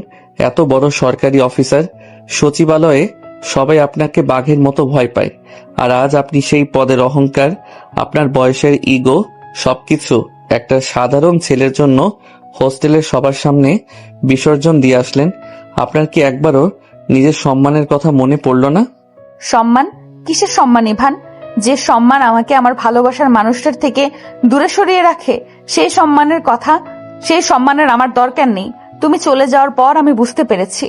এত বড় সরকারি অফিসার। সচিবালয়ে সবাই আপনাকে বাঘের মতো ভয় পায়, আর আজ আপনি সেই পদের অহংকার, আপনার বয়সের ইগো সবকিছু একটা সাধারণ ছেলের জন্য হোস্টেলের সবার সামনে বিসর্জন দিয়ে আসলেন। আপনার কি একবারও নিজের সম্মানের কথা মনে পড়ল না? সম্মান? কিসের সম্মান ইভান? যে সম্মান আমাকে আমার ভালোবাসার মানুষটার থেকে দূরে সরিয়ে রাখে, সেই সম্মানের কথা সেই সম্মানের আমার দরকার নেই। তুমি চলে যাওয়ার পর আমি বুঝতে পেরেছি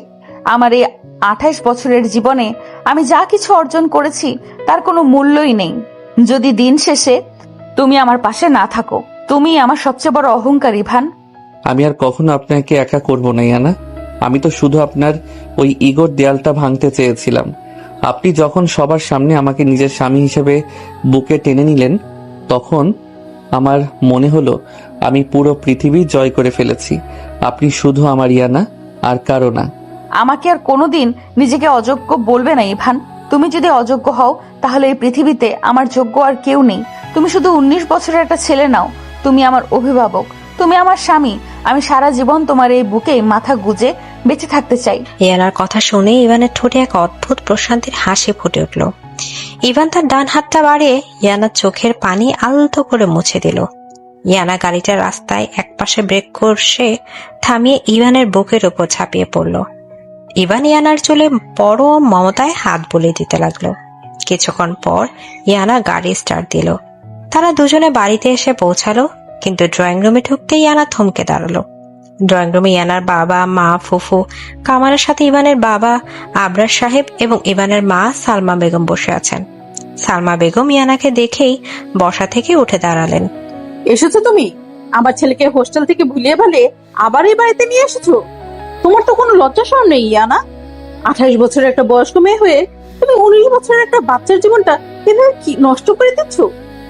আমার এই 28 বছরের জীবনে আমি যা কিছু অর্জন করেছি তার কোনো মূল্যই নেই যদি দিন শেষে তুমি আমার পাশে না থাকো। তুমি আমার সবচেয়ে বড় অহংকার ইভান। আমি আর কখনো আপনাকে একা করব না ইয়ানা। আমি তো শুধু আপনার ওই ইগোর দেয়ালটা ভাঙতে চেয়েছিলাম। আপনি যখন সবার সামনে আমাকে নিজের স্বামী হিসেবে বুকে টেনে নিলেন তখন আমার মনে হলো আমি পুরো পৃথিবী জয় করে ফেলেছি। আপনি শুধু আমার ইয়ানা, আর কারো না। আমাকে আর কোনোদিন নিজেকে অযোগ্য বলবে না ইভান। তুমি যদি অযোগ্য হও তাহলে এই পৃথিবীতে আমার যোগ্য আর কেউ নেই। তুমি শুধু 19 বছরের একটা ছেলে নাও। তুমি আমার অভিভাবক, তুমি আমার স্বামী। আমি সারা জীবন তোমার এই বুকে মাথা গুজে বেঁচে থাকতে চাই। ইয়ানার কথা শুনে ইভানের ঠোঁটে এক অদ্ভুত প্রশান্তির হাসি ফুটে উঠল। ইভান তার ডান হাতটা বাড়িয়ে ইয়ানার চোখের পানি আলতো করে মুছে দিল। ইয়ানা গাড়িটা রাস্তায় একপাশে ব্রেক কষে থামিয়ে ইভানের বুকের উপর ঝাঁপিয়ে পড়ল। ইভান ইয়ানার চুলে বড় মমতায় হাত বুলিয়ে দিতে লাগলো। কিছুক্ষণ পর ইয়ানা গাড়ি স্টার্ট দিল। তারা দুজনে বাড়িতে এসে পৌঁছালো, কিন্তু ড্রয়িং রুমে ঢুকতেই ইয়ানা থমকে দাঁড়ালো। ড্রয়িং রুমে ইয়ানার বাবা, মা, ফুফু, কামালের সাথে ইভানের বাবা আবরার সাহেব এবং ইভানের মা সালমা বেগম বসে আছেন। সালমা বেগম ইয়ানাকে দেখেই বসা থেকে উঠে দাঁড়ালেন। এসেছো তুমি? আমার ছেলেকে হোস্টেল থেকে ভুলিয়ে ভালে আবার এই বাড়িতে নিয়ে এসেছো? তোমার তো কোনো লজ্জা শরম নেই ইয়ানা। 28 বছরের একটা বয়স্ক মেয়ে হয়ে তুমি 19 বছরের একটা বাচ্চার জীবনটা এভাবে কি নষ্ট করে দিচ্ছ?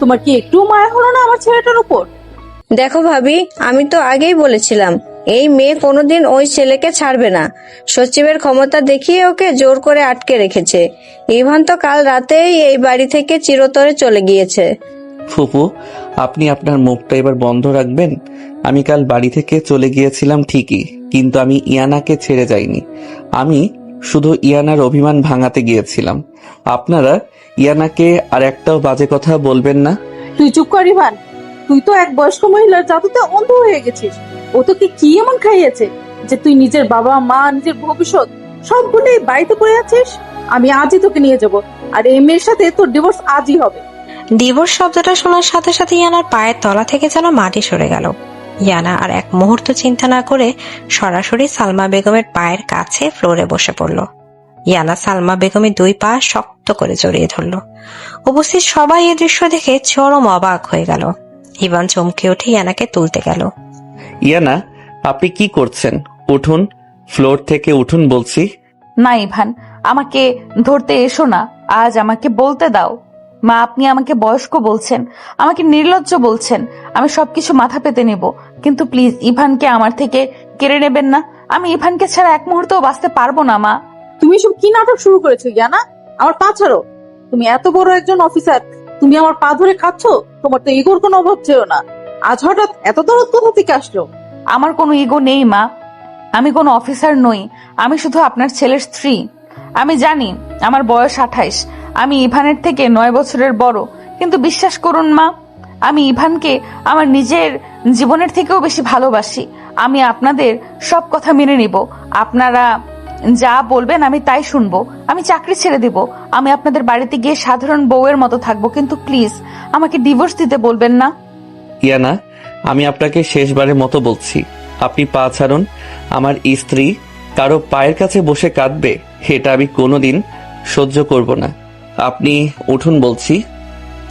তোমার কি একটু মায়া হলো না আমার ছেলেটার উপর? দেখো ভাবি, আমি তো আগেই বলেছিলাম এই মেয়ে কোনোদিন ওই ছেলেকে ছাড়বে না। সচিবের ক্ষমতা দেখিয়ে ওকে জোর করে আটকে রেখেছে। ইভান তো কাল রাতেই এই বাড়ি থেকে চিরতরে চলে গিয়েছে। ফুপু, আপনি আপনার মুখটা এবার বন্ধ রাখবেন। আমি কাল বাড়ি থেকে চলে গিয়েছিলাম ঠিকই, কিন্তু আমি ইয়ানাকে ছেড়ে যাইনি। আমি শুধু ইয়ানার অভিমান ভাঙাতে গিয়েছিলাম। আপনারা ইয়ানাকে আর একটাও বাজে কথা বলবেন না। তুই চুপ কর ইভান। তুই তো এক বয়স্ক মহিলার জাদুতে অন্ধ হয়ে গেছিস। ও তোকে কি এমন খাইয়েছে যে তুই নিজের বাবা, মা, নিজের ভবিষ্যৎ সব ভুলে বাড়িতে পড়ে আছিস? আমি আজই তোকে নিয়ে যাব, আর এই মেয়ের সাথে তোর ডিভোর্স আজই হবে। ডিভোর্স শব্দটা শোনার সাথে সাথে ইয়ানার পায়ের তলা থেকে যেন মাটি সরে গেল। ইয়ানা আর এক মুহূর্ত চিন্তা না করে সরাসরি সালমা বেগমের পায়ের কাছে ফ্লোরে বসে পড়ল। ইয়ানা সালমা বেগমের দুই পা শক্ত করে জড়িয়ে ধরল। উপস্থিত সবাই এই দৃশ্য দেখে চরম অবাক হয়ে গেল। ইভান চমকে উঠে ইয়ানাকে তুলতে গেল। ইয়ানা, আপনি কি করছেন? উঠুন, ফ্লোর থেকে উঠুন বলছি। না ইভান, আমাকে ধরতে এসো না। আজ আমাকে বলতে দাও। মা, আপনি আমাকে বয়স্ক বলছেন, আমাকে নির্লজ্জ বলছেন। আমি সবকিছু মাথা পেতে নেব, কিন্তু প্লিজ ইভানকে আমার থেকে কেড়ে নেবেন না। আমি ইভানকে ছাড়া এক মুহূর্তও বাঁচতে পারবো না মা। তুমি সব কি নাটক শুরু করেছো ইয়ানা? আমার পা ছাড়ো। তুমি এত বড় একজন অফিসার, তুমি আমার পা ধরে খাচ্ছ? তোমার তো ইগোর কোনো অভাব ছিল না। আজ হঠাৎ এত দরদ কোথা থেকে আসলো? আমার কোনো ইগো নেই মা। আমি কোনো অফিসার নই। আমি শুধু আপনার ছেলের স্ত্রী। আমি জানি আমার বয়স 28। আমি ইভানের থেকে 9 বছরের বড়, কিন্তু বিশ্বাস করুন মা, আমি ইভানকে আমার নিজের জীবনের থেকেও বেশি ভালোবাসি। আমি আপনাদের সব কথা মেনে নিব। আপনারা যা বলবেন আমি তাই শুনবো। আমি চাকরি ছেড়ে দিব। আমি আপনাদের বাড়িতে গিয়ে সাধারণ বউয়ের মতো থাকবো, কিন্তু প্লিজ আমাকে ডিভোর্স দিতে বলবেন না। ইয়ানা, আমি আপনাকে শেষবারের মতো বলছি, আপনি পা ছাড়ুন। আমার স্ত্রী কারো পায়ের কাছে বসে কাঁদবে, এটা আমি কোনোদিন সহ্য করব না। আপনি উঠুন বলছি।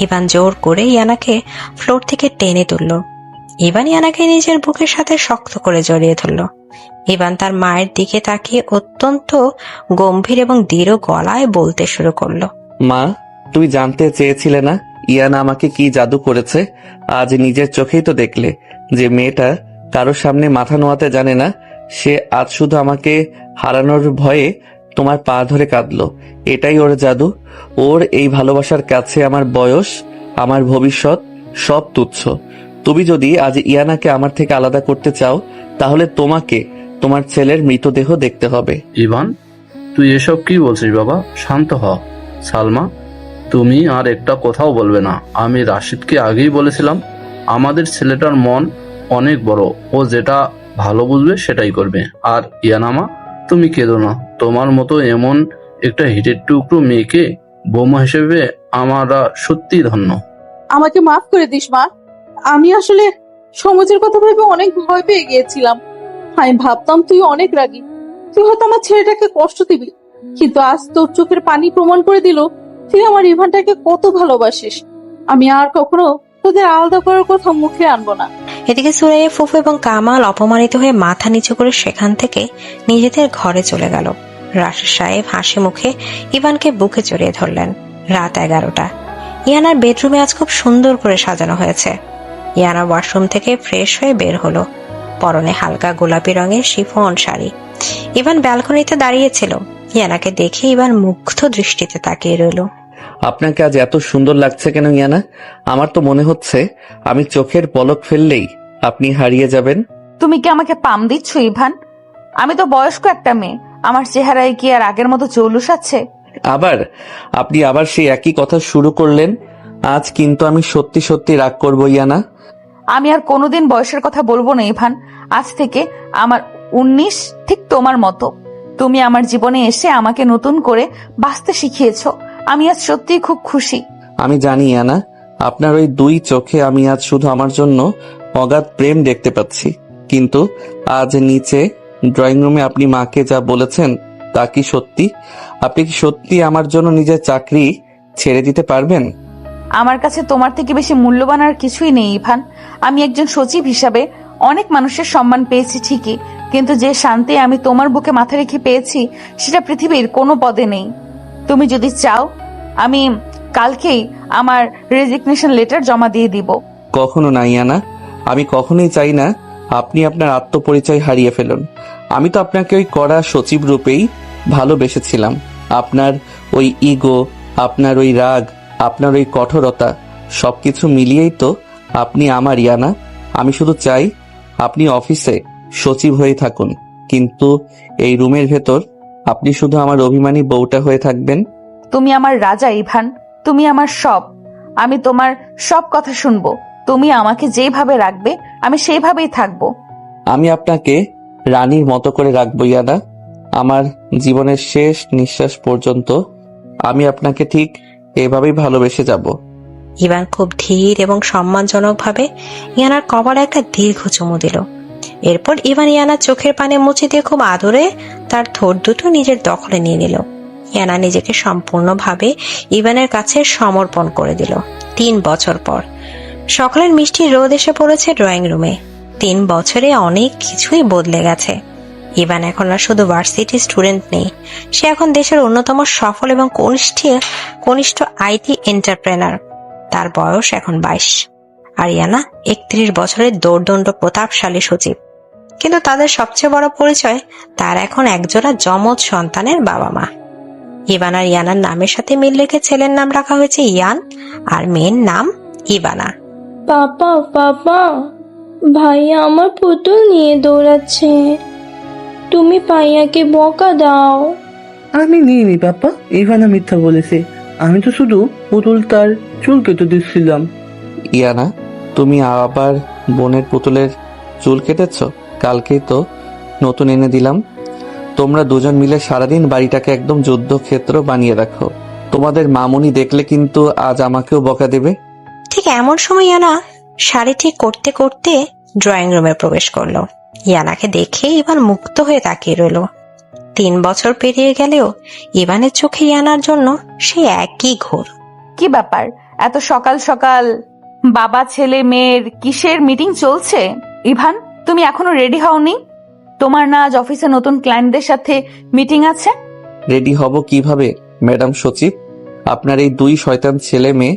ইভান জোর করে ইয়ানাকে ফ্লোর থেকে টেনে তুলল। ইভান ইয়ানাকে নিজের বুকের সাথে শক্ত করে জড়িয়ে ধরল। ইভান তার মায়ের দিকে তাকিয়ে অত্যন্ত গম্ভীর এবং দৃঢ় গলায় বলতে শুরু করলো। মা, তুমি জানতে চেয়েছিলে না ইয়ানা আমাকে কি জাদু করেছে? আজ নিজের চোখেই তো দেখলে যে মেয়েটা কারোর সামনে মাথা নোয়াতে জানে না, সে আজ শুধু আমাকে হারানোর ভয়ে তোমার পা ধরে কাঁদলো। এটাই ওর জাদু। ওর এই ভালোবাসার কাছে আমার বয়স, আমার ভবিষ্যৎ সব তুচ্ছ। তুমি যদি আজ ইয়ানাকে আমার থেকে আলাদা করতে চাও, তাহলে তোমাকে তোমার ছেলের মৃতদেহ দেখতে হবে। ইভান, তুই এসব কি বলছিস বাবা? শান্ত হ। সালমা, তুমি আর একটা কথাও বলবে না। আমি রাশিদকে আগেই বলেছিলাম আমাদের ছেলেটার মন অনেক বড়, ও যেটা ভালো বুঝবে সেটাই করবে। আর ইয়ানামা, তুমি কেঁদো না। তোমার মতো এমন একটা হিটের টুকরো মেয়েকে বৌমা হিসেবে আমরা সত্যি ধন্য। আমাকে মাফ করে দিস মা। আমি আসলে সমাজের কথা ভেবে অনেক ভয় পেয়ে গিয়েছিলাম। আমি ভাবতাম তুই অনেক রাগী, তুই হয়তো আমার ছেলেটাকে কষ্ট দিবি, কিন্তু আজ তোর চোখের পানি প্রমাণ করে দিল তুই আমার ইভানটাকে কত ভালোবাসিস। আমি আর কখনো তোদের আলাদা করার কথা মুখে আনবো না। এদিকে সুরাইয়া ফুফু এবং কামাল অপমানিত হয়ে মাথা নিচু করে সেখান থেকে নিজেদের ঘরে চলে গেল। রাশেদ সাহেব হাসি মুখে ইভানকে বুকে জড়িয়ে ধরলেন। রাত 11টা। ইয়ানার বেডরুমে আজ খুব সুন্দর করে সাজানো হয়েছে। ইয়ানা ওয়াশরুম থেকে ফ্রেশ হয়ে বের হলো, পরনে হালকা গোলাপি রঙের শিফন শাড়ি। ইভান ব্যালকনিতে দাঁড়িয়েছিল। ইয়ানাকে দেখে ইভান মুগ্ধ দৃষ্টিতে তাকিয়ে রইল। আপনাকে আজ এত সুন্দর লাগছে কেন ইয়ানা? আমার তো মনে হচ্ছে আমি চোখের পলক ফেললেই আপনি হারিয়ে যাবেন। তুমি কি আমাকে পাম দিচ্ছ ইভান? আমি তো বয়স্ক একটা মেয়ে, আমার চেহারায় কি আর আগের মতো জৌলুস আছে? আপনি আবার সেই একই কথা শুরু করলেন। আজ কিন্তু আমি সত্যি সত্যি রাগ করবো ইয়ানা। আমি আর কোনোদিন বয়সের কথা বলবো না ইভান। আজ থেকে আমার 19, ঠিক তোমার মতো। তুমি আমার জীবনে এসে আমাকে নতুন করে বাঁচতে শিখিয়েছো। আমি আজ সত্যিই খুব খুশি। আমি জানি ইয়ানা, আপনার ওই 2 চোখে আমি আজ শুধু আমার জন্য অগাধ প্রেম দেখতে পাচ্ছি। কিন্তু আজ নিচে ড্রয়িং রুমে আপনি মাকে যা বলেছেন তা কি সত্যি? আপনি কি সত্যি আমার জন্য নিজের চাকরি ছেড়ে দিতে পারবেন? আমার কাছে তোমার থেকে বেশি মূল্যবান আর কিছুই নেই ইভান। আমি একজন সচিব হিসাবে অনেক মানুষের সম্মান পেয়েছি ঠিকই, কিন্তু যে শান্তি আমি তোমার বুকে মাথা রেখে পেয়েছি সেটা পৃথিবীর কোনো পদে নেই। তুমি যদি চাও আমি কালকেই আমার রেজিগনেশন লেটার জমা দিয়ে দিব। কখনো না ইয়ানা, আমি কখনোই চাই না আপনি আপনার আত্মপরিচয় হারিয়ে ফেলুন। আমি তো আপনাকে ওই কড়া সচিব রূপেই ভালোবেসেছিলাম। আপনার ওই ইগো, আপনার ওই রাগ, আপনার ওই কঠোরতা সবকিছু মিলিয়েই তো আপনি আমার ইয়ানা। আমি শুধু চাই আপনি অফিসে সচিব হয়ে থাকুন, কিন্তু এই রুমের ভেতর আপনি শুধু আমার অভিমানী বউটা হয়ে থাকবেন। তুমি আমার রাজা ইভান, তুমি আমার সব। আমি তোমার সব কথা শুনবো। তুমি আমাকে যেভাবে রাখবে আমি সেইভাবেই থাকবো। আমি আপনাকে রানীর মতো করে রাখবো ইয়ানা। আমার জীবনের শেষ নিঃশ্বাস পর্যন্ত আমি আপনাকে ঠিক এভাবেই ভালোবেসে যাব। ইভান খুব ধীর এবং সম্মানজনক ভাবে ইয়ানার কপালে একটা দীর্ঘ চুমু দিল। এরপর ইভান ইয়ানার চোখের পানে মুছে দিয়ে খুব আদরে তার ঠোঁট দুটো নিজের দখলে নিয়ে নিল। ইয়ানা নিজেকে সম্পূর্ণভাবে ইভানের কাছে সমর্পণ করে দিল। 3 বছর পর সকালের মিষ্টি রোদ এসে পড়েছে ড্রয়িং রুমে। 3 বছরে অনেক কিছুই বদলে গেছে। ইভান এখন আর শুধু ভার্সিটি স্টুডেন্ট নেই, সে এখন দেশের অন্যতম সফল এবং কনিষ্ঠ আইটি এন্টারপ্রেনার। তার বয়স এখন 22 আর ইয়ানা 31 বছরের দৌর্দণ্ড প্রতাপশালী সচিব। কিন্তু তাদের সবচেয়ে বড় পরিচয় তার এখন একজোড়া যমজ সন্তানের বাবা মা। ইভান আর ইয়ানার নামের সাথে মিল রেখে ছেলের নাম রাখা হয়েছে ইয়ান আর মেয়ের নাম ইভানা। পাপা পাপা, ভাইয়া আমার পুতুল নিয়ে দৌড়াচ্ছে, তুমি ভাইয়াকে বকা দাও। আমি নিইনি পাপা, ইভানা মিথ্যা বলেছে। আমি তো শুধু পুতুল তার চুল কেটে দিচ্ছিলাম। ইয়ানা, তুমি আবার বোনের পুতুলের চুল কেটেছ? কালকেই তো নতুন এনে দিলাম। তোমরা দুজন মিলে সারাদিন বাড়িটাকে একদম যুদ্ধক্ষেত্র বানিয়ে রাখো। তোমাদের মামুনি দেখলে কিন্তু আজ আমাকেও বকা দেবে। ঠিক এমন সময় ইয়ানা শাড়ি ঠিক করতে করতে ড্রয়িং রুমে প্রবেশ করলো। ইয়ানাকে দেখে ইভান মুক্ত হয়ে তাকিয়ে রইল। 3 বছর পেরিয়ে গেলেও ইভানের চোখে ইয়ানার জন্য সেই একই ঘোর। কি ব্যাপার, এত সকাল সকাল বাবা ছেলে মেয়ের কিসের মিটিং চলছে? ইভান, তুমি এখনো রেডি হওনি? তোমার না আজ অফিসে নতুন ক্লায়েন্টদের সাথে মিটিং আছে? রেডি হব কিভাবে ম্যাডাম সচিব? আপনার এই 2 শয়তান ছেলে মেয়ে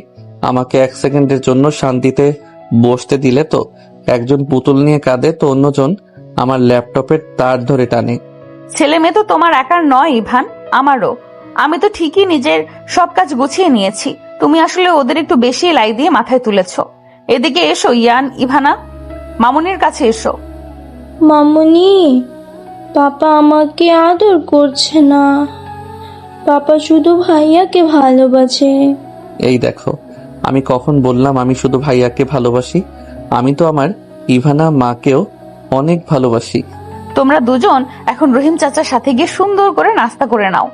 আমাকে 1 সেকেন্ডের জন্য শান্তিতে বসতে দিলে তো একজন পুতুল নিয়ে কাঁদে, তো অন্যজন আমার ল্যাপটপের তার ধরে টানে। ছেলে মেয়ে তো তোমার একার নয় ইভান, আমারও। আমি তো ঠিকই নিজের সব কাজ গুছিয়ে নিয়েছি, তুমি আসলে ওদের একটু বেশি লাই দিয়ে মাথায় তুলেছ। এদিকে এসো ইয়ান, ইভানা, মামুনির কাছে এসো। মামুনি, পাপা আমাকে আদর করছে না, পাপা শুধু ভাইয়াকে ভালোবাসে। এই দেখো, আমি কখন বললাম আমি শুধু ভাইয়াকে ভালোবাসি? আমি তো আমার ইভানা মাকেও অনেক ভালোবাসি। তোমরা দুজন এখন রহিম চাচার সাথে গিয়ে সুন্দর করে নাস্তা করে নাও।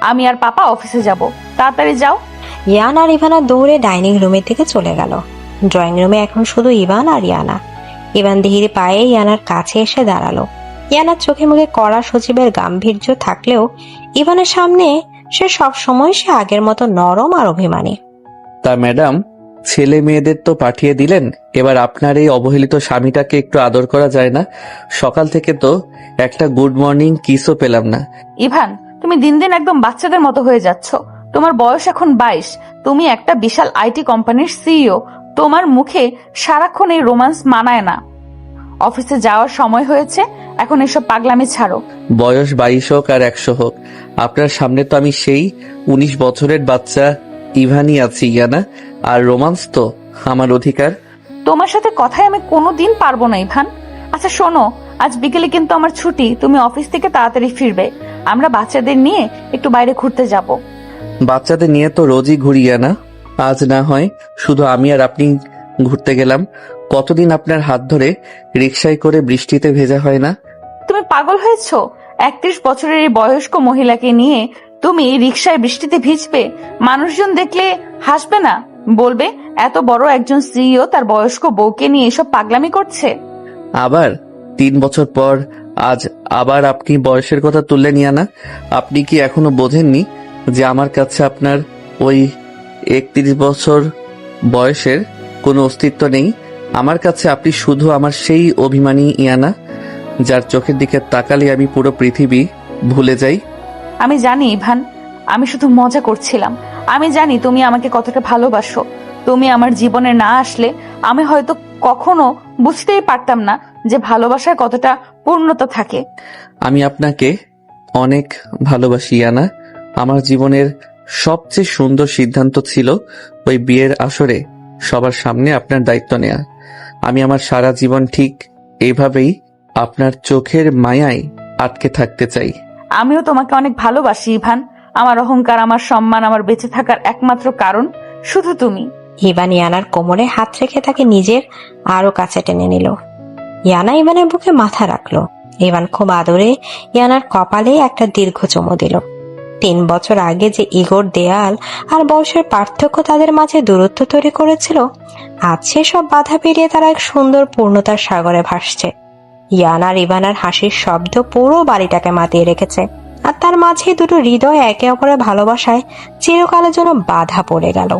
আমি আর পাপা অফিসে যাব, তাড়াতাড়ি যাও। ইয়ান আর ইভানা দৌড়ে ডাইনিং রুমের দিকে চলে গেল। ড্রয়িং রুমে এখন শুধু ইভান আর ইয়ানা। ইভান ধীরে পায়ে ইয়ানার কাছে এসে দাঁড়ালো। ইয়ানার চোখে মুখে কড়া সচিবের গাম্ভীর্য থাকলেও ইভানের সামনে সে আগের মতো নরম আর অভিমানী। তা ম্যাডাম, ছেলে মেয়েদের তো পাঠিয়ে দিলেন, এবার আপনার এই অবহেলিত স্বামীটাকে একটু আদর করা যায় না? সকাল থেকে তো একটা গুড মর্নিং কিসও পেলাম না। ইভান, তুমি দিন দিন একদম বাচ্চাদের মতো হয়ে যাচ্ছ। তোমার বয়স এখন 22, তুমি একটা বিশাল আইটি কোম্পানির সিইও। তোমার মুখে সারাক্ষণ এই রোমান্স মানায় না। অফিসে যাওয়ার সময় হয়েছে, এখন এসব পাগলামি ছাড়ো। বয়স 22 হোক আর 100 হোক, আপনার সামনে তো আমি সেই 19 বছরের বাচ্চা ইভানই আছি ইয়ানা, আর রোমান্স তো আমার অধিকার। তোমার সাথে কথায় আমি কোনোদিন পারবো না ইভান। আচ্ছা শোনো, আজ বিকেলে কিন্তু আমার ছুটি, তুমি অফিস থেকে তাড়াতাড়ি ফিরবে। আমরা বাচ্চাদের নিয়ে একটু বাইরে ঘুরতে যাব। বাচ্চাদের নিয়ে তো রোজই ঘুরি ইয়ানা, আজ না হয় শুধু আমি আর আপনি ঘুরতে গেলাম। কতদিন আপনার হাত ধরে রিকশায় করে বৃষ্টিতে ভেজা হয় না? তুমি পাগল হয়েছো? 31 বছরের এই বয়স্ক মহিলাকে নিয়ে তুমি রিকশায় বৃষ্টিতে ভিজবে? মানুষজন দেখলে হাসবে না? বলবে এত বড় একজন সিইও তার বয়স্ক বউকে নিয়ে এসব পাগলামি করছে। আবার 3 বছর পর আজ আবার আপনি বয়সের কথা তুললেন ইয়ানা। আপনি কি এখনো বোঝেননি যে আমার কাছে আপনার ওই 31 বছর বয়সের কোনো অস্তিত্ব নেই? আমার কাছে আপনি শুধু আমার সেই অভিমানী ইয়ানা, যার চোখের দিকে তাকালে আমি পুরো পৃথিবী ভুলে যাই। আমি জানি ইভান, আমি শুধু মজা করছিলাম। আমি জানি তুমি আমাকে কতটা ভালোবাসো। তুমি আমার জীবনে না আসলে আমি হয়তো কখনো বুঝতেই পারতাম না যে ভালোবাসার কতটা পূর্ণতা থাকে। আমি আপনাকে অনেক ভালোবাসি ইয়ানা। আমার জীবনের সবচেয়ে সুন্দর সিদ্ধান্ত ছিল ওই বিয়ের আসরে সবার সামনে আপনার দায়িত্ব নেয়া। আমি আমার সারা জীবন ঠিক এইভাবেই আপনার চোখের মায়ায় আটকে থাকতে চাই। আমিও তোমাকে অনেক ভালোবাসি ইভান। আমার অহংকার, আমার সম্মান, আমার বেঁচে থাকার একমাত্র কারণ শুধু তুমি। ইভান ইয়ানার কোমরে হাত রেখে তাকে নিজের আরো কাছে টেনে নিল। ইয়ানা ইভানের বুকে মাথা রাখলো। ইভান খুব আদরে ইয়ানার কপালে একটা দীর্ঘ চুমু দিল। 3 বছর আগে যে ইগোর দেয়াল আর বয়সের পার্থক্য তাদের মাঝে দূরত্ব তৈরি করেছিল, আজ সেসব বাধা পেরিয়ে তারা এক সুন্দর পূর্ণতার সাগরে ভাসছে। ইয়ানার ইভানার হাসির শব্দ পুরো বাড়িটাকে মাতিয়ে রেখেছে, আর তার মাঝে দুটো হৃদয় একে অপরের ভালোবাসায় চিরকালের জন্য বাধা পড়ে গেল।